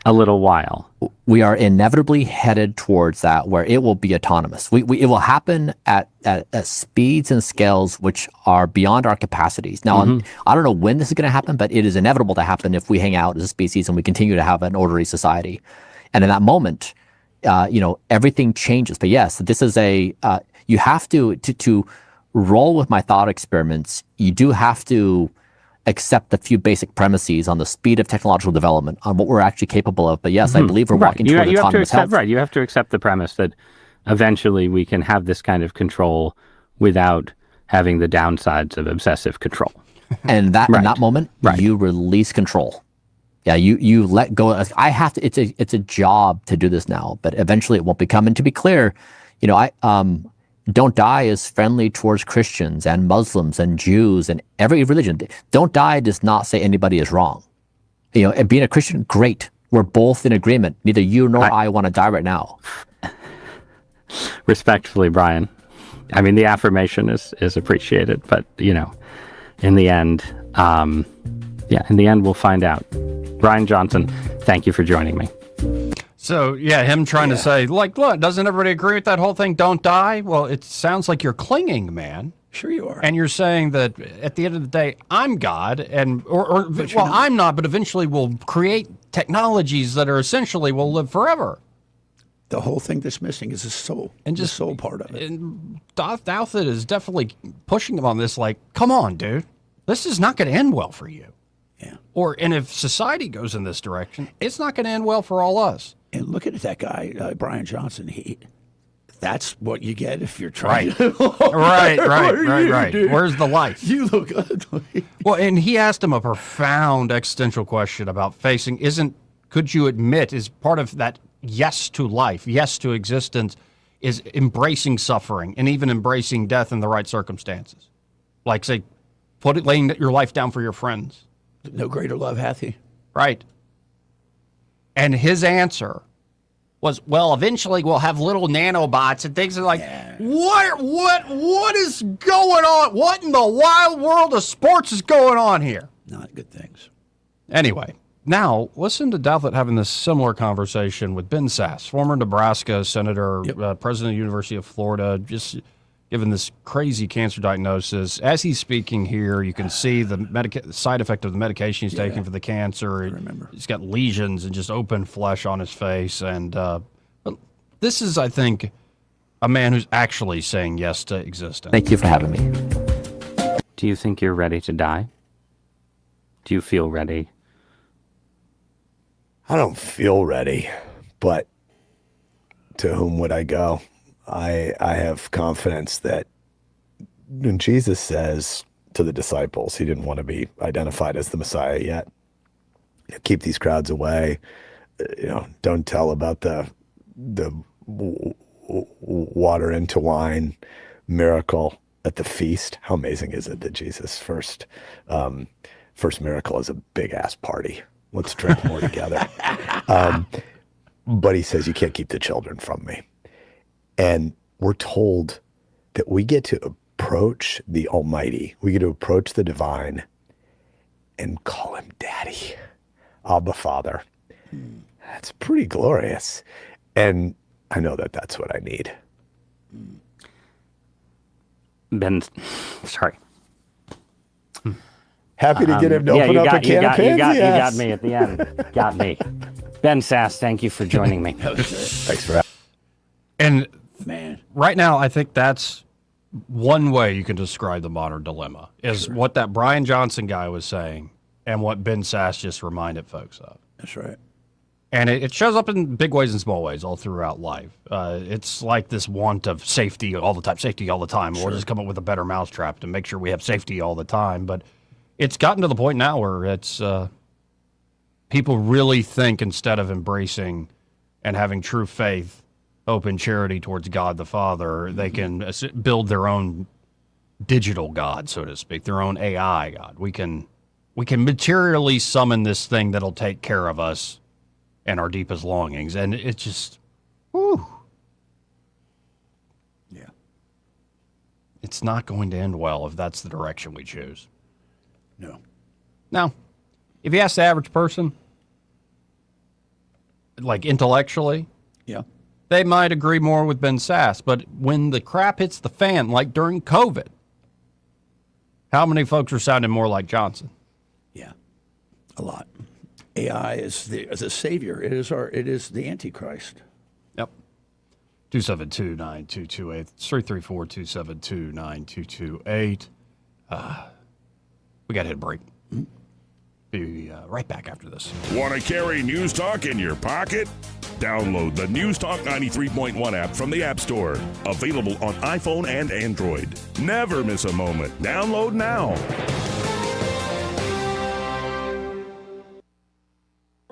while. We are inevitably headed towards that, where it will be autonomous. It will happen at speeds and scales which are beyond our capacities. Now, I don't know when this is going to happen, but it is inevitable to happen if we hang out as a species and we continue to have an orderly society. And in that moment, everything changes. But yes, this is you have to roll with my thought experiments. You do have to accept a few basic premises on the speed of technological development, on what we're actually capable of. But yes, I believe we're walking toward autonomous health. Right, you have to accept the premise that eventually we can have this kind of control without having the downsides of obsessive control. And in that moment, you release control. Yeah, you let go. I have to. It's a job to do this now, but eventually it won't become. And to be clear, Don't Die is friendly towards Christians and Muslims and Jews and every religion. Don't Die does not say anybody is wrong. And being a Christian, great. We're both in agreement. Neither you nor I want to die right now. Respectfully, Brian. I mean, the affirmation is appreciated, but in the end, we'll find out. Brian Johnson, thank you for joining me. So, him trying to say, look, doesn't everybody agree with that whole thing? Don't die? Well, it sounds like you're clinging, man. Sure you are. And you're saying that at the end of the day, I'm God, I'm not, but eventually we'll create technologies that are essentially will live forever. The whole thing that's missing is the soul, and just the soul part of it. And Douthit is definitely pushing him on this, like, come on, dude. This is not going to end well for you. Yeah. And if society goes in this direction, it's not going to end well for all us. And look at that guy, Brian Johnson. That's what you get if you're trying to. Right. Where's the life? You look ugly. Well, and he asked him a profound existential question about facing, could you admit, is part of that yes to life, yes to existence, is embracing suffering and even embracing death in the right circumstances? Like, say, laying your life down for your friends. No greater love hath he. Right. And his answer was, well, eventually we'll have little nanobots and things like, what is going on? What in the wild world of sports is going on here? Not good things. Anyway, now listen to Douthit having this similar conversation with Ben Sasse, former Nebraska senator, president of the University of Florida, just given this crazy cancer diagnosis. As he's speaking here, you can see the side effect of the medication he's taking for the cancer. I remember. He's got lesions and just open flesh on his face. And but this is, I think, a man who's actually saying yes to existence. Thank you for having me. Do you think you're ready to die? Do you feel ready? I don't feel ready, but to whom would I go? I have confidence that when Jesus says to the disciples, he didn't want to be identified as the Messiah yet. Keep these crowds away. Don't tell about the water into wine miracle at the feast. How amazing is it that Jesus' first miracle is a big ass party? Let's drink more together. But he says, you can't keep the children from me. And we're told that we get to approach the Almighty. We get to approach the divine and call him Daddy, Abba Father. That's pretty glorious. And I know that that's what I need. Ben, sorry. Happy to get him to open up a can of Pansy. You got me at the end. Got me. Ben Sass, thank you for joining me. Thanks for having me. And Man. right now, I think that's one way you can describe the modern dilemma, is what that Brian Johnson guy was saying and what Ben Sass just reminded folks of. That's right. And it shows up in big ways and small ways all throughout life. It's like this want of safety all the time. We'll just come up with a better mousetrap to make sure we have safety all the time. But it's gotten to the point now where it's people really think, instead of embracing and having true faith, hope, and charity towards God the Father, they can build their own digital God, so to speak, their own AI God. We can materially summon this thing that'll take care of us and our deepest longings. And it's just, whew. Yeah. It's not going to end well if that's the direction we choose. No. Now, if you ask the average person, like intellectually, yeah, they might agree more with Ben Sass. But when the crap hits the fan, like during COVID, how many folks are sounding more like Johnson? Yeah, a lot. AI is the savior. It is the Antichrist. Yep. 272-9228. 334-272-9228. We got to hit a break. Be right back after this. Want to carry News Talk in your pocket? Download the News Talk 93.1 app from the App Store. Available on iPhone and Android. Never miss a moment. Download now.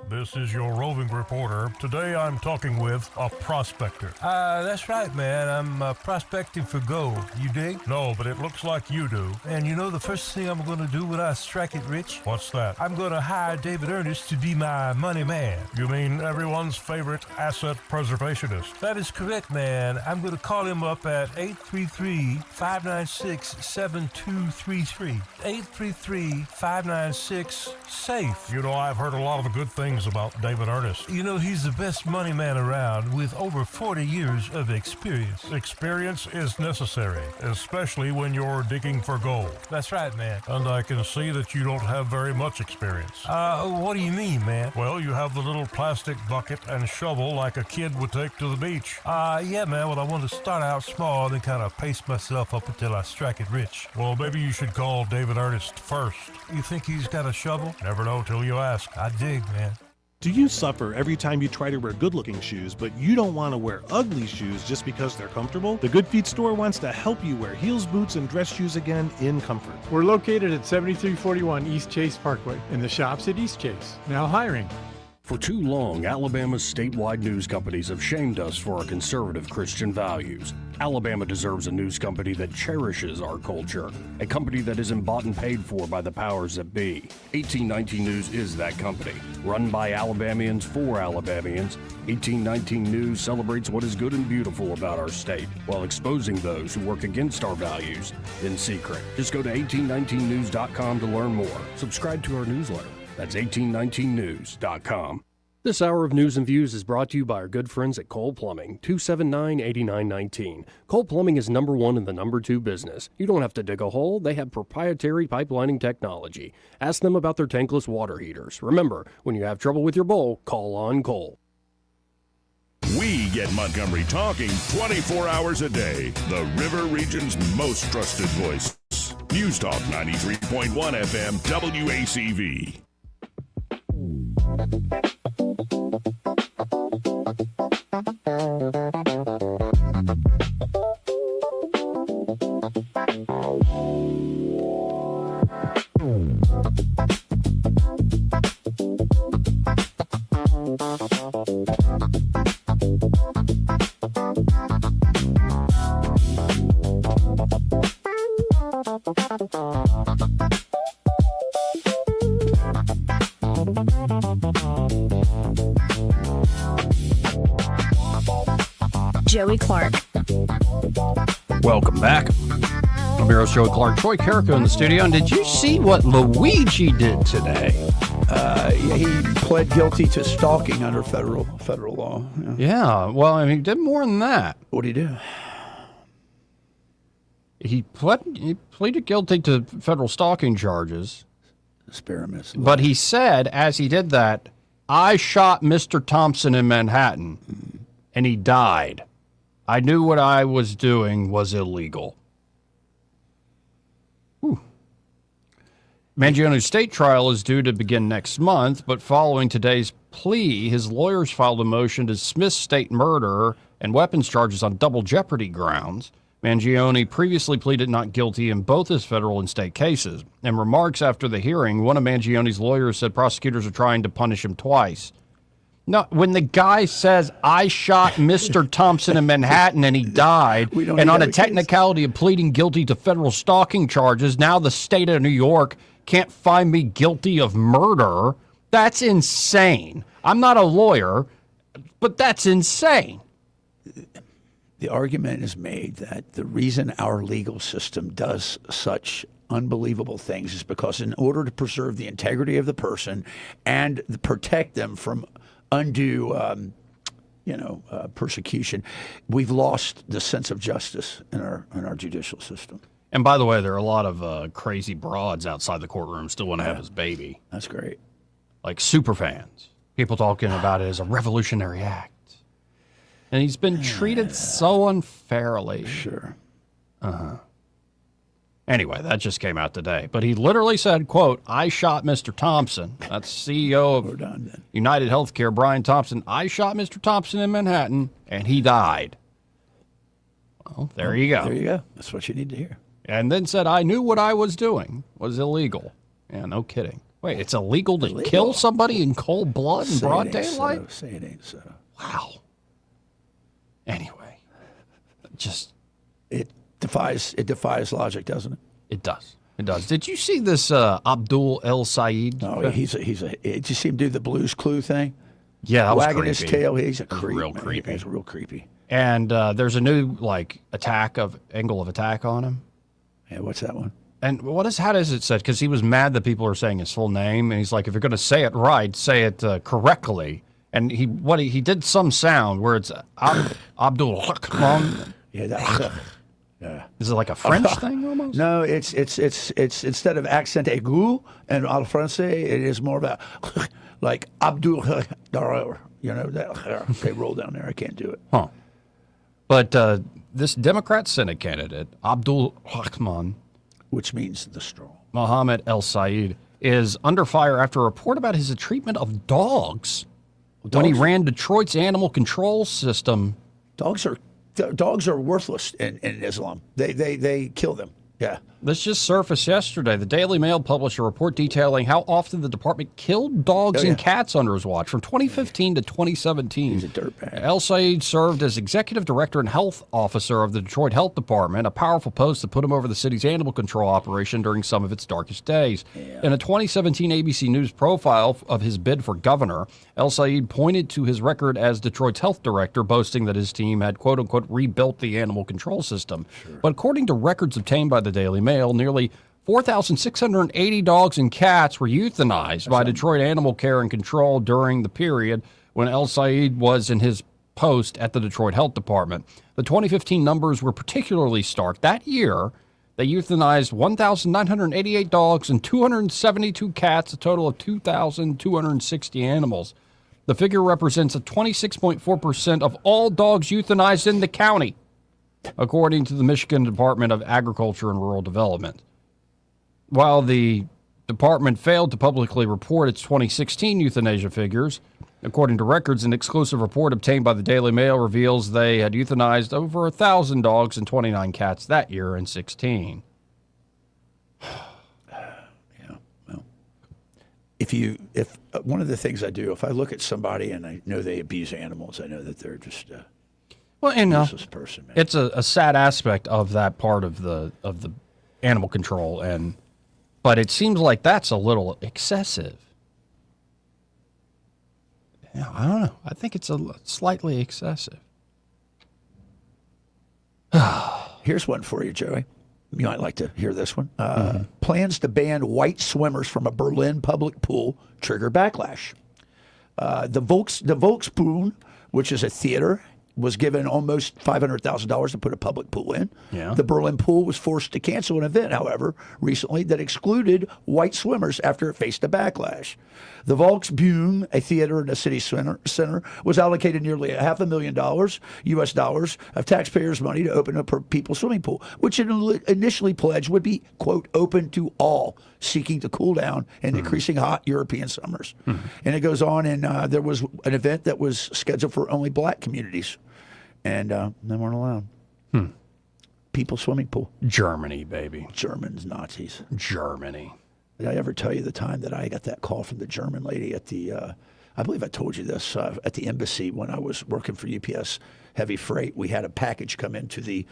This is your roving reporter. Today I'm talking with a prospector. That's right, man. I'm prospecting for gold. You dig? No, but it looks like you do. And you know the first thing I'm going to do when I strike it rich? What's that? I'm going to hire David Ernest to be my money man. You mean everyone's favorite asset preservationist? That is correct, man. I'm going to call him up at 833-596-7233. 833-596-SAFE. You know, I've heard a lot of the good things about David Ernest. You know, he's the best money man around with over 40 years of experience. Experience is necessary, especially when you're digging for gold. That's right, man. And I can see that you don't have very much experience. What do you mean, man? Well, you have the little plastic bucket and shovel like a kid would take to the beach. Yeah, man. Well, I want to start out small and then kind of pace myself up until I strike it rich. Well, maybe you should call David Ernest first. You think he's got a shovel? Never know till you ask. I dig, man. Do you suffer every time you try to wear good-looking shoes, but you don't want to wear ugly shoes just because they're comfortable? The Good Feet store wants to help you wear heels, boots, and dress shoes again in comfort. We're located at 7341 East Chase Parkway in the shops at East Chase. Now hiring. For too long, Alabama's statewide news companies have shamed us for our conservative Christian values. Alabama deserves a news company that cherishes our culture, a company that isn't bought and paid for by the powers that be. 1819 News is that company. Run by Alabamians for Alabamians, 1819 News celebrates what is good and beautiful about our state, while exposing those who work against our values in secret. Just go to 1819news.com to learn more. Subscribe to our newsletter. That's 1819news.com. This hour of News and Views is brought to you by our good friends at Cole Plumbing, 279-8919. Cole Plumbing is number one in the number two business. You don't have to dig a hole. They have proprietary pipelining technology. Ask them about their tankless water heaters. Remember, when you have trouble with your bowl, call on Cole. We get Montgomery talking 24 hours a day. The River Region's most trusted voice. News Talk 93.1 FM WACV. Joey Clark. Welcome back. I'm your host, Joey Clark. Troy Carrico in the studio. And did you see what Luigi did today? He pled guilty to stalking under federal law. Yeah. Well, I mean, he did more than that. What did he do? He pleaded guilty to federal stalking charges. Spare him. But he said, as he did that, I shot Mr. Thompson in Manhattan, and he died. I knew what I was doing was illegal. Mangiano's state trial is due to begin next month, but following today's plea, his lawyers filed a motion to dismiss state murder and weapons charges on double jeopardy grounds. Mangione previously pleaded not guilty in both his federal and state cases. In remarks after the hearing, one of Mangione's lawyers said prosecutors are trying to punish him twice. No, when the guy says, I shot Mr. Thompson in Manhattan and he died, and on a technicality of pleading guilty to federal stalking charges, now the state of New York can't find me guilty of murder, that's insane. I'm not a lawyer, but that's insane. The argument is made that the reason our legal system does such unbelievable things is because in order to preserve the integrity of the person and protect them from undue persecution, we've lost the sense of justice in our judicial system. And by the way, there are a lot of crazy broads outside the courtroom still want to have his baby. That's great. Like super fans. People talking about it as a revolutionary act. And he's been treated so unfairly. Sure. Anyway, that just came out today. But he literally said, quote, I shot Mr. Thompson. That's CEO of United Healthcare, Brian Thompson. I shot Mr. Thompson in Manhattan, and he died. Well, there you go. There you go. That's what you need to hear. And then said, I knew what I was doing was illegal. Yeah, no kidding. Wait, it's illegal to kill somebody in cold blood in broad daylight? Say it ain't so. Wow. Anyway, just it defies logic, doesn't it? It does. It does. Did you see this Abdul El Sayed? Oh, did you see him do the Blues Clue thing? Yeah, that was wagging creepy. his tail. He's a creep. Real creepy. He's real creepy. And there's a new angle of attack on him. Yeah, what's that one? And how does it said? Because he was mad that people are saying his full name, and he's like, if you're going to say it right, say it correctly. And he did some sound where it's Abdul Rahman. Yeah, yeah. Is it like a French thing almost? No, it's instead of accent aigu and al français, it is more about like Abdul. They roll down there. I can't do it. Huh. But this Democrat Senate candidate, Abdul Rahman, which means the strong, Mohammed El Sayed, is under fire after a report about his treatment of dogs. When he ran Detroit's animal control system. Dogs are worthless in Islam. They kill them. Yeah. This just surfaced yesterday. The Daily Mail published a report detailing how often the department killed dogs and cats under his watch from 2015 to 2017. He's a dirtbag. El Sayed served as executive director and health officer of the Detroit Health Department, a powerful post that put him over the city's animal control operation during some of its darkest days. Yeah. In a 2017 ABC News profile of his bid for governor, El Sayed pointed to his record as Detroit's health director, boasting that his team had, quote-unquote, rebuilt the animal control system. Sure. But according to records obtained by the Daily Mail, nearly 4,680 dogs and cats were euthanized by Detroit Animal Care and Control during the period when El Sayed was in his post at the Detroit Health Department. The 2015 numbers were particularly stark. That year, they euthanized 1,988 dogs and 272 cats, a total of 2,260 animals. The figure represents a 26.4% of all dogs euthanized in the county, according to the Michigan Department of Agriculture and Rural Development. While the department failed to publicly report its 2016 euthanasia figures, according to records, an exclusive report obtained by the Daily Mail reveals they had euthanized over 1,000 dogs and 29 cats that year in 2016. If one of the things I do, if I look at somebody and I know they abuse animals, I know that they're just useless person. Man. It's a sad aspect of that part of the animal control, but it seems like that's a little excessive. Yeah, I don't know. I think it's slightly excessive. Here's one for you, Joey. You might like to hear this one. Plans to ban white swimmers from a Berlin public pool trigger backlash. The Volksbühne, which is a theater was given almost $500,000 to put a public pool in. Yeah. The Berlin pool was forced to cancel an event, however, recently that excluded white swimmers after it faced a backlash. The Volksbühne, a theater in the city center, was allocated nearly $500,000 US dollars of taxpayers' money to open a people's swimming pool, which it initially pledged would be, quote, open to all seeking to cool down in increasing hot European summers. And it goes on, and there was an event that was scheduled for only black communities, and they weren't allowed. People's swimming pool. Germany, baby. Germans, Nazis. Germany. Did I ever tell you the time that I got that call from the German lady at the, I believe I told you this, at the embassy when I was working for UPS Heavy Freight? We had a package come into the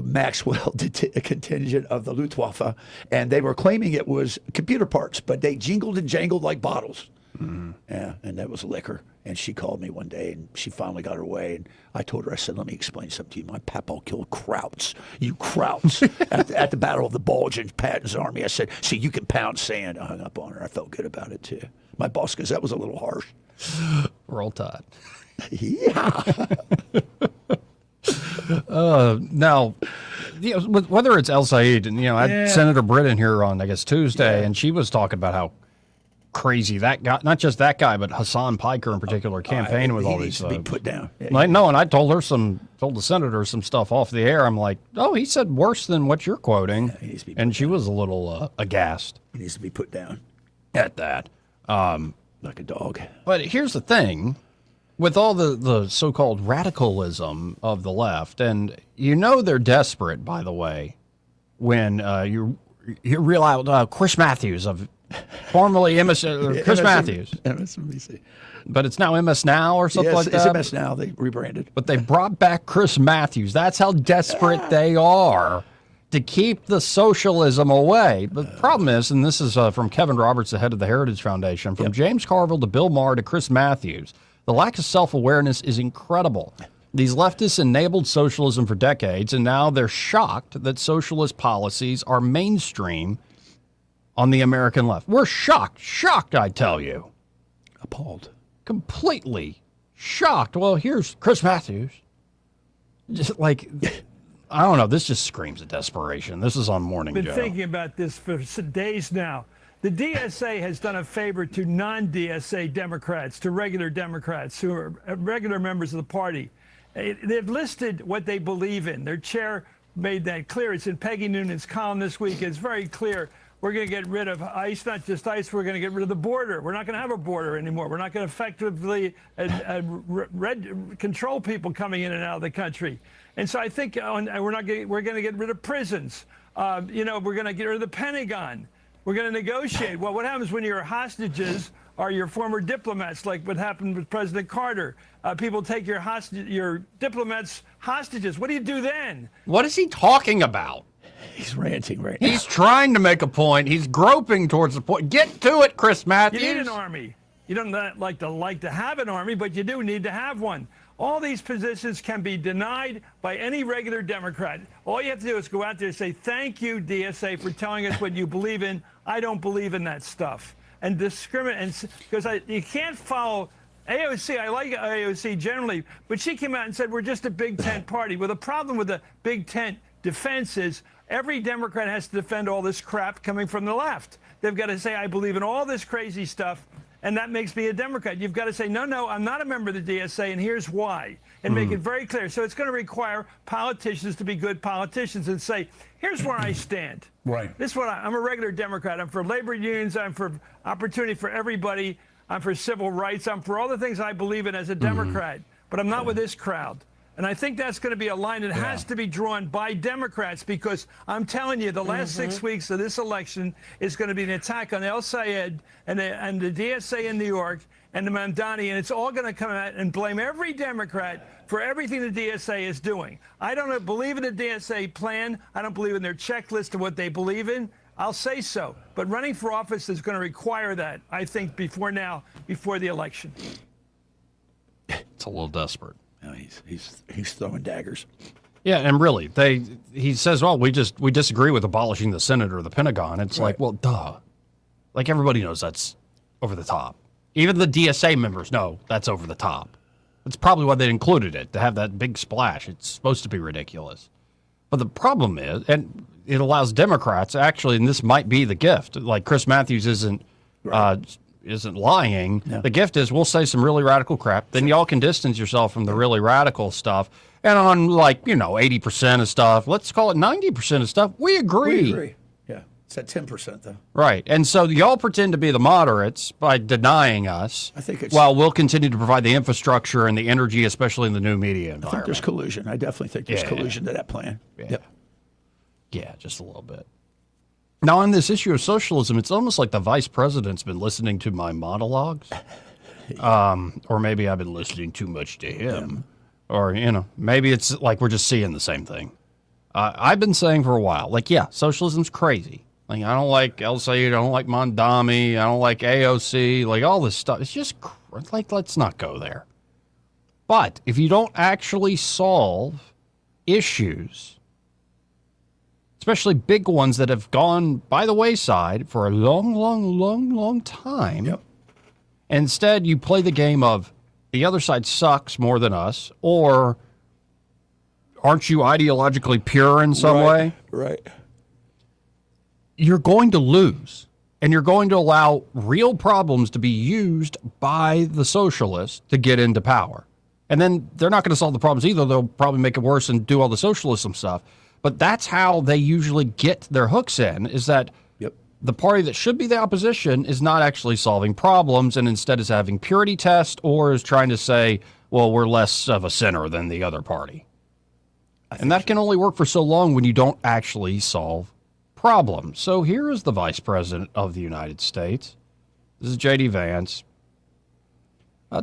Maxwell contingent of the Luftwaffe, and they were claiming it was computer parts, but they jingled and jangled like bottles. Yeah, and that was liquor. And she called me one day, and she finally got her way. And I told her, I said, let me explain something to you. My papa killed Krauts. You Krauts at the Battle of the Bulge in Patton's army. I said, see, you can pound sand. I hung up on her. I felt good about it, too. My boss goes, that was a little harsh. Roll Tide. Yeah. Now, whether it's El Said, and, I had Senator Britt in here on, I guess, Tuesday, and she was talking about how crazy that guy, not just that guy, but Hassan Piker in particular, campaigning with all these. He needs to be put down. Yeah, No, and I told the senator some stuff off the air. I'm like, oh, he said worse than what you're quoting, and she was a little aghast. He needs to be put down. At that. Like a dog. But here's the thing. With all the so-called radicalism of the left, and they're desperate, by the way, when you reel out Chris Matthews of formerly Chris Matthews. MSNBC. But it's now MS Now or something like that? It's MS Now. They rebranded. But they brought back Chris Matthews. That's how desperate they are to keep the socialism away. But the problem is, and this is from Kevin Roberts, the head of the Heritage Foundation, from James Carville to Bill Maher to Chris Matthews, the lack of self-awareness is incredible. These leftists enabled socialism for decades, and now they're shocked that socialist policies are mainstream on the American left. We're shocked, I tell you. Appalled. Completely shocked. Well, here's Chris Matthews. Just like, I don't know, this just screams of desperation. This is on Morning Joe. I've been thinking about this for days now. The DSA has done a favor to non-DSA Democrats, to regular Democrats who are regular members of the party. They've listed what they believe in. Their chair made that clear. It's in Peggy Noonan's column this week. It's very clear. We're going to get rid of ICE, not just ICE. We're going to get rid of the border. We're not going to have a border anymore. We're not going to effectively control people coming in and out of the country. And so I think we're going to get rid of prisons. We're going to get rid of the Pentagon. We're going to negotiate. Well, what happens when your hostages are your former diplomats, like what happened with President Carter? People take your diplomats hostages. What do you do then? What is he talking about? He's ranting right now. He's trying to make a point. He's groping towards the point. Get to it, Chris Matthews. You need an army. You don't like to have an army, but you do need to have one. All these positions can be denied by any regular Democrat. All you have to do is go out there and say, thank you, DSA, for telling us what you believe in. I don't believe in that stuff. And discriminate, because you can't follow AOC. I like AOC generally, but she came out and said, we're just a big tent party. Well, the problem with the big tent defense is every Democrat has to defend all this crap coming from the left. They've got to say, I believe in all this crazy stuff, and that makes me a Democrat. You've got to say, no, I'm not a member of the DSA, and here's why, and make it very clear. So it's going to require politicians to be good politicians and say, here's where I stand. Right. This is what I'm a regular Democrat. I'm for labor unions. I'm for opportunity for everybody. I'm for civil rights. I'm for all the things I believe in as a Democrat, but I'm not with this crowd. And I think that's going to be a line that has to be drawn by Democrats, because I'm telling you, the last 6 weeks of this election is going to be an attack on El Sayed and the DSA in New York and the Mamdani, and it's all going to come out and blame every Democrat for everything the DSA is doing. I don't believe in the DSA plan. I don't believe in their checklist of what they believe in. I'll say so. But running for office is going to require that, I think, before the election. It's a little desperate. No, he's throwing daggers. Yeah, and really, he says, "Oh, we disagree with abolishing the Senate or the Pentagon." It's like, well, duh. Like, everybody knows that's over the top. Even the DSA members know that's over the top. That's probably why they included it, to have that big splash. It's supposed to be ridiculous. But the problem is, and it allows Democrats, actually, and this might be the gift, like Chris Matthews isn't lying. No. The gift is we'll say some really radical crap, then y'all can distance yourself from the really radical stuff. And on 80% of stuff, let's call it 90% of stuff, we agree. We agree. Yeah. It's at 10%, though. Right. And so y'all pretend to be the moderates by denying us, I think while we'll continue to provide the infrastructure and the energy, especially in the new media environment. I think there's collusion. I definitely think there's collusion to that plan. Yeah. Yep. Yeah, just a little bit. Now, on this issue of socialism, it's almost like the vice president's been listening to my monologues. Or maybe I've been listening too much to him. Or, maybe it's like we're just seeing the same thing. I've been saying for a while, socialism's crazy. I don't like El-Sayed, I don't like Mondami, I don't like AOC, all this stuff. It's just, let's not go there. But if you don't actually solve issues, especially big ones that have gone by the wayside for a long time. Yep. Instead, you play the game of the other side sucks more than us, or aren't you ideologically pure in some way? Right. You're going to lose, and you're going to allow real problems to be used by the socialists to get into power. And then they're not going to solve the problems either. They'll probably make it worse and do all the socialism stuff. But that's how they usually get their hooks in, is that the party that should be the opposition is not actually solving problems and instead is having purity test or is trying to say, well, we're less of a sinner than the other party. And that can only work for so long when you don't actually solve problems. So here is the Vice President of the United States. This is J.D. Vance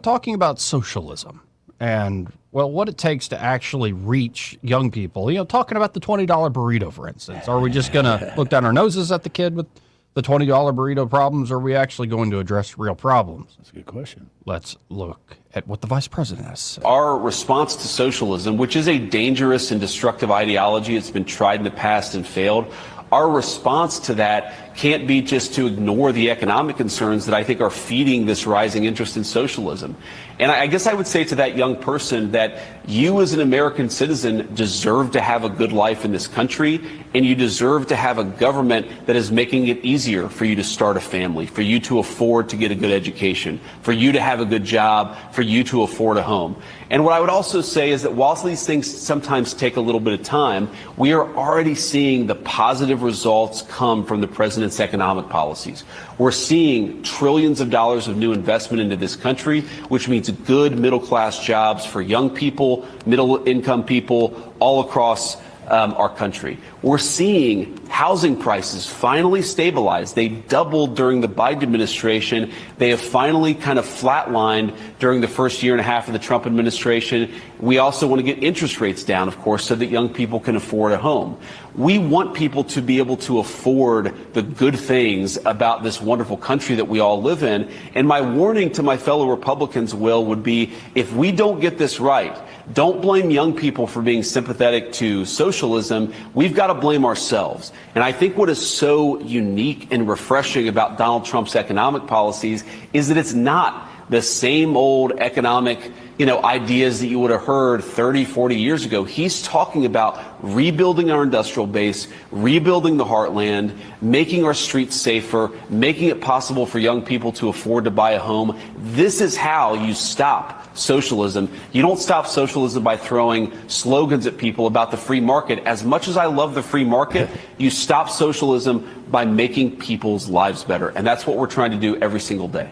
talking about socialism and, what it takes to actually reach young people. Talking about the $20 burrito, for instance. Are we just going to look down our noses at the kid with the $20 burrito problems, or are we actually going to address real problems? That's a good question. Let's look at what the Vice President has to say. Our response to socialism, which is a dangerous and destructive ideology, it's been tried in the past and failed. Our response to that can't be just to ignore the economic concerns that I think are feeding this rising interest in socialism. And I guess I would say to that young person that you as an American citizen deserve to have a good life in this country, and you deserve to have a government that is making it easier for you to start a family, for you to afford to get a good education, for you to have a good job, for you to afford a home. And what I would also say is that whilst these things sometimes take a little bit of time, we are already seeing the positive results come from the president's economic policies. We're seeing trillions of dollars of new investment into this country, which means good middle-class jobs for young people, middle-income people all across our country. We're seeing housing prices finally stabilize. They doubled during the Biden administration. They have finally kind of flatlined during the first year and a half of the Trump administration. We also want to get interest rates down, of course, so that young people can afford a home. We want people to be able to afford the good things about this wonderful country that we all live in. And my warning to my fellow Republicans, Will, would be if we don't get this right, don't blame young people for being sympathetic to socialism. We've got to blame ourselves. And I think what is so unique and refreshing about Donald Trump's economic policies is that it's not the same old economic, ideas that you would have heard 30, 40 years ago. He's talking about rebuilding our industrial base, rebuilding the heartland, making our streets safer, making it possible for young people to afford to buy a home. This is how you stop socialism. You don't stop socialism by throwing slogans at people about the free market. As much as I love the free market, you stop socialism by making people's lives better. And that's what we're trying to do every single day.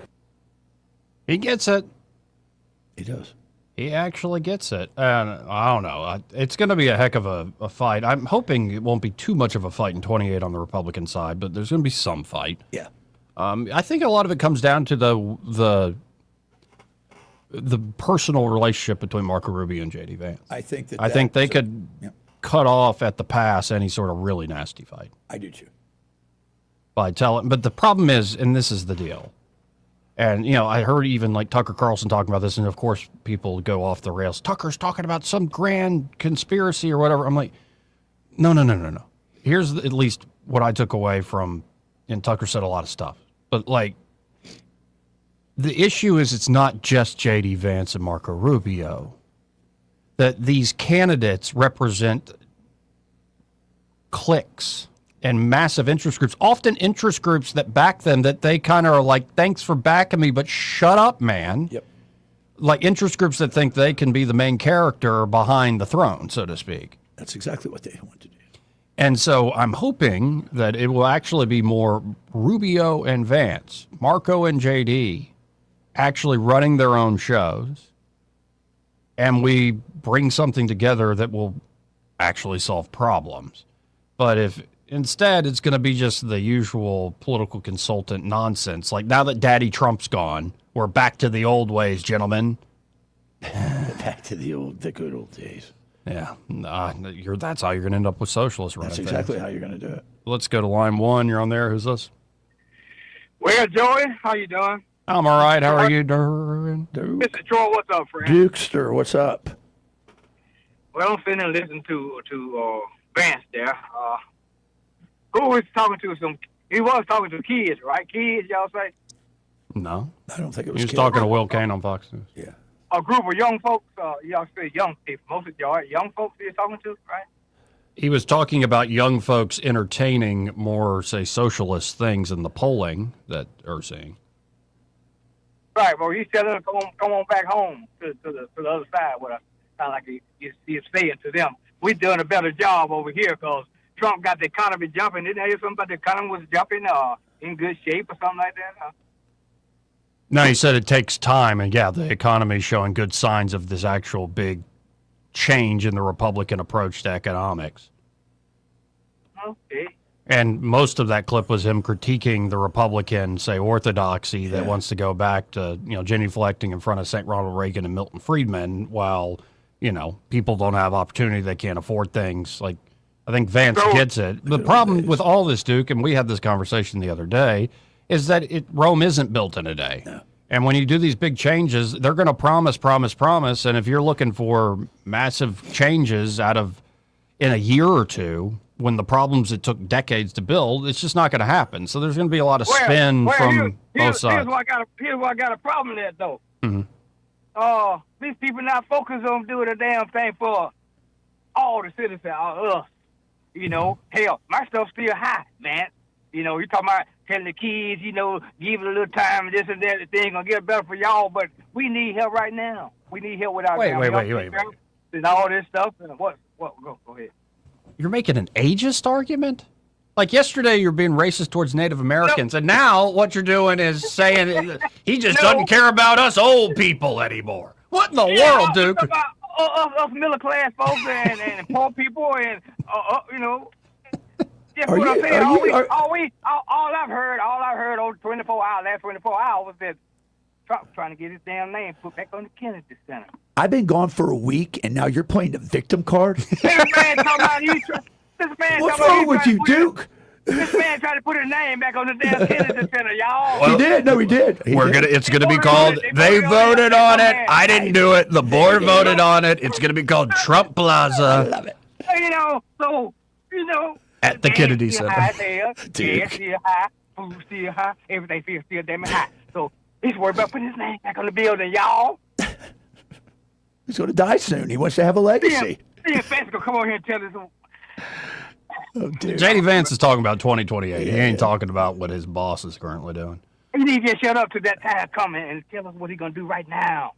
He gets it. He does. He actually gets it. And I don't know. It's going to be a heck of a fight. I'm hoping it won't be too much of a fight in 28 on the Republican side, but there's going to be some fight. Yeah. I think a lot of it comes down to the personal relationship between Marco Rubio and J.D. Vance. I think they could cut off at the pass any sort of really nasty fight. I do too. But the problem is, and this is the deal, and I heard even like Tucker Carlson talking about this, and of course people go off the rails. Tucker's talking about some grand conspiracy or whatever. I'm like, no. Here's at least what I took away from, and Tucker said a lot of stuff, but like, the issue is it's not just J.D. Vance and Marco Rubio. That these candidates represent cliques and massive interest groups, often interest groups that back them, that they kind of are like, thanks for backing me, but shut up, man. Yep. Like interest groups that think they can be the main character behind the throne, so to speak. That's exactly what they want to do. And so I'm hoping that it will actually be more Rubio and Vance, Marco and JD, actually running their own shows, and we bring something together that will actually solve problems. But if instead it's going to be just the usual political consultant nonsense, like now that Daddy Trump's gone, we're back to the old ways, gentlemen. Back to the good old days. Yeah, that's how you're going to end up with socialists running. That's exactly how you're going to do it. Let's go to line one. You're on there. Who's this? Well, Joey, how you doing? I'm all right. How are you doing? Mr. Troy, what's up, friend? Dukester, what's up? Well, I'm sitting and listening to Vance there. Who was talking to he was talking to kids, right? Kids, y'all say? No. I don't think it was He was kids. talking to Will Kane on Fox News. Yeah. A group of young folks, y'all say young people. Most of y'all are young folks you're talking to, right? He was talking about young folks entertaining more, say, socialist things in the polling that are seeing. Right, well, he's telling them come on back home to the other side with us. Kind of like he's saying to them, we're doing a better job over here because Trump got the economy jumping. Didn't I hear something about the economy was jumping in good shape or something like that? No, he said it takes time, and yeah, the economy is showing good signs of this actual big change in the Republican approach to economics. Okay. And most of that clip was him critiquing the Republican, say, orthodoxy that wants to go back to, genuflecting in front of St. Ronald Reagan and Milton Friedman while, people don't have opportunity, they can't afford things. Like, I think Vance gets it. The problem with all this, Duke, and we had this conversation the other day, is that Rome isn't built in a day. No. And when you do these big changes, they're going to promise. And if you're looking for massive changes in a year or two, when the problems it took decades to build, it's just not going to happen. So there's going to be a lot of spin from both sides. Here's why I got a problem with that, though. Mm-hmm. These people not focused on doing a damn thing for all the citizens, us. Hell, my stuff's still high, man. You're talking about telling the kids, give it a little time, this and that, the thing gonna get better for y'all, but we need help right now. We need help with our Wait. and all this stuff. And what? Go ahead. You're making an ageist argument? Like yesterday, you're being racist towards Native Americans, and now what you're doing is saying he just doesn't care about us old people anymore. What in the world, Duke? Us middle class folks and poor people and Just Are what I'm you- saying. are All you- I've heard over 24 hours, last 24 hours was that Trump trying to get his damn name put back on the Kennedy Center. I've been gone for a week, and now you're playing the victim card? This man talking about What's wrong with you, Duke? This man tried to put his name back on the damn Kennedy Center, y'all. He did. No, he did. It's gonna be called. They voted on it. I didn't do it. The board voted on it. It's gonna be called Trump Plaza. I love it. At the Kennedy Still Center. high there. Gas still high. Food still high. Everything feels still damn high. So he's worried about putting his name back on the building, y'all. He's going to die soon. He wants to have a legacy. Vance gonna come over here and tell us. J.D. Vance is talking about 2028. He ain't talking about what his boss is currently doing. He need to shut up to that time coming and tell us what he's gonna do right now.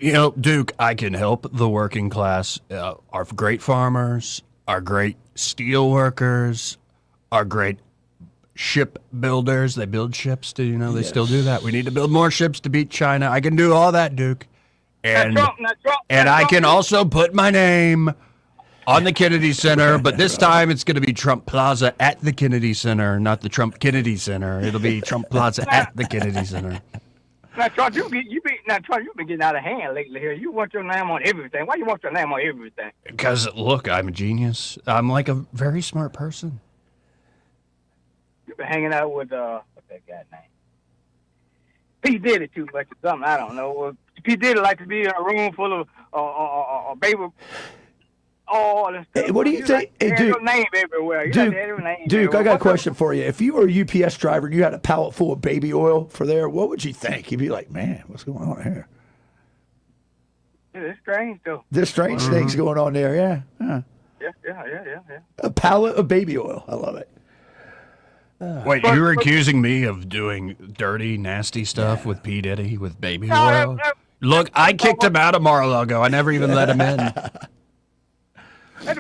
Duke, I can help the working class. Our great farmers, our great steel workers, our great ship builders. They build ships. Do you know they still do that? We need to build more ships to beat China. I can do all that, Duke. And I can also put my name on the Kennedy Center, but this time it's going to be Trump Plaza at the Kennedy Center, not the Trump Kennedy Center. It'll be Trump Plaza at the Kennedy Center. Now, Trump, you've been getting out of hand lately here. You want your name on everything. Why you want your name on everything? Because, look, I'm a genius. I'm like a very smart person. You've been hanging out with, what's that guy's name? P. Diddy too much or something. I don't know. P. Diddy like to be in a room full of baby all this stuff. Hey, what do you think? Hey, Duke, Duke, your name everywhere. You got your name Duke, everywhere. I got a What's question for you. If you were a UPS driver and you had a pallet full of baby oil for there, what would you think? You'd be like, man, what's going on here? Yeah, it's strange, though. There's strange things going on there, yeah. Huh. Yeah. A pallet of baby oil. I love it. Wait, you were accusing me of doing dirty, nasty stuff with P. Diddy, with baby oil? Look, I kicked him out of Mar-a-Lago. I never even let him in. That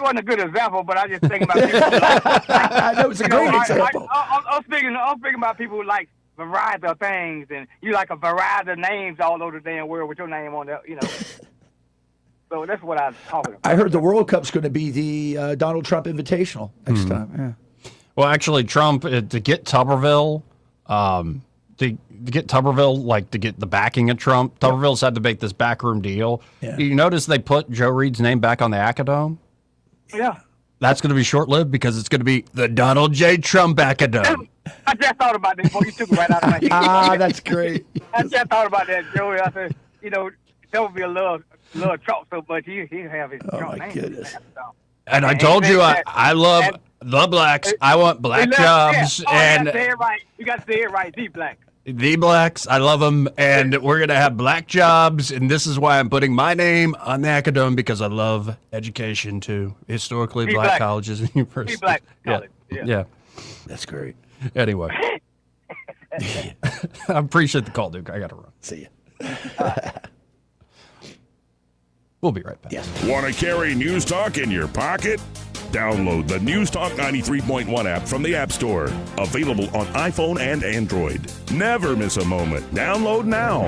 wasn't a good example, but I just think about people. That was a great example. I'm speaking about people who like variety of things, and you like a variety of names all over the damn world with your name on there, So that's what I was talking about. I heard the World Cup's going to be the Donald Trump Invitational next time. Yeah. Well, actually, Trump, to get Tuberville, to get the backing of Trump, Tuberville's had to make this backroom deal. Yeah. You notice they put Joe Reed's name back on the Acadome? Yeah. That's going to be short-lived because it's going to be the Donald J. Trump Acadome. I just thought about this before you took it right out of my head. That's great. I just thought about that, Joey. I said, that would be a little Trump so much. He have his Trump name. Goodness. And I told you I love the blacks. I want black jobs. You got to say it right. You got to say it right. The black. The blacks, I love them, and we're going to have black jobs, and this is why I'm putting my name on the Acadome, because I love education, too. Historically black colleges and universities. The black college, yeah. That's great. Anyway. I appreciate the call, Duke. I got to run. See you. We'll be right back. Yes. Want to carry News Talk in your pocket? Download the News Talk 93.1 app from the App Store. Available on iPhone and Android. Never miss a moment. Download now.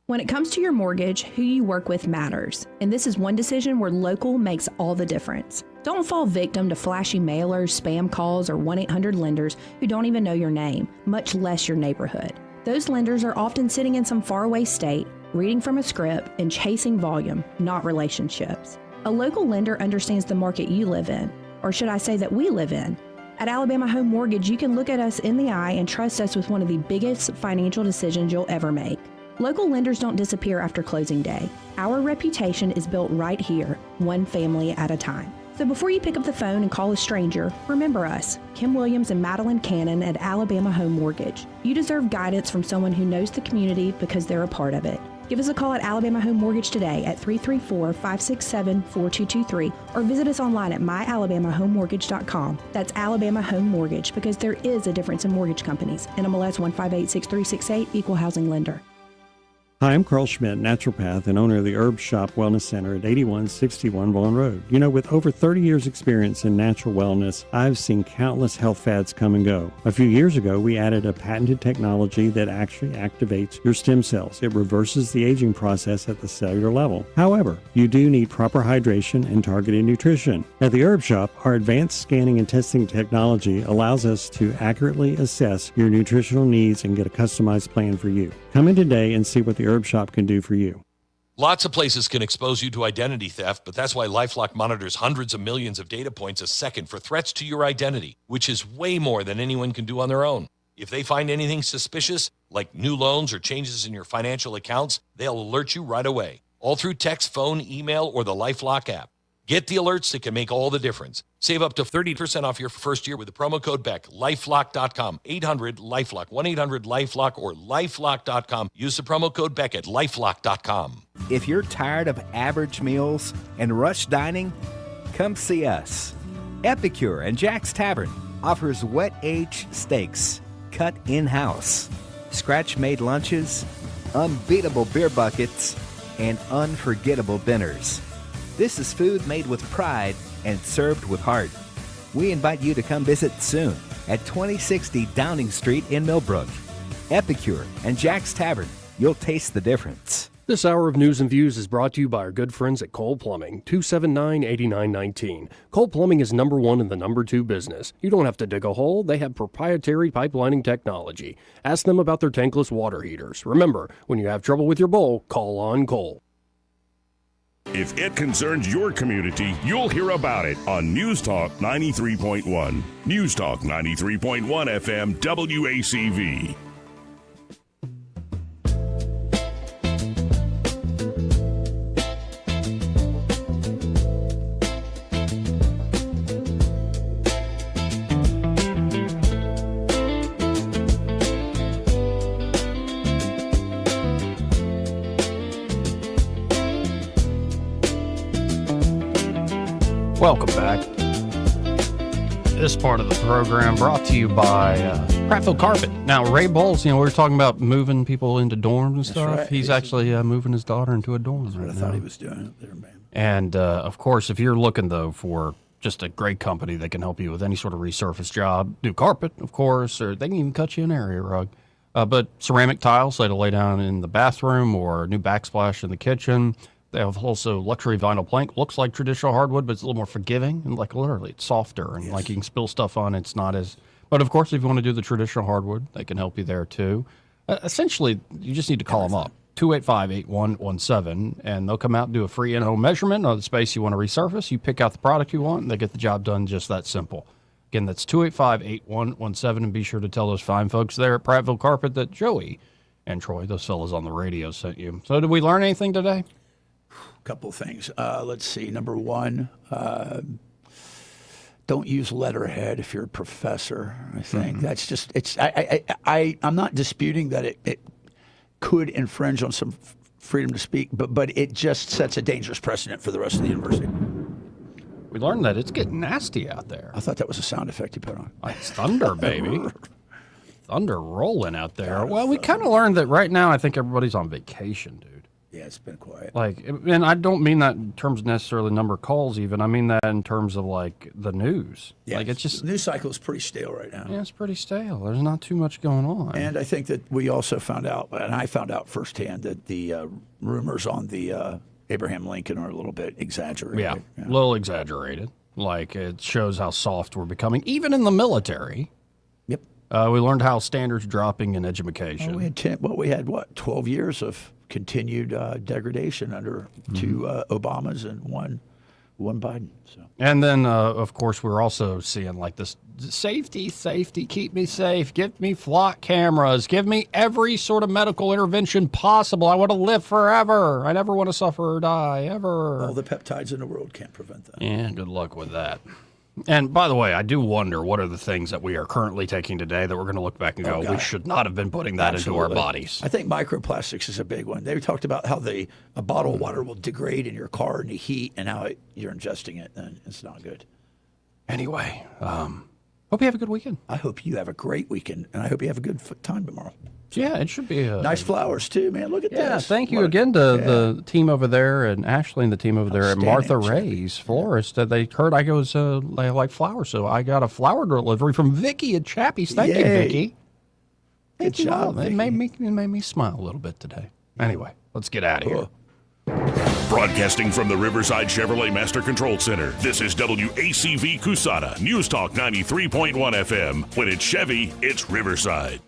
When it comes to your mortgage, who you work with matters. And this is one decision where local makes all the difference. Don't fall victim to flashy mailers, spam calls, or 1-800-lenders who don't even know your name, much less your neighborhood. Those lenders are often sitting in some faraway state, reading from a script and chasing volume, not relationships. A local lender understands the market you live in, or should I say that we live in. At Alabama Home Mortgage, you can look at us in the eye and trust us with one of the biggest financial decisions you'll ever make. Local lenders don't disappear after closing day. Our reputation is built right here, one family at a time. So before you pick up the phone and call a stranger, remember us, Kim Williams and Madeline Cannon at Alabama Home Mortgage. You deserve guidance from someone who knows the community because they're a part of it. Give us a call at Alabama Home Mortgage today at 334-567-4223 or visit us online at myalabamahomemortgage.com. That's Alabama Home Mortgage, because there is a difference in mortgage companies. NMLS 1586368, Equal Housing Lender. Hi, I'm Carl Schmidt, naturopath and owner of the Herb Shop Wellness Center at 8161 Bowen Road. You know, with over 30 years experience in natural wellness, I've seen countless health fads come and go. A few years ago, we added a patented technology that actually activates your stem cells. It reverses the aging process at the cellular level. However, you do need proper hydration and targeted nutrition. At the Herb Shop, our advanced scanning and testing technology allows us to accurately assess your nutritional needs and get a customized plan for you. Come in today and see what the Herb Shop can do for you. Lots of places can expose you to identity theft, but that's why LifeLock monitors hundreds of millions of data points a second for threats to your identity, which is way more than anyone can do on their own. If they find anything suspicious, like new loans or changes in your financial accounts, they'll alert you right away, all through text, phone, email, or the LifeLock app. Get the alerts that can make all the difference. Save up to 30% off your first year with the promo code BECK. LifeLock.com, 800-LifeLock, 1-800-LifeLock, or LifeLock.com. Use the promo code BECK at LifeLock.com. If you're tired of average meals and rush dining, come see us. Epicure and Jack's Tavern offers wet-aged steaks cut in-house, scratch-made lunches, unbeatable beer buckets, and unforgettable dinners. This is food made with pride and served with heart. We invite you to come visit soon at 2060 Downing Street in Millbrook. Epicure and Jack's Tavern. You'll taste the difference. This hour of News and Views is brought to you by our good friends at Cole Plumbing, 279-8919. Cole Plumbing is number one in the number two business. You don't have to dig a hole. They have proprietary pipelining technology. Ask them about their tankless water heaters. Remember, when you have trouble with your bowl, call on Cole. If it concerns your community, you'll hear about it on News Talk 93.1. News Talk 93.1 FM WACV. Welcome back. This part of the program brought to you by Prattville Carpet. Now, Ray Bowles, we were talking about moving people into dorms and stuff. right. He's actually moving his daughter into a dorm. That's what I thought he was doing up there, man. And, of course, if you're looking, though, for just a great company that can help you with any sort of resurface job, do carpet, of course, or they can even cut you an area rug. But ceramic tiles, so to lay down in the bathroom or new backsplash in the kitchen. They have also luxury vinyl plank. Looks like traditional hardwood, but it's a little more forgiving. And like literally, it's softer. And like you can spill stuff on, it's not as... But of course, if you want to do the traditional hardwood, they can help you there too. Essentially, you just need to call them up. 285-8117, and they'll come out and do a free in-home measurement of the space you want to resurface. You pick out the product you want, and they get the job done just that simple. Again, that's 285-8117, and be sure to tell those fine folks there at Prattville Carpet that Joey and Troy, those fellas on the radio, sent you. So did we learn anything today? A couple of things. Let's see. Number one, don't use letterhead if you're a professor. I think that's just, I'm not disputing that it could infringe on some freedom to speak, but it just sets a dangerous precedent for the rest of the university. We learned that it's getting nasty out there. I thought that was a sound effect you put on. It's thunder, baby. Thunder rolling out there. Well, we kind of learned that right now I think everybody's on vacation, dude. Yeah, it's been quiet. And I don't mean that in terms of necessarily number of calls even. I mean that in terms of, the news. Yeah, it's just... The news cycle is pretty stale right now. Yeah, it's pretty stale. There's not too much going on. And I think that we also found out, and I found out firsthand, that the rumors on the Abraham Lincoln are a little bit exaggerated. Yeah, a little exaggerated. It shows how soft we're becoming, even in the military. Yep. We learned how standards dropping in education. We had 12 years of continued degradation under two Obamas and one Biden. So. And then, of course, we're also seeing this safety, keep me safe, give me flock cameras, give me every sort of medical intervention possible. I want to live forever. I never want to suffer or die, ever. All the peptides in the world can't prevent that. Yeah, good luck with that. And by the way, I do wonder what are the things that we are currently taking today that we're going to look back and go, we should not have been putting that into our bodies. I think microplastics is a big one. They talked about how a bottle of water will degrade in your car in the heat and how you're ingesting it, and it's not good. Anyway, hope you have a good weekend. I hope you have a great weekend, and I hope you have a good time tomorrow. Yeah, it should be nice flowers too, man. Look at this. Yeah, thank you again to the team over there and Ashley and the team over there at Martha Ray's Florist. They heard I go they like flowers, so I got a flower delivery from Vicky at Chappie's. Thank you, Vicky. Good job. It made me smile a little bit today. Anyway, let's get out of here. Broadcasting from the Riverside Chevrolet Master Control Center, this is WACV Cusada, News Talk 93.1 FM. When it's Chevy, it's Riverside.